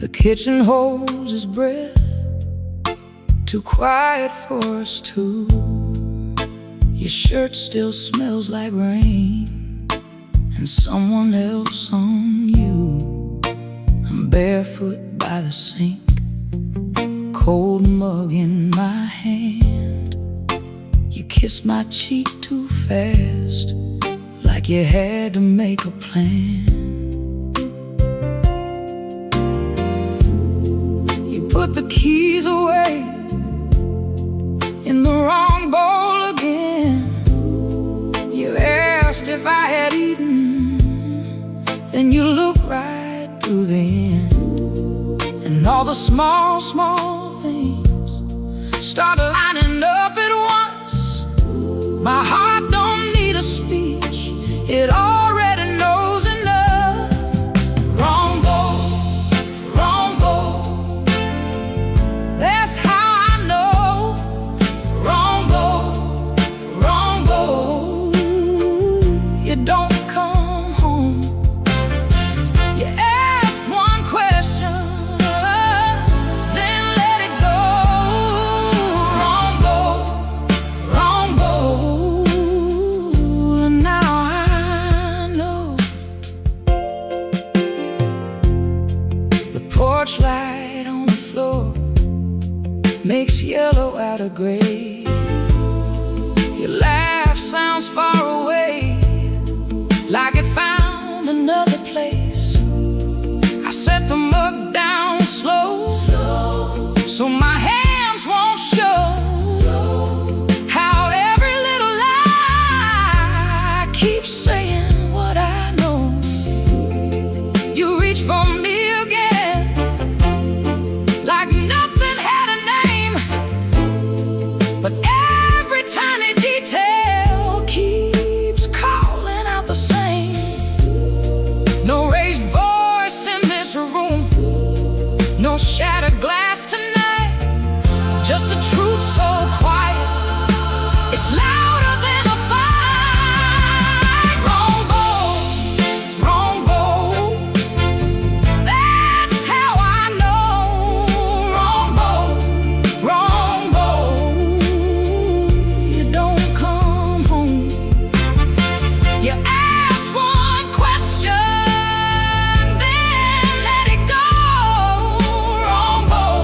The kitchen holds his breath, too quiet for us two. Your shirt still smells like rain and someone else on you. I'm barefoot by the sink, cold mug in my hand. You kissed my cheek too fast, like you had to make a plan. You put the keys away in the wrong bowl again. You asked if I had eaten, then you looked right through the end. And all the small, small things start lining up at once. My heart don't need a speech, it already knows enough. Wrong bowl, wrong bowl, that's how I know. Wrong bowl, wrong bowl, you don't come home. You asked one question, then let it go. Wrong bowl, wrong bowl, and now I know. The porch light on the floor makes yellow out of gray. Your laugh sounds far away, like it found another place. I set the mug down slow, so my hands won't show how every little lie keeps saying what I know. You reach for me again, like nothing had a name, but every tiny detail keeps calling out the same. No raised voice in this room, no shattered glass tonight, just a truth so quiet, it's louder than a fight. Wrong bowl, wrong bowl, that's how I know. Wrong bowl, you don't come home. You ask one question, then let it go. Wrong bowl,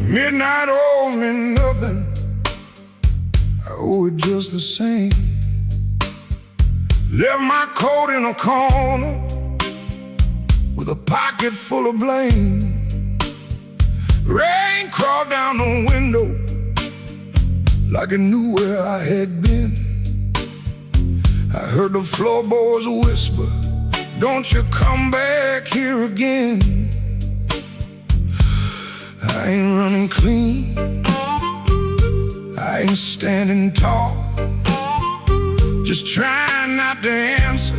Midnight owes me nothing, I owe it just the same. Left my coat in a corner with a pocket full of blame. Rain crawled down the window like it knew where I had been. I heard the floorboards whisper, don't you come back here again. I ain't running clean, I ain't standing tall, just trying not to answer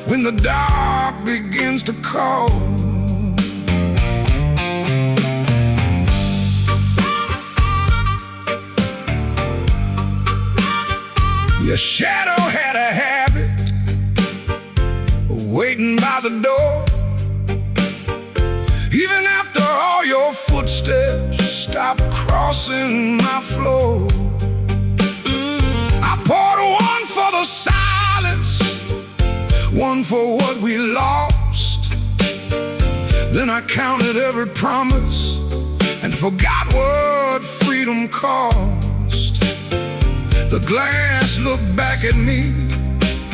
when the dark begins to call. Your shadow had a habit of waiting by the door. Even after all your footsteps stopped crossing my floor. I poured one for the silence, one for what we lost. Then I counted every promise and forgot what freedom cost. The glass looked back at me,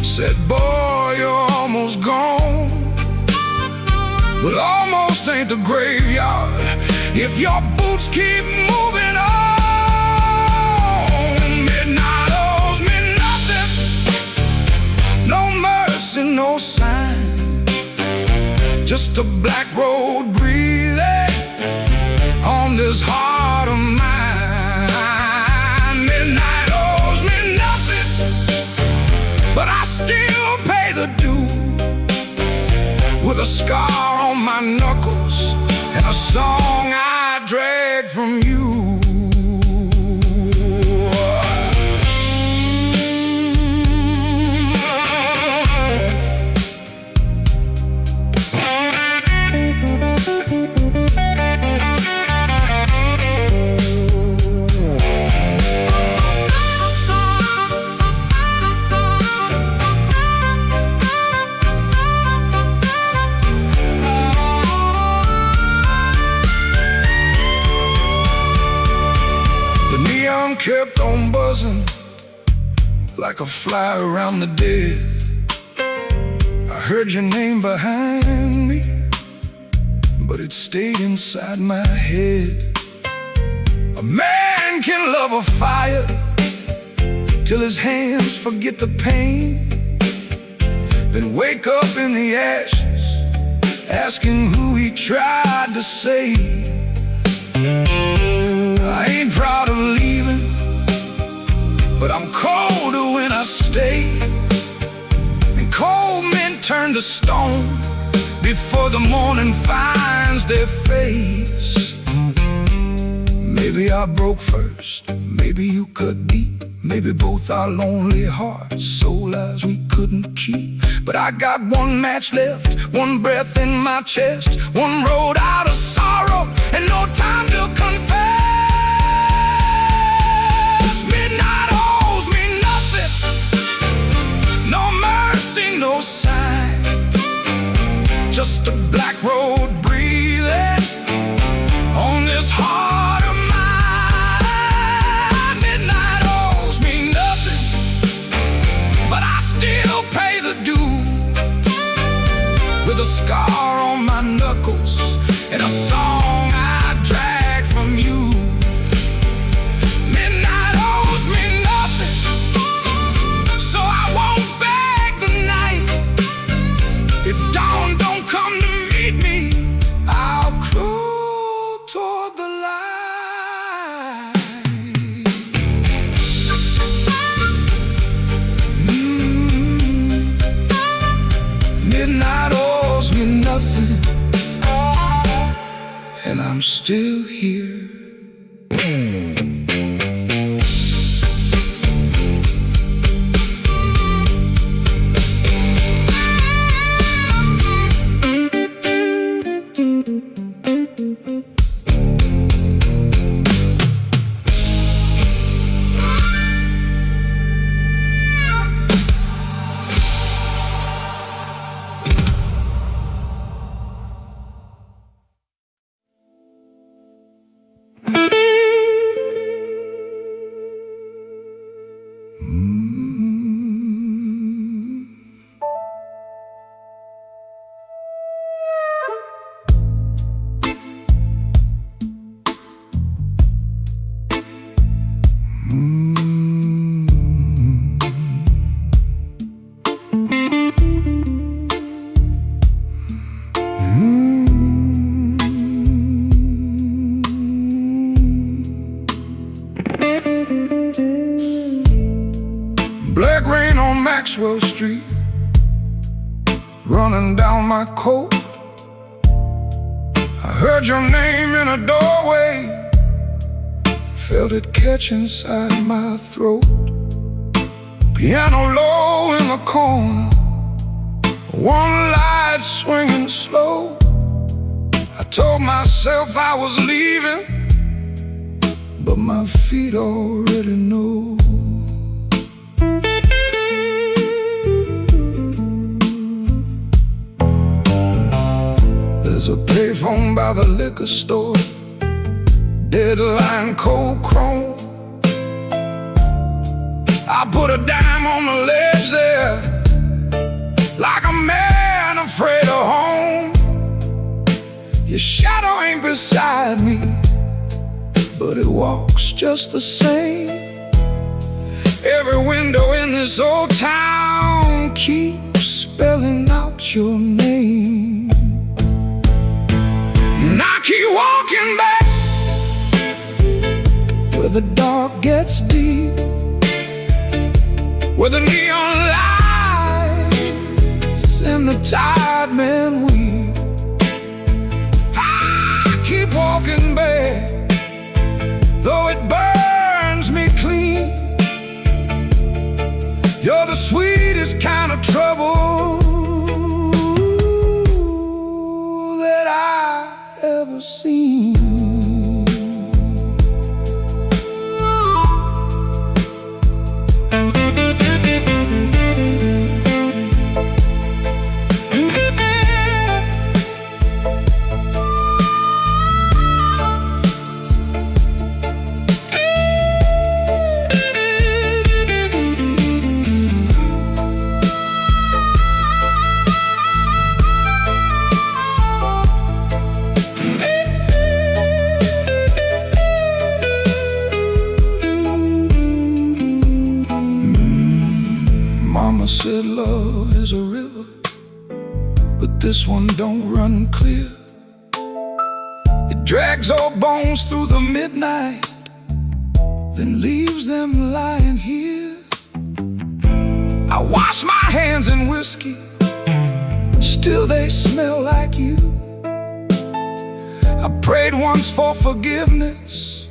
said, boy, you're almost gone. But almost ain't the graveyard if your boots keep moving on. Midnight owes me nothing, no mercy, no sign, just a black road breathing on this heart of mine. Midnight owes me nothing, but I still pay the due, with a scar on my knuckles and a song I drag from you. Kept on buzzing like a fly around the dead. I heard your name behind me, but it stayed inside my head. A man can love a fire till his hands forget the pain, then wake up in the ashes asking who he tried to save. I ain't proud of leaving, but I'm colder when I stay. And cold men turn to stone before the morning finds their face. Maybe I broke first, maybe you cut deep, maybe both our lonely hearts, soul lives we couldn't keep. But I got one match left, one breath in my chest, one road out of sorrow, and no time to confess. Midnight owes me nothing, no mercy, no sign, just a black road breathing on this heart of mine. Midnight owes me nothing, but I still pay the due, with a scar on my knuckles and a song I drag from you. Midnight owes me nothing, so I won't beg the night. If dawn don't come to meet me, I'll crawl toward the light. Midnight owes me nothing, and I'm still here. Maxwell Street, running down my coat. I heard your name in a doorway, felt it catch inside my throat. Piano low in the corner, one light swinging slow. I told myself I was leaving, but my feet already know. There's a payphone by the liquor store, deadline cold chrome. I put a dime on the ledge there, like a man afraid of home. Your shadow ain't beside me, but it walks just the same. Every window in this old town keeps spelling out your name. And I keep walking back where the dark gets deep, where the neon lights and the tired men weep. I keep walking back, though it burns me clean. You're the sweetest kind of trouble that I ever seen. Mama said love is a river, but this one don't run clear. It drags old bones through the midnight, then leaves them lying here. I wash my hands in whiskey, still they smell like you. I prayed once for forgiveness,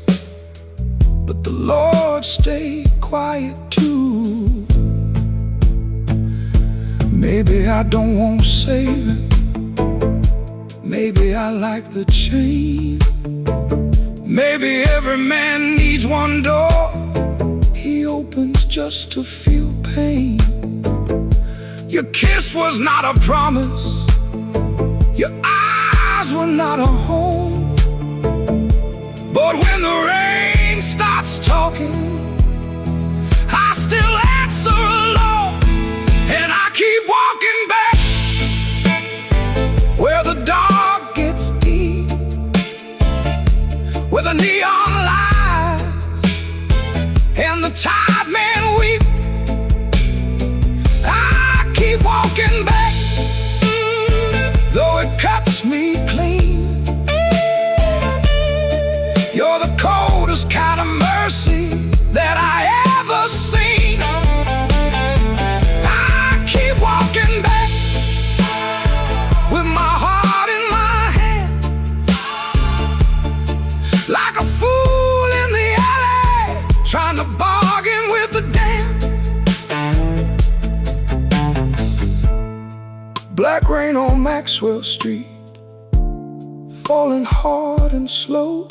but the Lord stayed quiet too. Maybe I don't want saving, maybe I like the chain. Maybe every man needs one door he opens just to feel pain. Your kiss was not a promise, your eyes were not a home. But when the rain starts talking, I still answer alone. And I keep walking back where the dark gets deep, where the neon lights and the tired men weep. I keep walking back, though it cuts me clean. You're the coldest kind of mercy that I ever seen. Walking back with my heart in my hand, like a fool in the alley, trying to bargain with the damned. Black rain on Maxwell Street, falling hard and slow.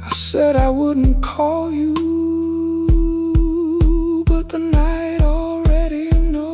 I said I wouldn't call you, but the night already knows.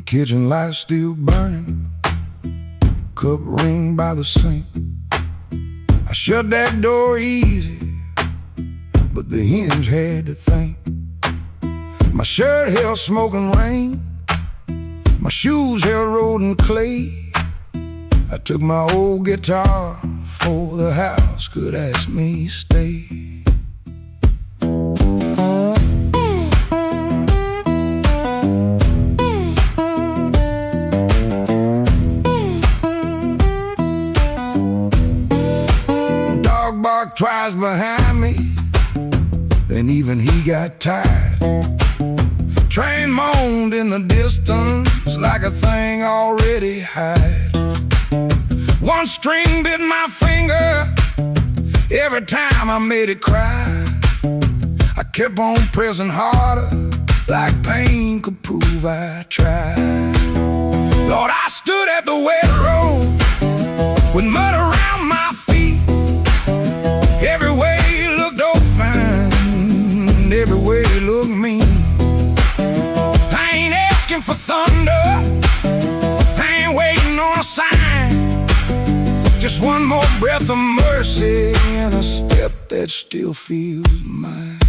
kitchen light still burning, cup ring by the sink. I shut that door easy, but the hinge had to think. My shirt held smoke and rain, my shoes held road and clay. I took my old guitar for the house could ask me stay. Dog barked twice behind me, then even he got tired. Train moaned in the distance like a thing already hired. One string bit my finger every time I made it cry. I kept on pressing harder, like pain could prove I tried. Lord, I stood at the wet road with mud around my feet. Every way looked open, every way looked mean. I ain't asking for thunder, I ain't waiting on a sign. Just one more breath of mercy and a step that still feels mine.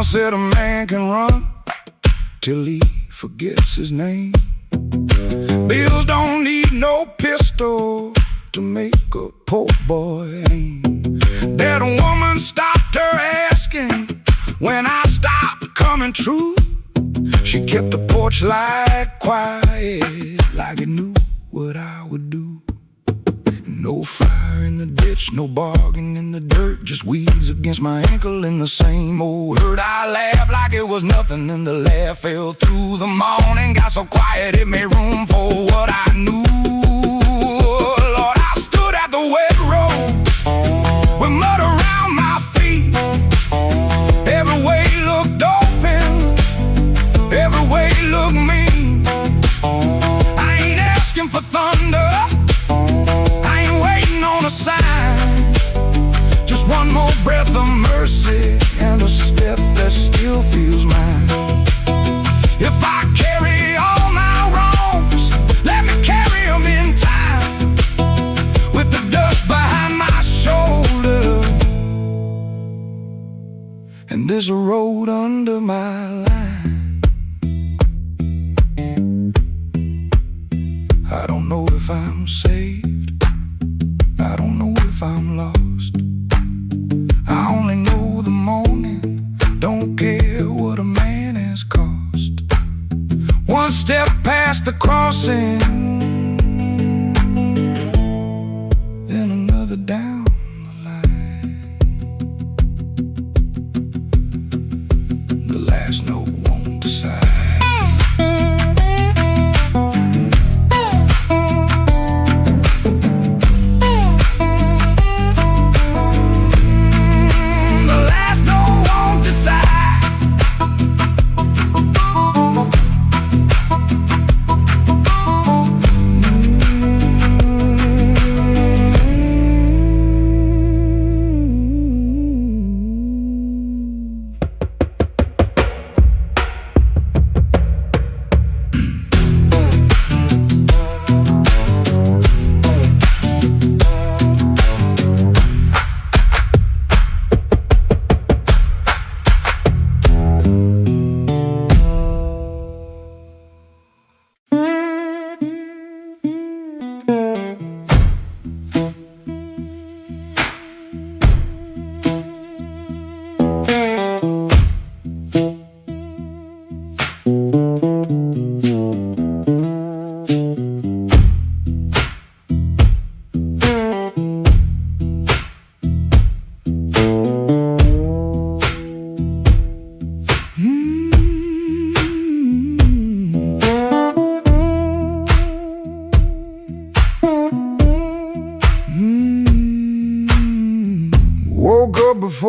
Said a man can run till he forgets his name. Bills don't need no pistol to make a poor boy aim. That woman stopped her asking when I stopped coming true. She kept the porch light quiet, like it knew what I would do. No fire in the ditch, no bargain in the dirt, just weeds against my ankle in the same old hurt. I laughed like it was nothing, and the laugh fell through the morning. Got so quiet it made room for what I knew. Lord, I stood at the wet road with mud around my feet. Every way looked open, every way looked mean. I ain't asking for thunder, on a sign. Just one more breath of mercy and a step that still feels mine. If I carry all my wrongs, let me carry them in time, with the dust behind my shoulder and there's a road under my line. I don't know if I'm saved, I don't know if I'm lost. I only know the morning, don't care what a man has cost. One step past the crossing, then another down the line. The last note won't decide.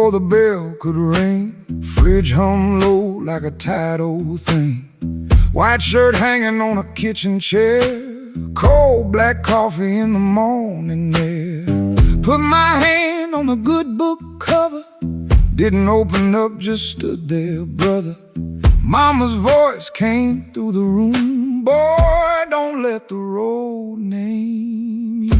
before the bell could ring. Fridge hum low like a tired old thing. White shirt hanging on a kitchen chair. Cold black coffee in the morning air. Put my hand on the good book cover. Didn't open up, just stood there, brother. Mama's voice came through the room. Boy, don't let the road name you.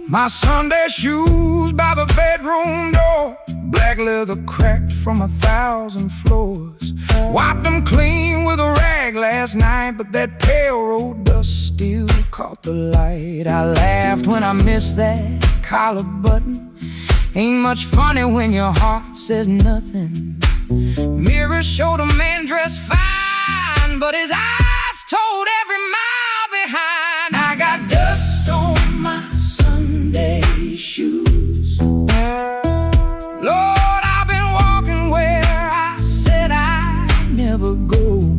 My Sunday shoes by the bedroom door. Black leather cracked from 1,000 floors. Wiped them clean with a rag last night, but that pale road dust still caught the light. I laughed when I missed that collar button. Ain't much funny when your heart says nothing. Mirror showed a man dressed fine, but his eyes told every mile behind. I got dust on my Sunday shoes. Lord, I've been walking where I said I'd never go.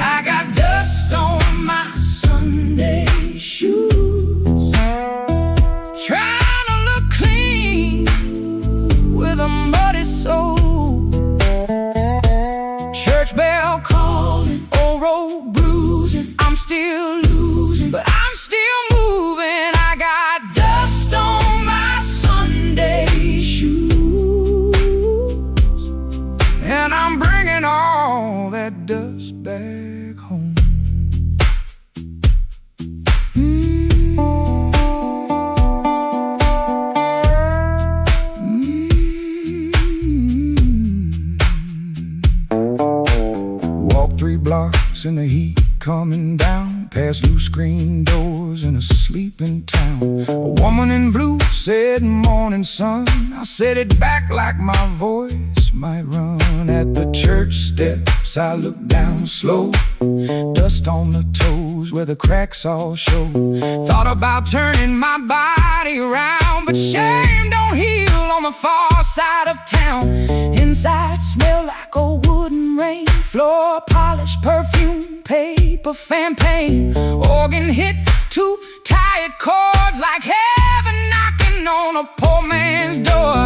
I got dust on my Sunday shoes. Trying to look clean with a muddy soul. Church bell calling, old road bruising. I'm still losing, but I'm still moving. I got dust on my Sunday shoes, and I'm bringing all that dust back home. Walk 3 blocks in the heat coming down, past loose screen doors in a sleeping town. A woman in blue said, "Morning, sun." I said it back like my voice might run. At the church steps I looked down slow. Dust on the toes where the cracks all show. Thought about turning my body around, but shame don't heal on the far side of town. Inside smell like old wooden rain. Floor polish, perfume, paper, fan paint. Organ hit 2 tired chords like heaven knocking on a poor man's door.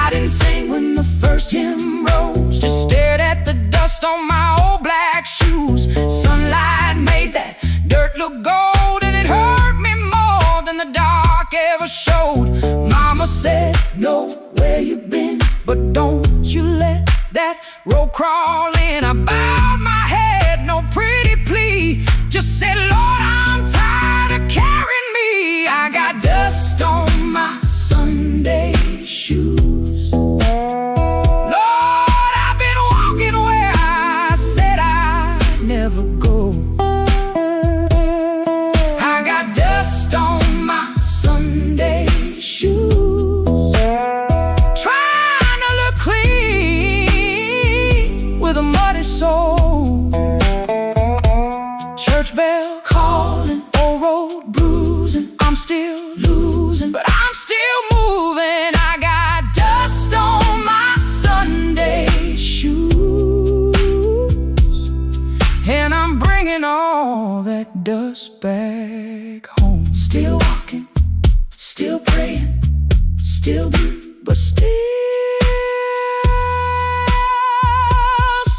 I didn't sing when the first hymn rose, just stared at the dust on my old black shoes. Sunlight made that dirt look gold, and it hurt me more than the dark ever showed. Mama said, "Know where you've been, but don't you let that road crawl in." I bowed my head, no pretty plea, just said, "Lord, I'm tired of carrying me." I got dust on my Sunday shoes. Lord, I've been walking where I said I'd never go. I got dust on my Sunday shoes. Trying to look clean with a muddy soul. Church bell calling, old road bruising. I'm still losing, but I'm still moving. I got dust on my Sunday shoes, and I'm bringing all that dust back home. Still walking, still praying, still blue, but still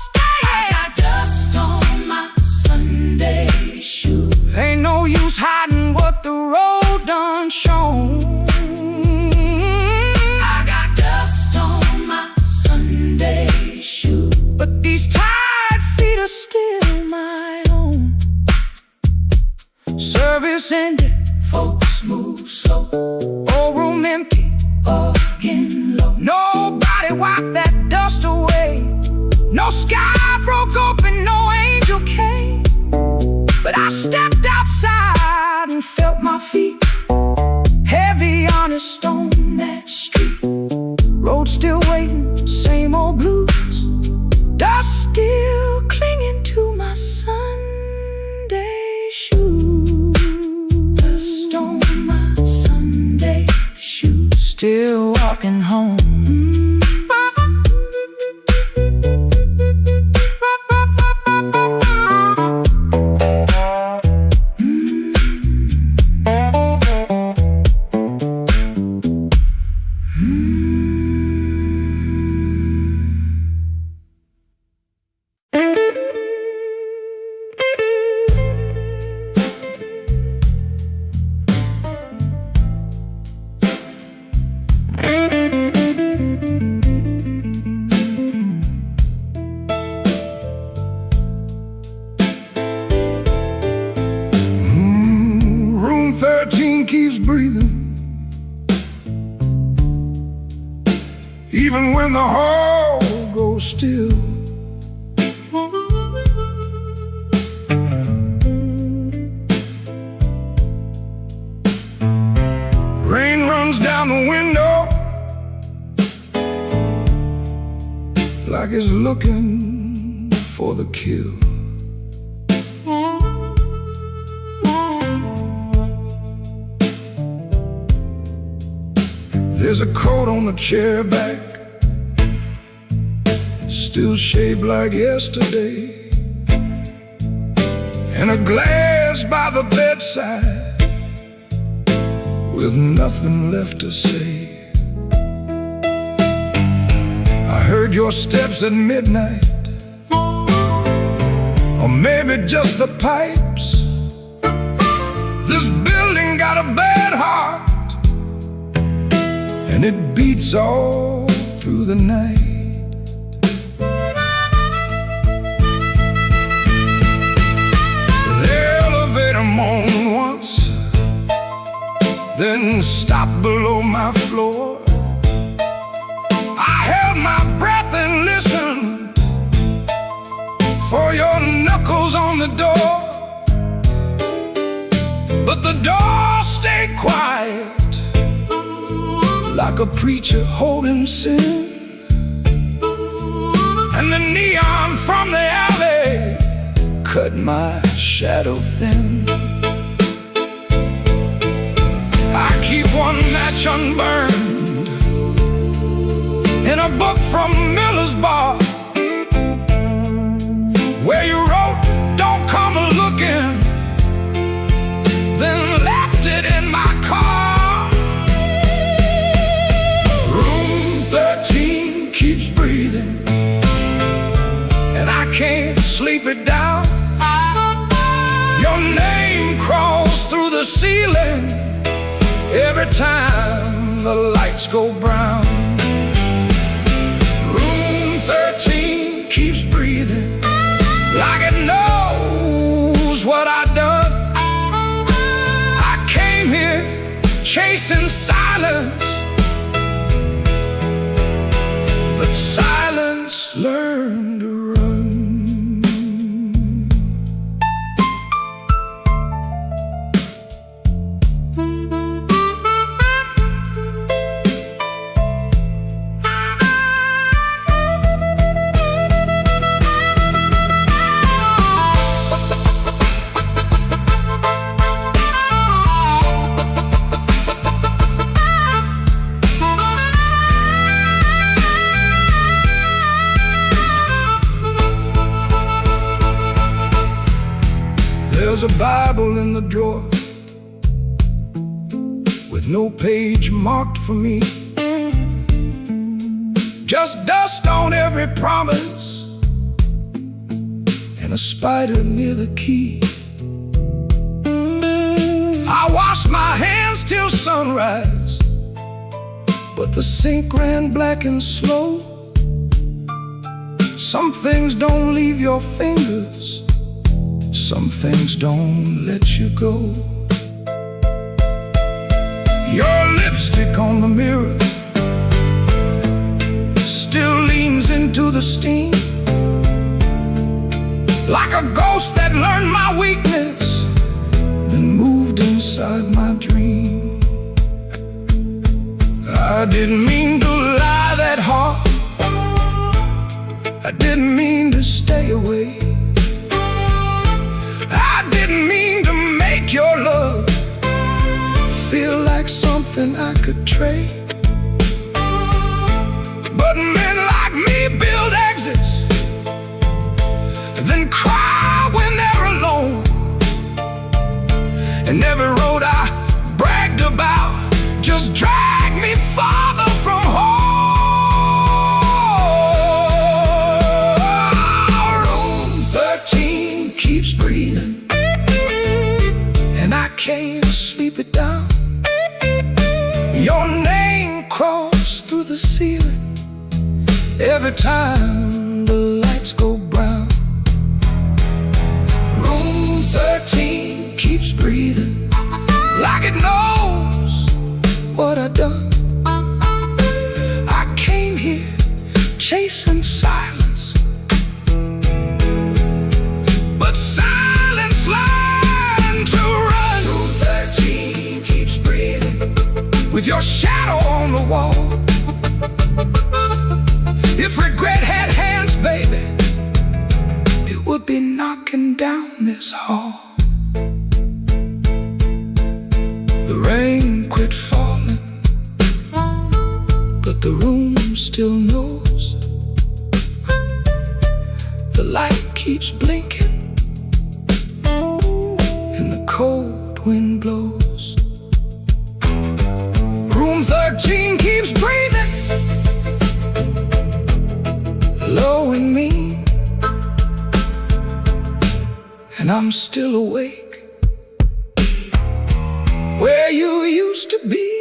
staying. I got dust on my Sunday shoes. Ain't no use hiding what the road done shown. I got dust on my Sunday shoes, but these tired feet are still my own. Service ended, folks move slow. Old room empty, again low. Nobody wiped that dust away. No sky broke open, no angel came. But I stepped outside and felt my feet heavy on a stone that street. Road still waiting, same old blues. Dust still clinging to my Sunday shoes. Dust on my Sunday shoes. Still walking home. still. Rain runs down the window like it's looking for the kill. There's a coat on the chair back, still shaped like yesterday, and a glass by the bedside with nothing left to say. I heard your steps at midnight, or maybe just the pipes. This building got a bad heart, and it beats all through the night. The elevator moaned once, then stopped below my floor. I held my breath and listened for your knuckles on the door, but the door stayed quiet, like a preacher holding sin. And the neon from the alley cut my shadow thin. I keep one match unburned in a book from Miller's Bar, where you wrote, "Don't come looking," then left it in my car. Room 13 keeps breathing, and I can't sleep it down. Your name crawls through the ceiling every time the lights go brown. Room 13 keeps breathing like it knows what I've done. I came here chasing silence, but silence learned to run. There's a Bible in the drawer with no page marked for me, just dust on every promise and a spider near the key. I washed my hands till sunrise, but the sink ran black and slow. Some things don't leave your fingers, some things don't let you go. Your lipstick on the mirror still leans into the steam, like a ghost that learned my weakness, then moved inside my dream. I didn't mean to lie that hard, I didn't mean to stay away, I didn't mean to make your love feel like something I could trade. But men like me build exits, then cry when they're alone. And every road I bragged about just dragged me farther from home. Room 13 keeps breathing, and I can't sleep it down. Your name crawls through the ceiling every time the lights go brown. Room 13 keeps breathing like it knows what I've done. I came here chasing silence, with your shadow on the wall. If regret had hands, baby, it would be knocking down this hall. The rain quit falling, but the room still knows. The light keeps blinking and the cold wind blows. Room 13 keeps breathing, low and mean, and I'm still awake where you used to be.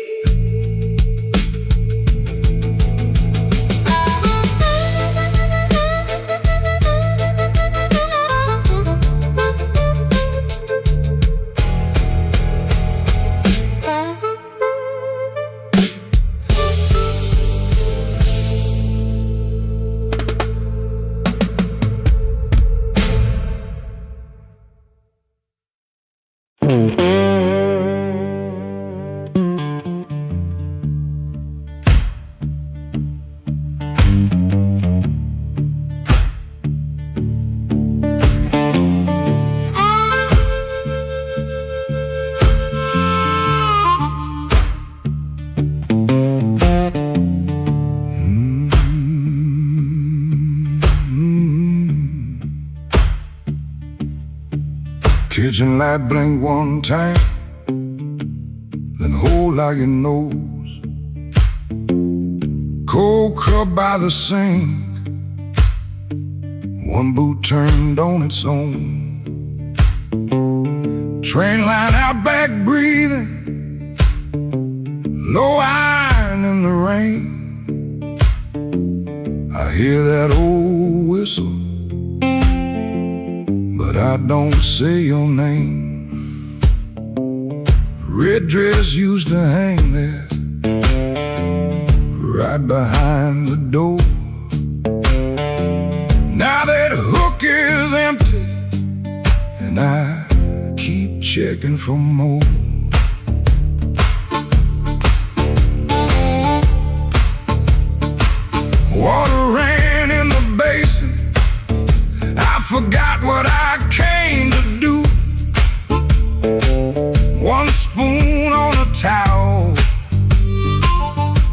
Kitchen light blink one time, then hold like your nose. Cold cup by the sink, one boot turned on its own. Train line out back breathing, low iron in the rain. I hear that old whistle, but I don't say your name. Red dress used to hang there, right behind the door. Now that hook is empty, and I keep checking for more. Water ran in the basin, I forgot what I came to do. One spoon on a towel,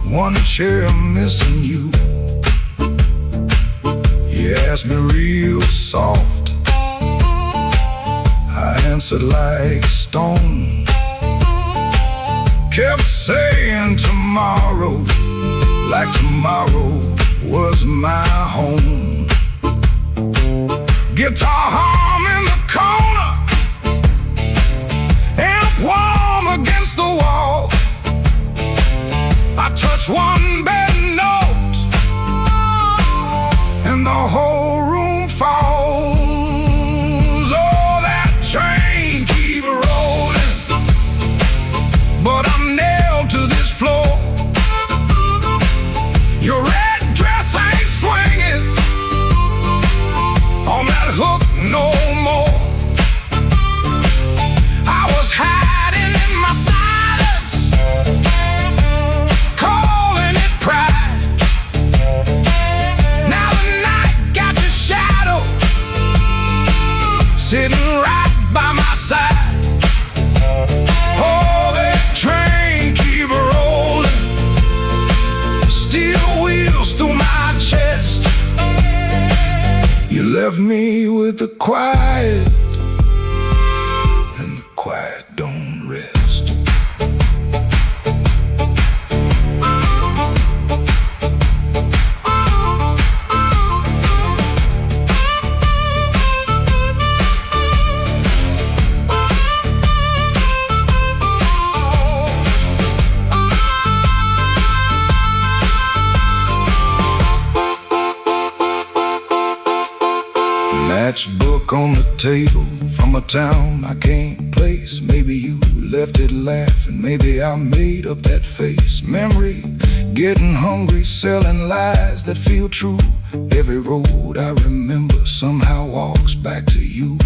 one chair missing you. You asked me real soft, I answered like stone. Kept saying tomorrow, like tomorrow was my home. Guitar hum in the corner, amp warm against the wall. I touch one bad note, and the whole room falls. Oh, that train keep rolling, but I'm nailed to this floor. Your red dress ain't swinging on that hook no more. I was hiding in my silence, calling it pride. Now the night got your shadow sitting right by my side. Oh, that train keep rolling, steel wheels through my chest. You left me with the quiet, and the quiet don't rest. Matchbook on the table from a town I can't place. Maybe you left it laughing, maybe I made up that face. Memory, getting hungry, selling lies that feel true. Every road I remember somehow walks back to you.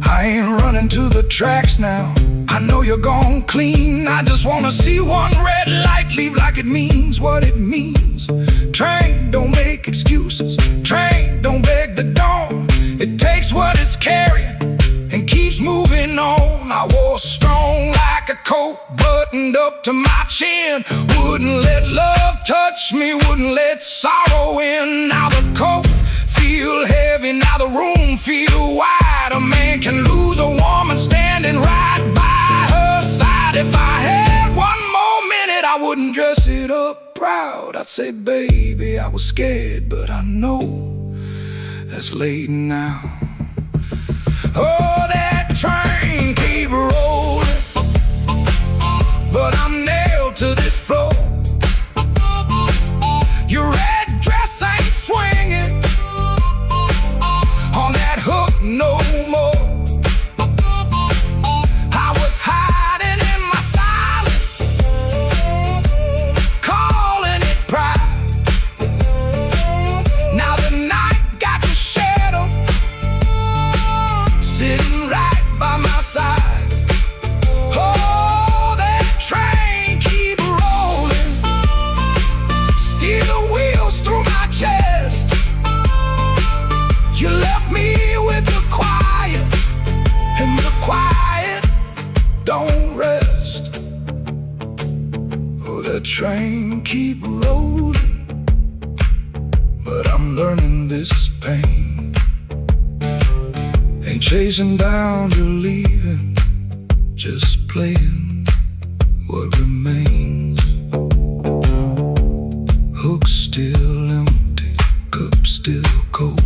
I ain't running to the tracks now, I know you're gone clean. I just wanna see one red light leave like it means what it means. Train, don't make excuses. Train, don't beg the dawn. It takes what it's carrying and keeps moving on. I wore strong like a coat buttoned up to my chin. Wouldn't let love touch me, wouldn't let sorrow in. Now the coat feel heavy, now the room feel wide. A man can lose a woman standing right by her side. If I had one more minute, I wouldn't dress it up proud. I'd say, baby, I was scared, but I know that's late now. Oh, that train keep rolling, but I'm nailed to this floor. Your red dress ain't swinging on that hook no more. I was hiding in my silence, calling it pride. Now the night got your shadow sitting right by my side. Oh, that train keep rolling, steel wheels through my chest. You left me with the quiet, and the quiet don't rest. Oh, that train keep rolling, but I'm learning this pain. Ain't chasing down your leaving, just playing what remains. Hook still empty, cup still cold.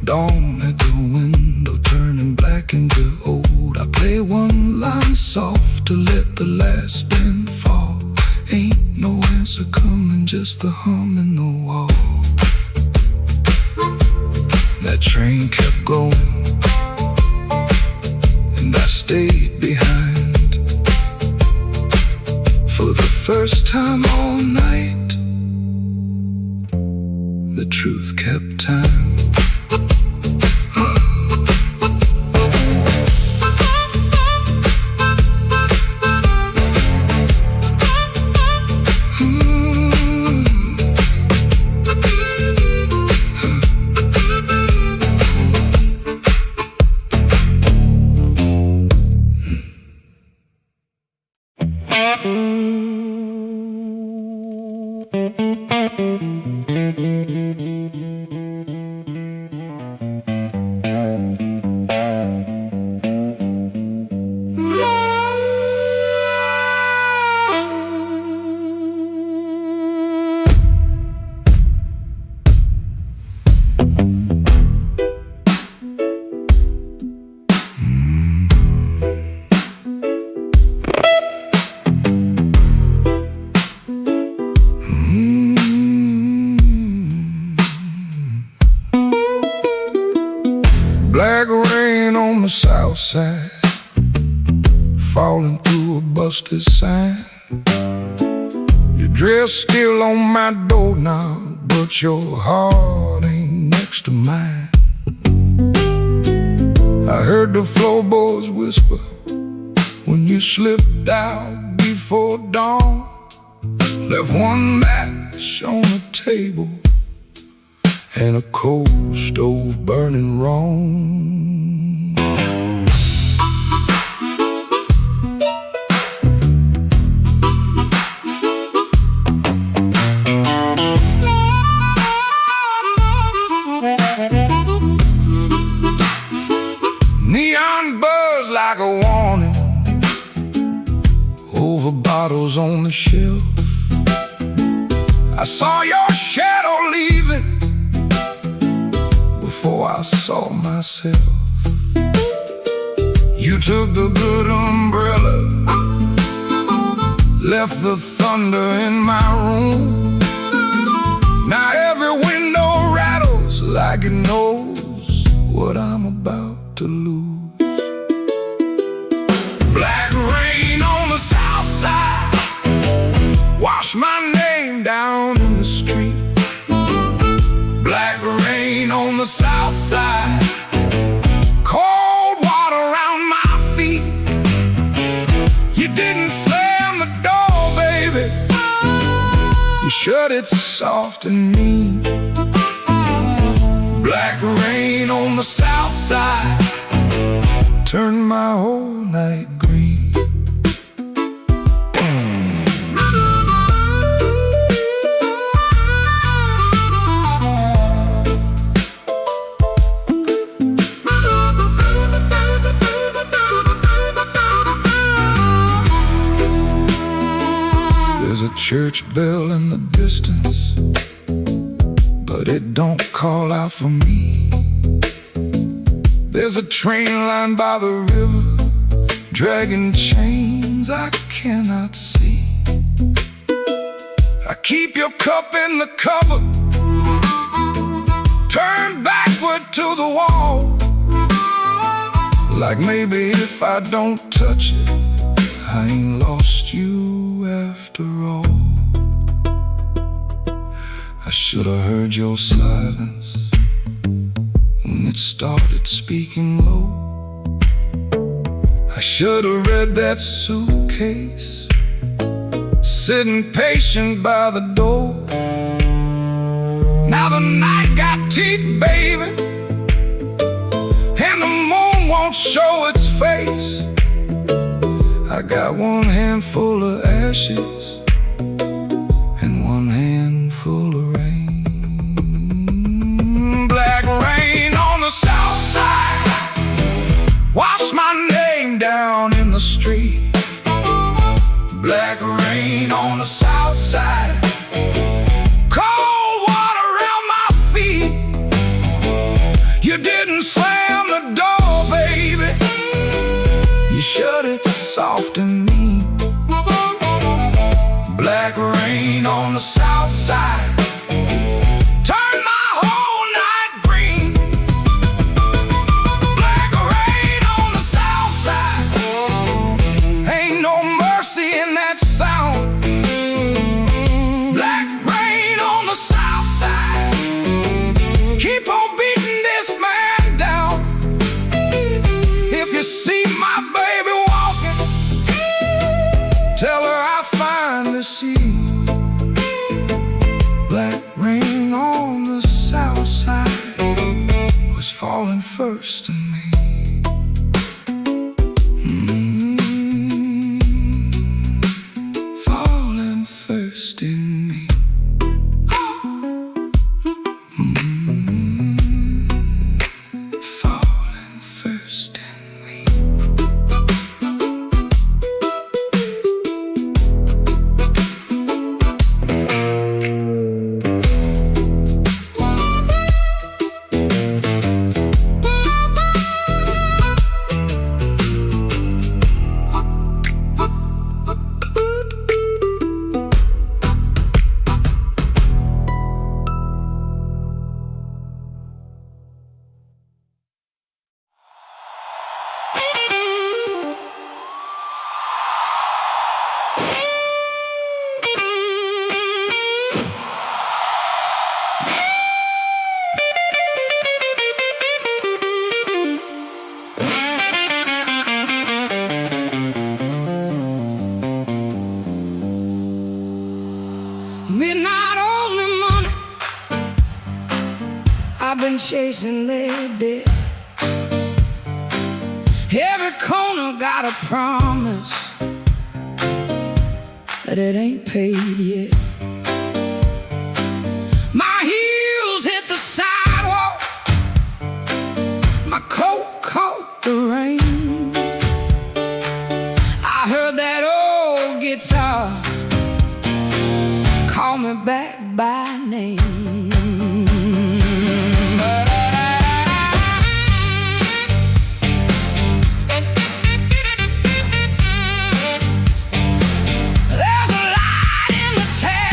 Dawn at the window turning black into old. I play one line soft to let the last spin fall. Ain't no answer coming, just the hum in the wall. That train kept going, and I stayed behind. For the first time all night, the truth kept time. Black rain on the south side, falling through a busted sign. Your dress still on my doorknob, but your heart ain't next to mine. I heard the floorboards whisper when you slipped out before dawn. Left one match on the table and a coal stove burning wrong. Neon buzz like a warning over bottles on the shelf. I saw your shadow leaving before I saw myself. You took the good umbrella, left the thunder in my room. Now every window rattles like it knows what I'm about to lose. Black rain on the south side, wash my name down in the street. Black rain on the south side, cold water around my feet. You didn't slam the door, baby, you shut it soft and mean. Black rain on the south side, turn my whole night green. There's a church bell in the distance, but it don't call out for me. There's a train line by the river, dragging chains I cannot see. I keep your cup in the cover, turn backward to the wall, like maybe if I don't touch it, I ain't lost you after all. I should have heard your silence when it started speaking low. I should have read that suitcase sitting patient by the door. Now the night got teeth, baby, and the moon won't show its face. I got one handful of ashes and one handful of rain. Black rain on the south side, wash my name down in the street. Black rain on the south side, cold water around my feet. You didn't slam the door, baby, you shut it soft and mean. Black rain on the south side, turn my whole night green. Black rain on the south side, ain't no mercy in that sound. Black rain on the south side, keep on beating this man down. If you see my baby walking, tell her I finally see. Black rain on the south side was falling first to me. Falling first in me. Falling first in me. Midnight owes me money, I've been chasing their debt. Every corner got a promise, but it ain't paid yet. My heels hit the sidewalk, my coat caught the rain. I heard that old guitar call me back by name. There's a light in the town.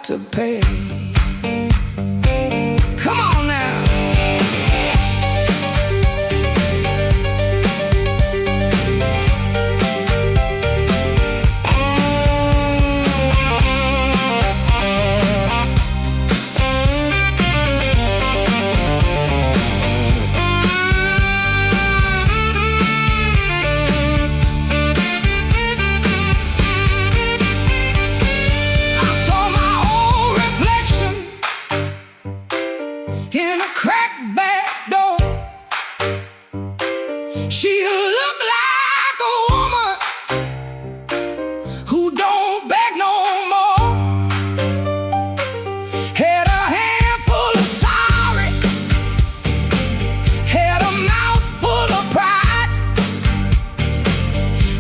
to pay. Come on now. In a cracked back door, she looked like a woman who don't beg no more. Had a handful of sorry, had a mouth full of pride,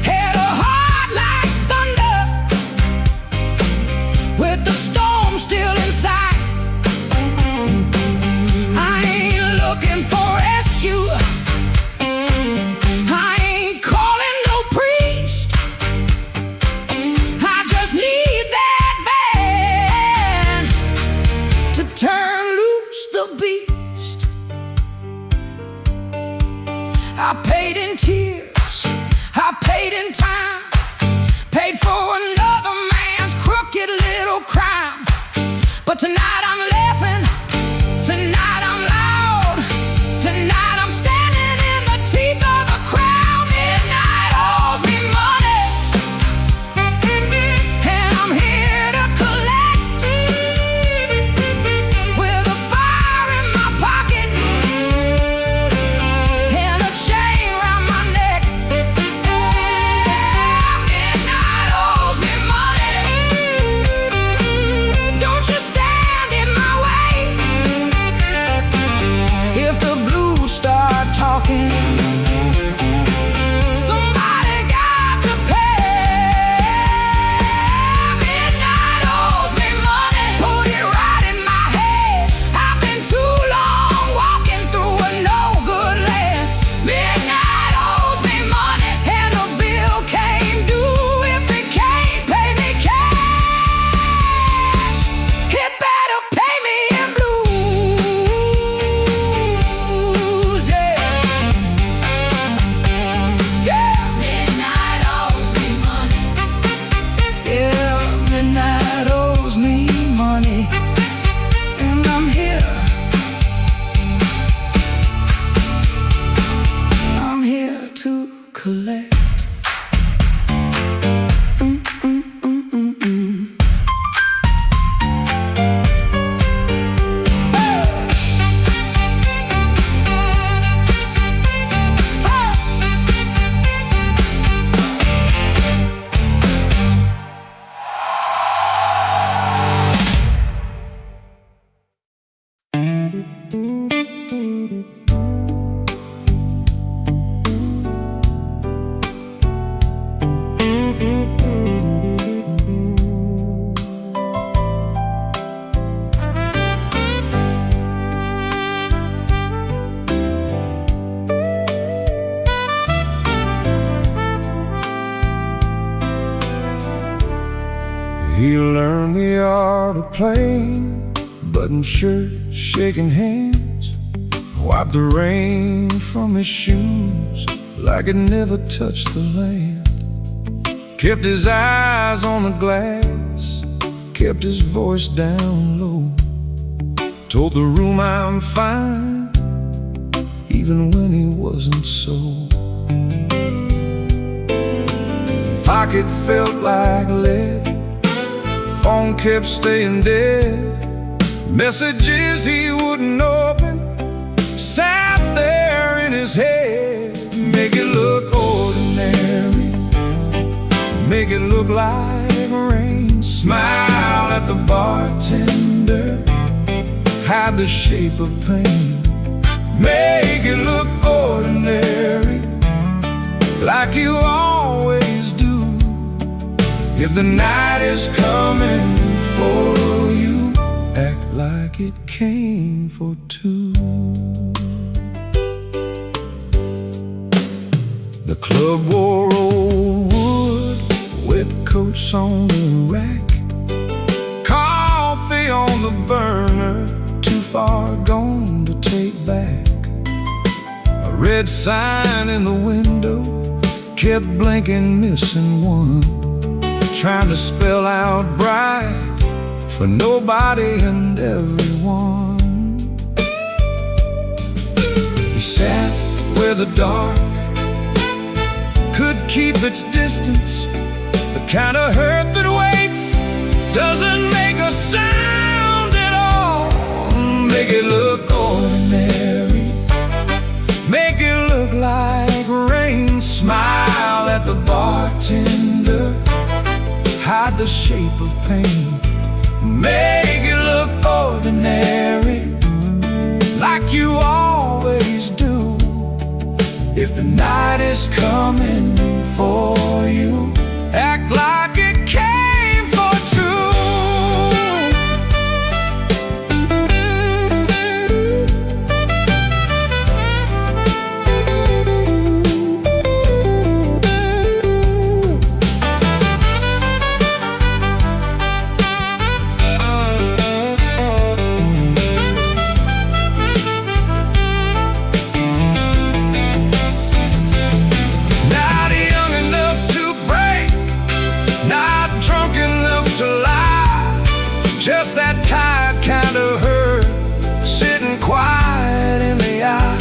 had a heart like thunder with the storm still inside. Looking for rescue, I ain't calling no priest. I just need that band to turn loose the beast. I paid in tears, I paid in time, paid for another man's crooked little crime. But tonight I'm laughing, tonight I'm loud. Tonight I'm standing in the teeth of the crowd. Midnight owes me money, and I'm here to collect. With a fire in my pocket and a chain around my neck. Midnight owes me money. Don't you stand in my way. If the blues start talking, somebody got to pay. Midnight owes me money. Put it right in my head. I've been too long walking through a no-good land. Midnight owes me money, and the bill came due. If it can't pay me cash, it better pay me in blues. Yeah, midnight owes me money. Yeah, midnight owes me money, and I'm here. I'm here to collect. He learned the art of playing, button shirt, shaking hands, wiped the rain from his shoes like it never touched the land. Kept his eyes on the glass, kept his voice down low, told the room I'm fine, even when he wasn't so. Pocket felt like lead, phone kept staying dead, messages he wouldn't open sat there in his head. Make it look ordinary, make it look like rain. Smile at the bartender, hide the shape of pain. Make it look ordinary, like you always do. If the night is coming for you, act like it came for two. The club wore old wood, wet coats on the rack, coffee red sign in the window kept blinking, missing one, trying to spell out bright for nobody and everyone. He sat where the dark could keep its distance, the kind of hurt that waits, doesn't make a sound at all. Make it look ordinary, make it look like rain. Smile at the bartender, hide the shape of pain. Make it look ordinary, like you always do. If the night is coming for you, act like it came for two. Just that tired kind of hurt, sitting quiet in the eye.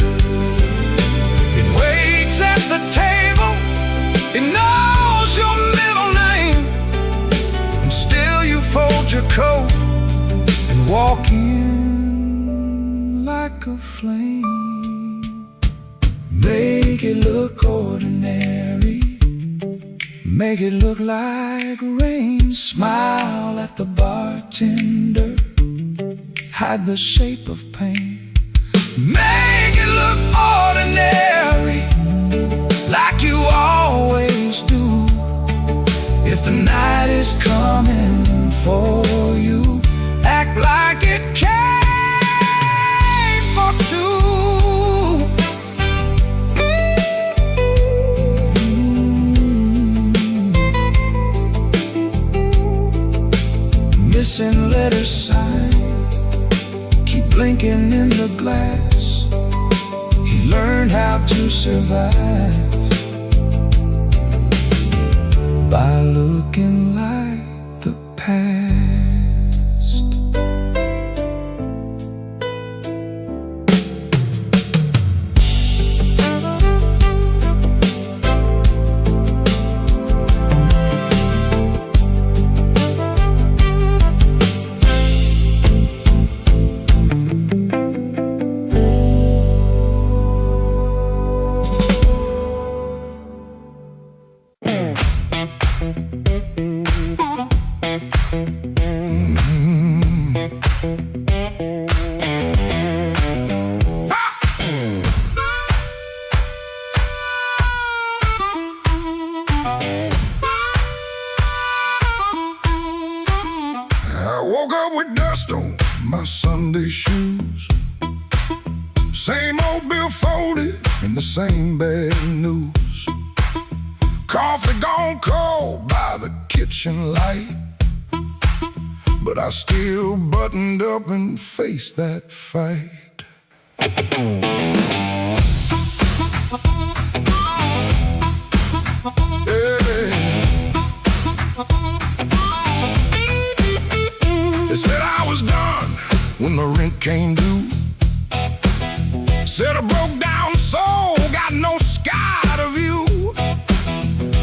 It waits at the table, it knows your middle name, and still you fold your coat and walk in like a flame. Make it look ordinary, make it look like rain. Smile at the bartender, hide the shape of pain. Make it look ordinary, like you always do. If the night is coming for you, act like it came for two. Missing letter sign, keep blinking in the glass. He learned how to survive by looking like the past. Woke up with dust on my Sunday shoes, same old bill folded and the same bad news. Coffee gone cold by the kitchen light, but I still buttoned up and faced that fight. They said I was done when the rent came due. Said a broke down soul got no sky to view,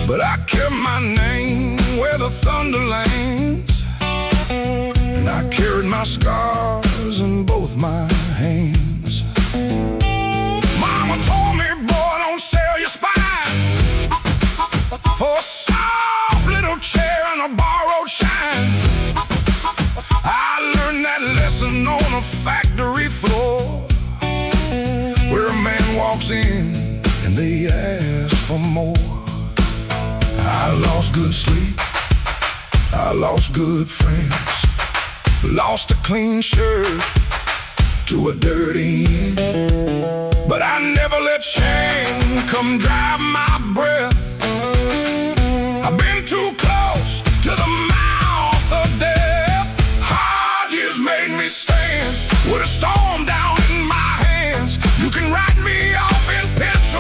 but I kept my name where the thunder lands, and I carried my scars in both my hands. Mama told me, boy, don't sell your spine for a soft little chair and a borrowed shine. I learned that lesson on a factory floor, where a man walks in and they ask for more. I lost good sleep, I lost good friends, lost a clean shirt to a dirty end, but I never let shame come drive my breath. I've been too close to the mouth of death. Hard years made me stand with a storm down in my hands. You can write me off in pictures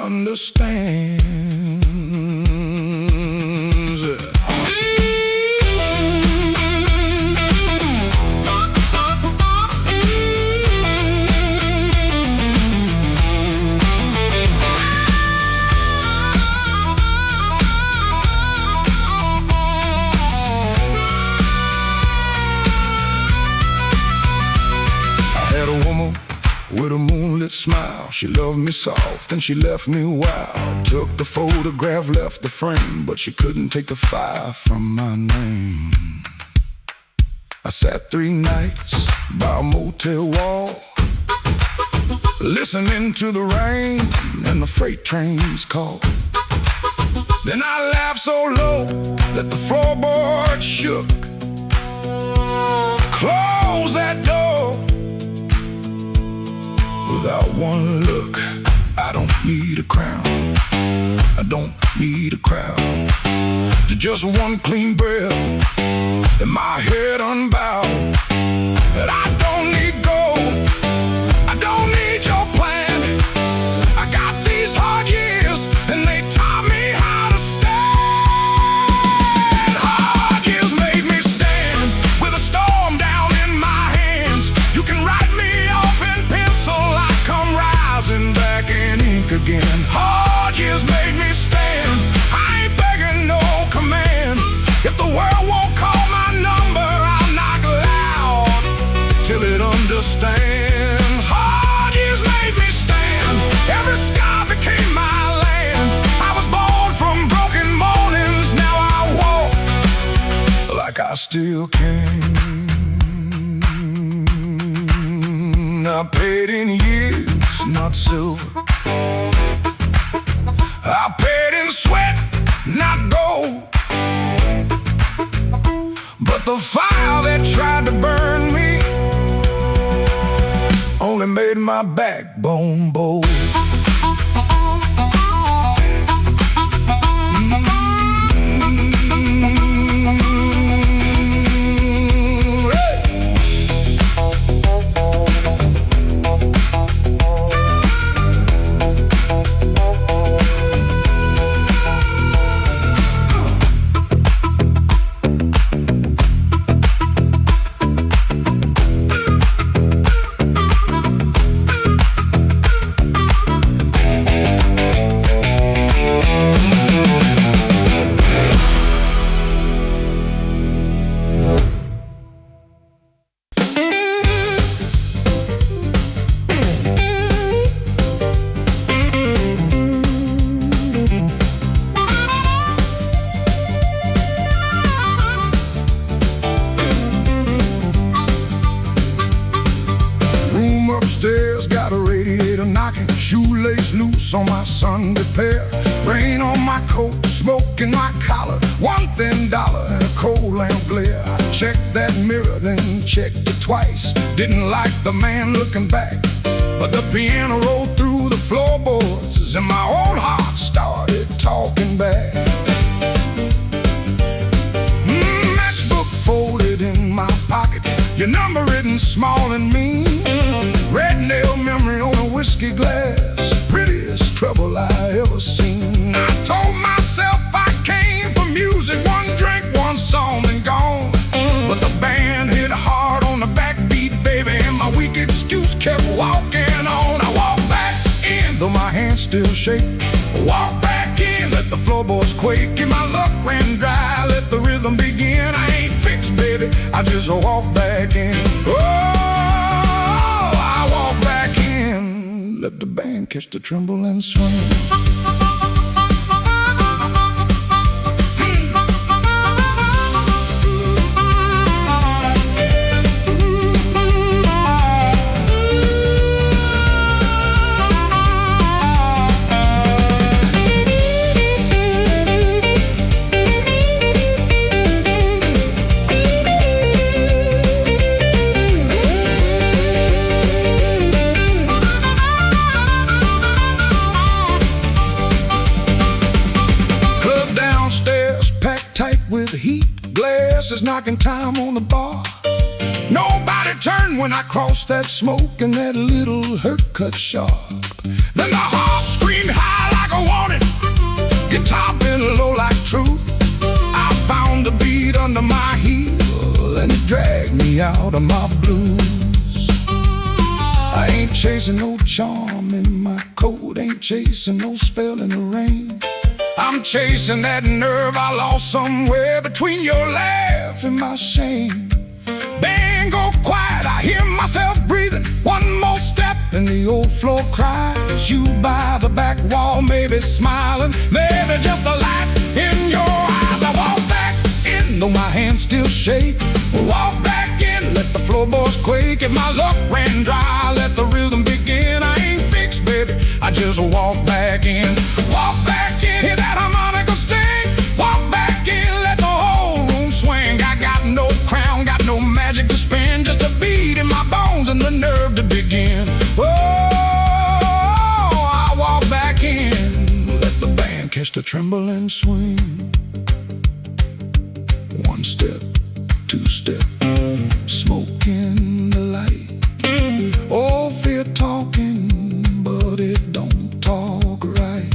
understands. With a moonlit smile, she loved me soft and she left me wild. Took the photograph, left the frame, but she couldn't take the fire from my name. I sat 3 nights by a motel wall, listening to the rain and the freight trains call. Then I laughed so low that the floorboard shook. Close that door. Without one look, I don't need a crown, I don't need a crowd. Just one clean breath and my head unbowed. And I don't need gold, I don't need your plan. I got these hard years and they taught me how to stand. Hard years made me stand with a storm down in my hands. You can write me off in pencil, rising back in ink again. Hard years made me stand. I ain't begging no command. If the world won't call my number, I'll knock loud till it understands. Hard years made me stand. Every sky became my land. I was born from broken mornings. Now I walk like I still can. I paid in years, not silver. I paid in sweat, not gold. But the fire that tried to burn me only made my backbone bold. Upstairs got a radiator knocking, shoelace loose on my Sunday pair. Rain on my coat, smoke in my collar, one thin dollar and a cold lamp glare. I checked that mirror, then checked it twice. Didn't like the man looking back, but the piano rolled through the floorboards and my old heart started talking back. Matchbook folded in my pocket, your number written small and mean. Red nail memory on a whiskey glass, prettiest trouble I ever seen. I told myself I came for music, one drink, one song and gone. But the band hit hard on the backbeat, baby, and my weak excuse kept walking on. I walked back in, though my hands still shake. Walk back in, let the floorboards quake. And my luck ran dry, let the rhythm begin. I ain't fixed, baby, I just walk back in. Let the band catch the tremble and swing. With the heat, glasses knocking time on the bar. Nobody turned when I crossed that smoke and that little hurt cut sharp. Then the harp screamed high I want it. Guitar been low like truth. I found the beat under my heel, and it dragged me out of my blues. I ain't chasing no charm in my coat, ain't chasing no spell in the rain. I'm chasing that nerve I lost somewhere between your laugh and my shame. Band go quiet, I hear myself breathing. One more step and the old floor cries. You by the back wall, maybe smiling, maybe just a light in your eyes. I walk back in, though my hands still shake. Walk back in, let the floorboards quake. If my luck ran dry, let the rhythm begin. I ain't fixed, baby, I just walk back in. Walk back in, hear that harmonica sting. Walk back in, let the whole room swing. I got no crown, got no magic to spin, just a beat in my bones and the nerve to begin. Oh, I walk back in, let the band catch the tremble and swing. One step, two step, smoke in the light. Oh, fear talking, but it don't talk right.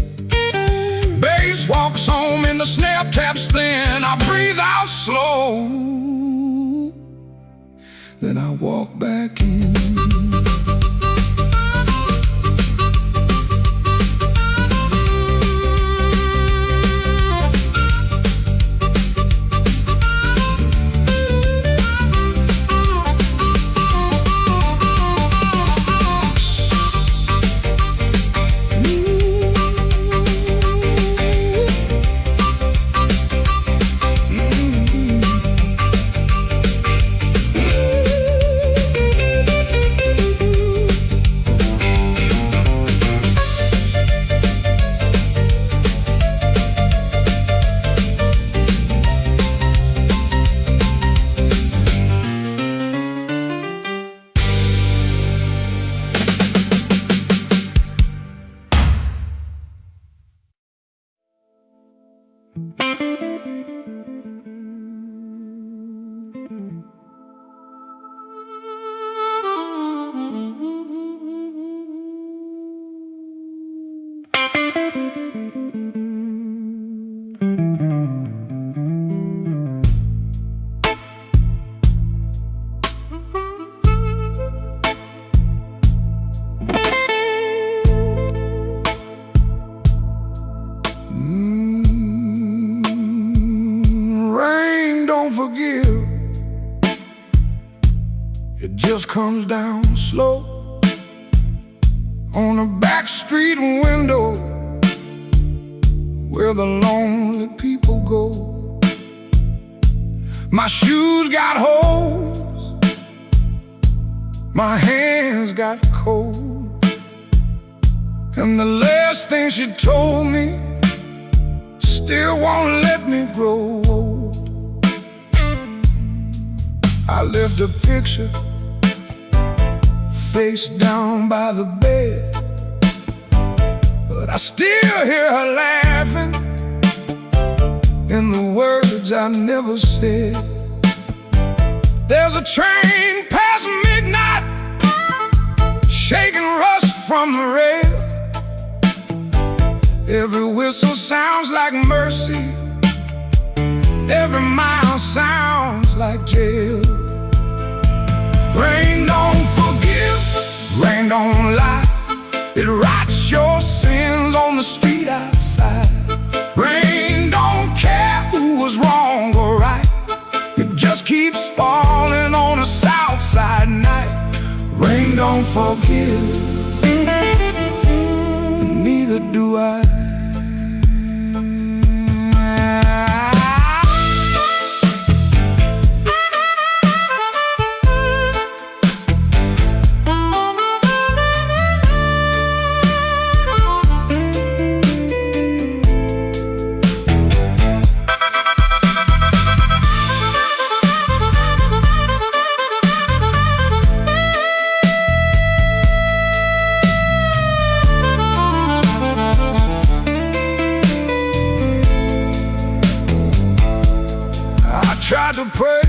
Bass walks home and the snare taps thin. I breathe out slow, then I walk back in. Rain don't forgive, it just comes down slow on a back street window where the lonely people go. My shoes got holes, my hands got cold, and the last thing she told me still won't let me grow old. I left a picture face down by the bed, but I still hear her laughing in the words I never said. There's a train past midnight, shaking rust from the rail. Every whistle sounds like mercy, every mile sounds like jail. Rain don't forgive, rain don't lie, it writes your sins on the street outside. Rain don't care who was wrong or right, it just keeps falling on a south side night. Rain don't forgive, and neither do I. Tried to pray,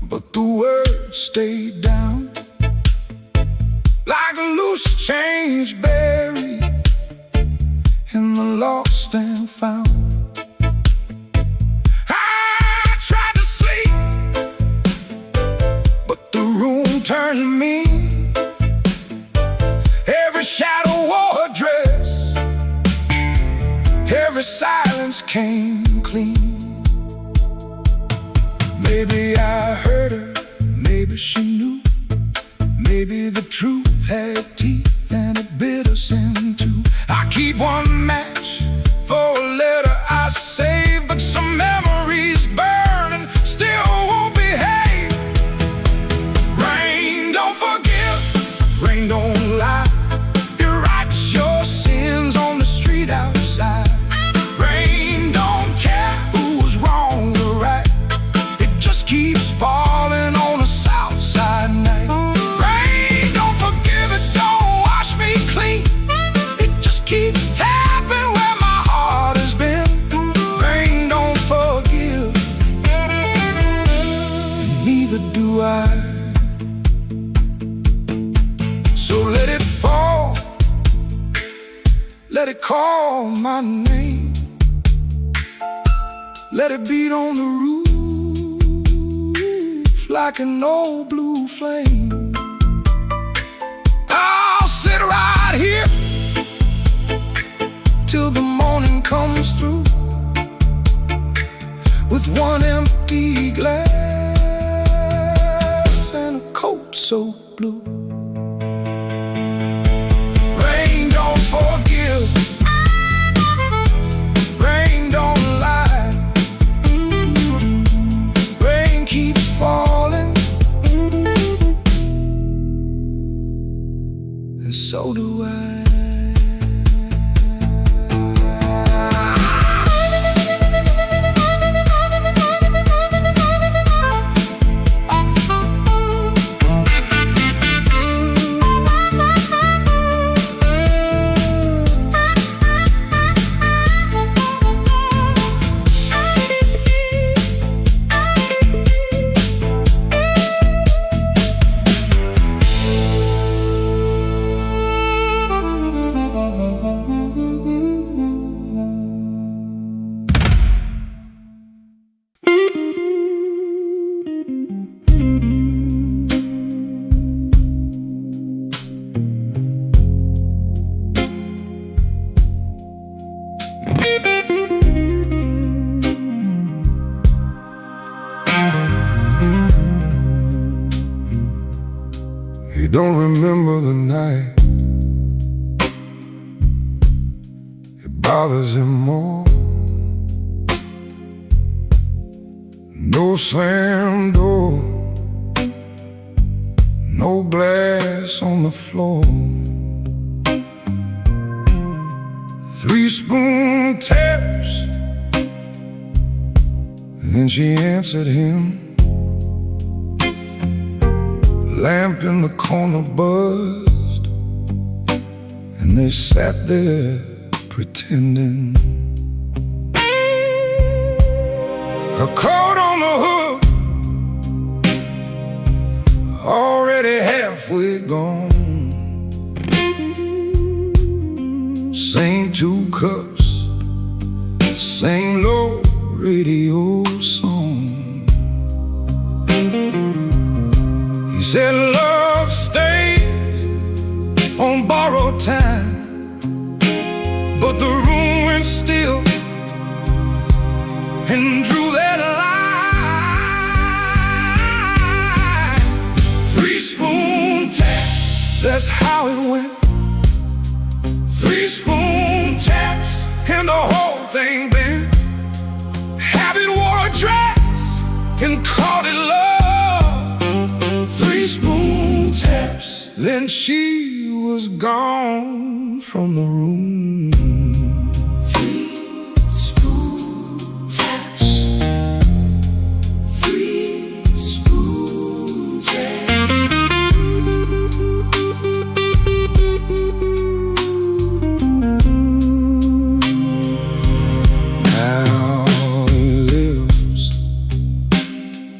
but the words stayed down like a loose change buried in the lost and found. I tried to sleep, but the room turned mean. Every shadow wore a dress, every silence came clean. Maybe I heard her, maybe she knew. Maybe the truth had teeth and it bit us in two. I keep one match for a letter I saved, but some memories burn and still won't behave. Rain don't forgive, rain don't lie. It writes your sins on the street outside. Rain don't care who's wrong or right, it just keeps falling on a south side night. Rain don't forgive, it don't wash me clean, it just keeps tapping where my heart has been. Rain don't forgive, And neither do I. so let it fall, let it call my name, Let it beat on the roof like an old blue flame. I'll sit right here Till the morning comes through with one empty glass and a coat so blue. Rain don't forgive, rain don't lie. Rain keeps falling, and so do I. He don't remember the night, it bothers him more. No slam door, no glass on the floor. 3-spoon taps, then she answered him. Lamp in the corner buzzed, and they sat there pretending. Her coat on the hook, Already halfway gone. Same 2 cups, same low radio song. he said love stays on borrowed time, but the room went still and drew that line. 3-spoon taps, That's how it went. 3-spoon taps, and the whole thing bent. Habit wore a dress and called it love. 3-spoon taps, Then she was gone from the room. 3-spoon taps, 3-spoon taps. Now he lives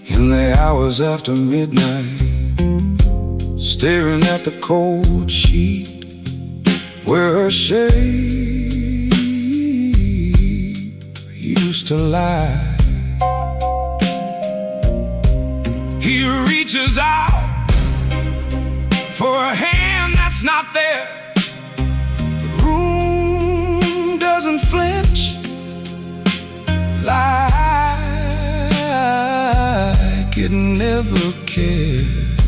in the hours after midnight, staring at the cold sheet where her shade used to lie. He reaches out for a hand that's not there. The room doesn't flinch like it never cared.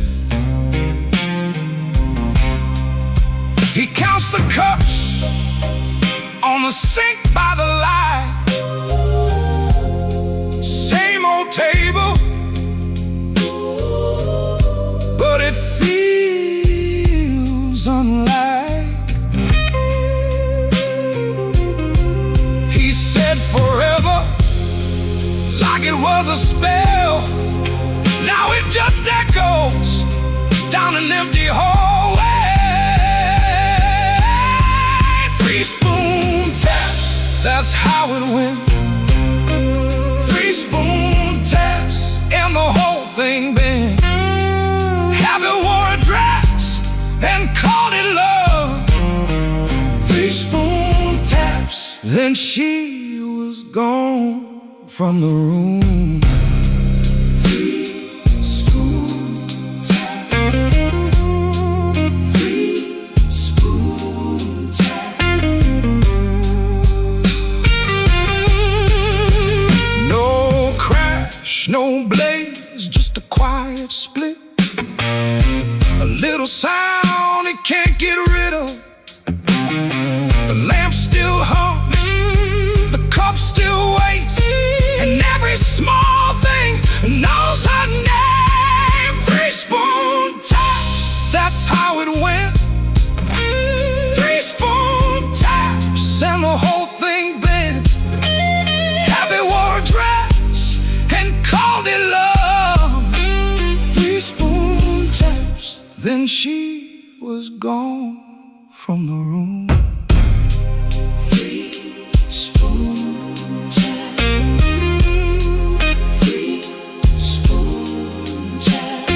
He counts the cups on the sink by the light. Same old table, but it feels unlike. He said forever, like it was a spell. Now it just echoes down an empty hallway. 3 spoon taps, that's how it went. 3 spoon taps, and the whole thing bent. Habit wore a dress and called it love. 3 spoon taps, then she was gone from the room. 3 spoon taps. 3 spoon taps. No crash, no blaze, just a quiet split. A little sound it can't get rid of. The lamp still hums, the cup still waits, and every small thing knows her name. 3 spoon taps, that's how it went. 3 spoon taps, and the whole thing bent. Habit wore a dress and called it love. 3 spoon taps, then she was gone from the room. 3 spoon taps. 3 spoon taps.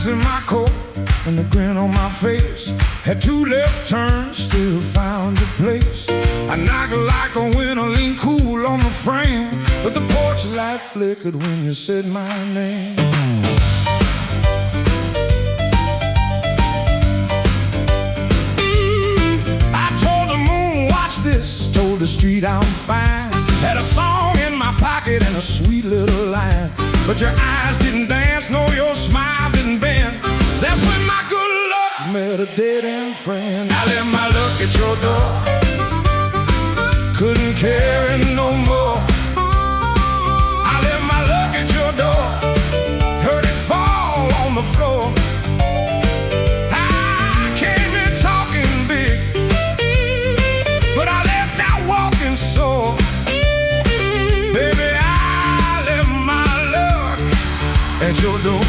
In my coat and a grin on my face, had 2 left turns, still found a place. I knocked like a winter, lean cool on the frame, but the porch light flickered when you said my name. I told the moon, watch this, told the street I'm fine. Had a song in my pocket and a sweet little line, but your eyes didn't dance, no, your smile didn't bend. That's when my good luck met a dead-end friend. I left my luck at your door, couldn't carry no more. I left my luck at your door, heard it fall on the floor. I came in talking big, but I left out walking sore. Baby, I left my luck at your door.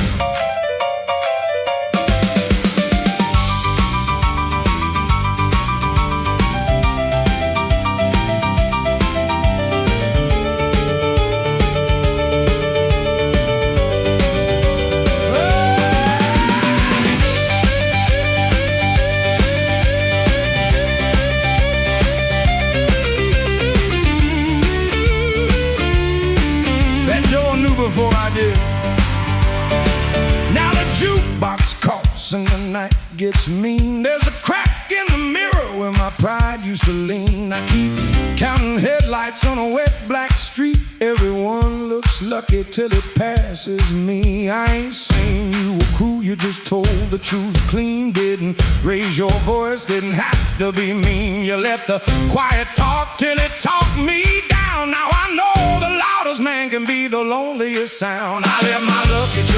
and the night gets mean. There's a crack in the mirror where my pride used to lean. I keep counting headlights on a wet black street. Everyone looks lucky till it passes me. I ain't saying you were cruel, you just told the truth clean. Didn't raise your voice, didn't have to be mean. You let the quiet talk till it talked me down. Now I know the loudest man can be the loneliest sound. I left my lucky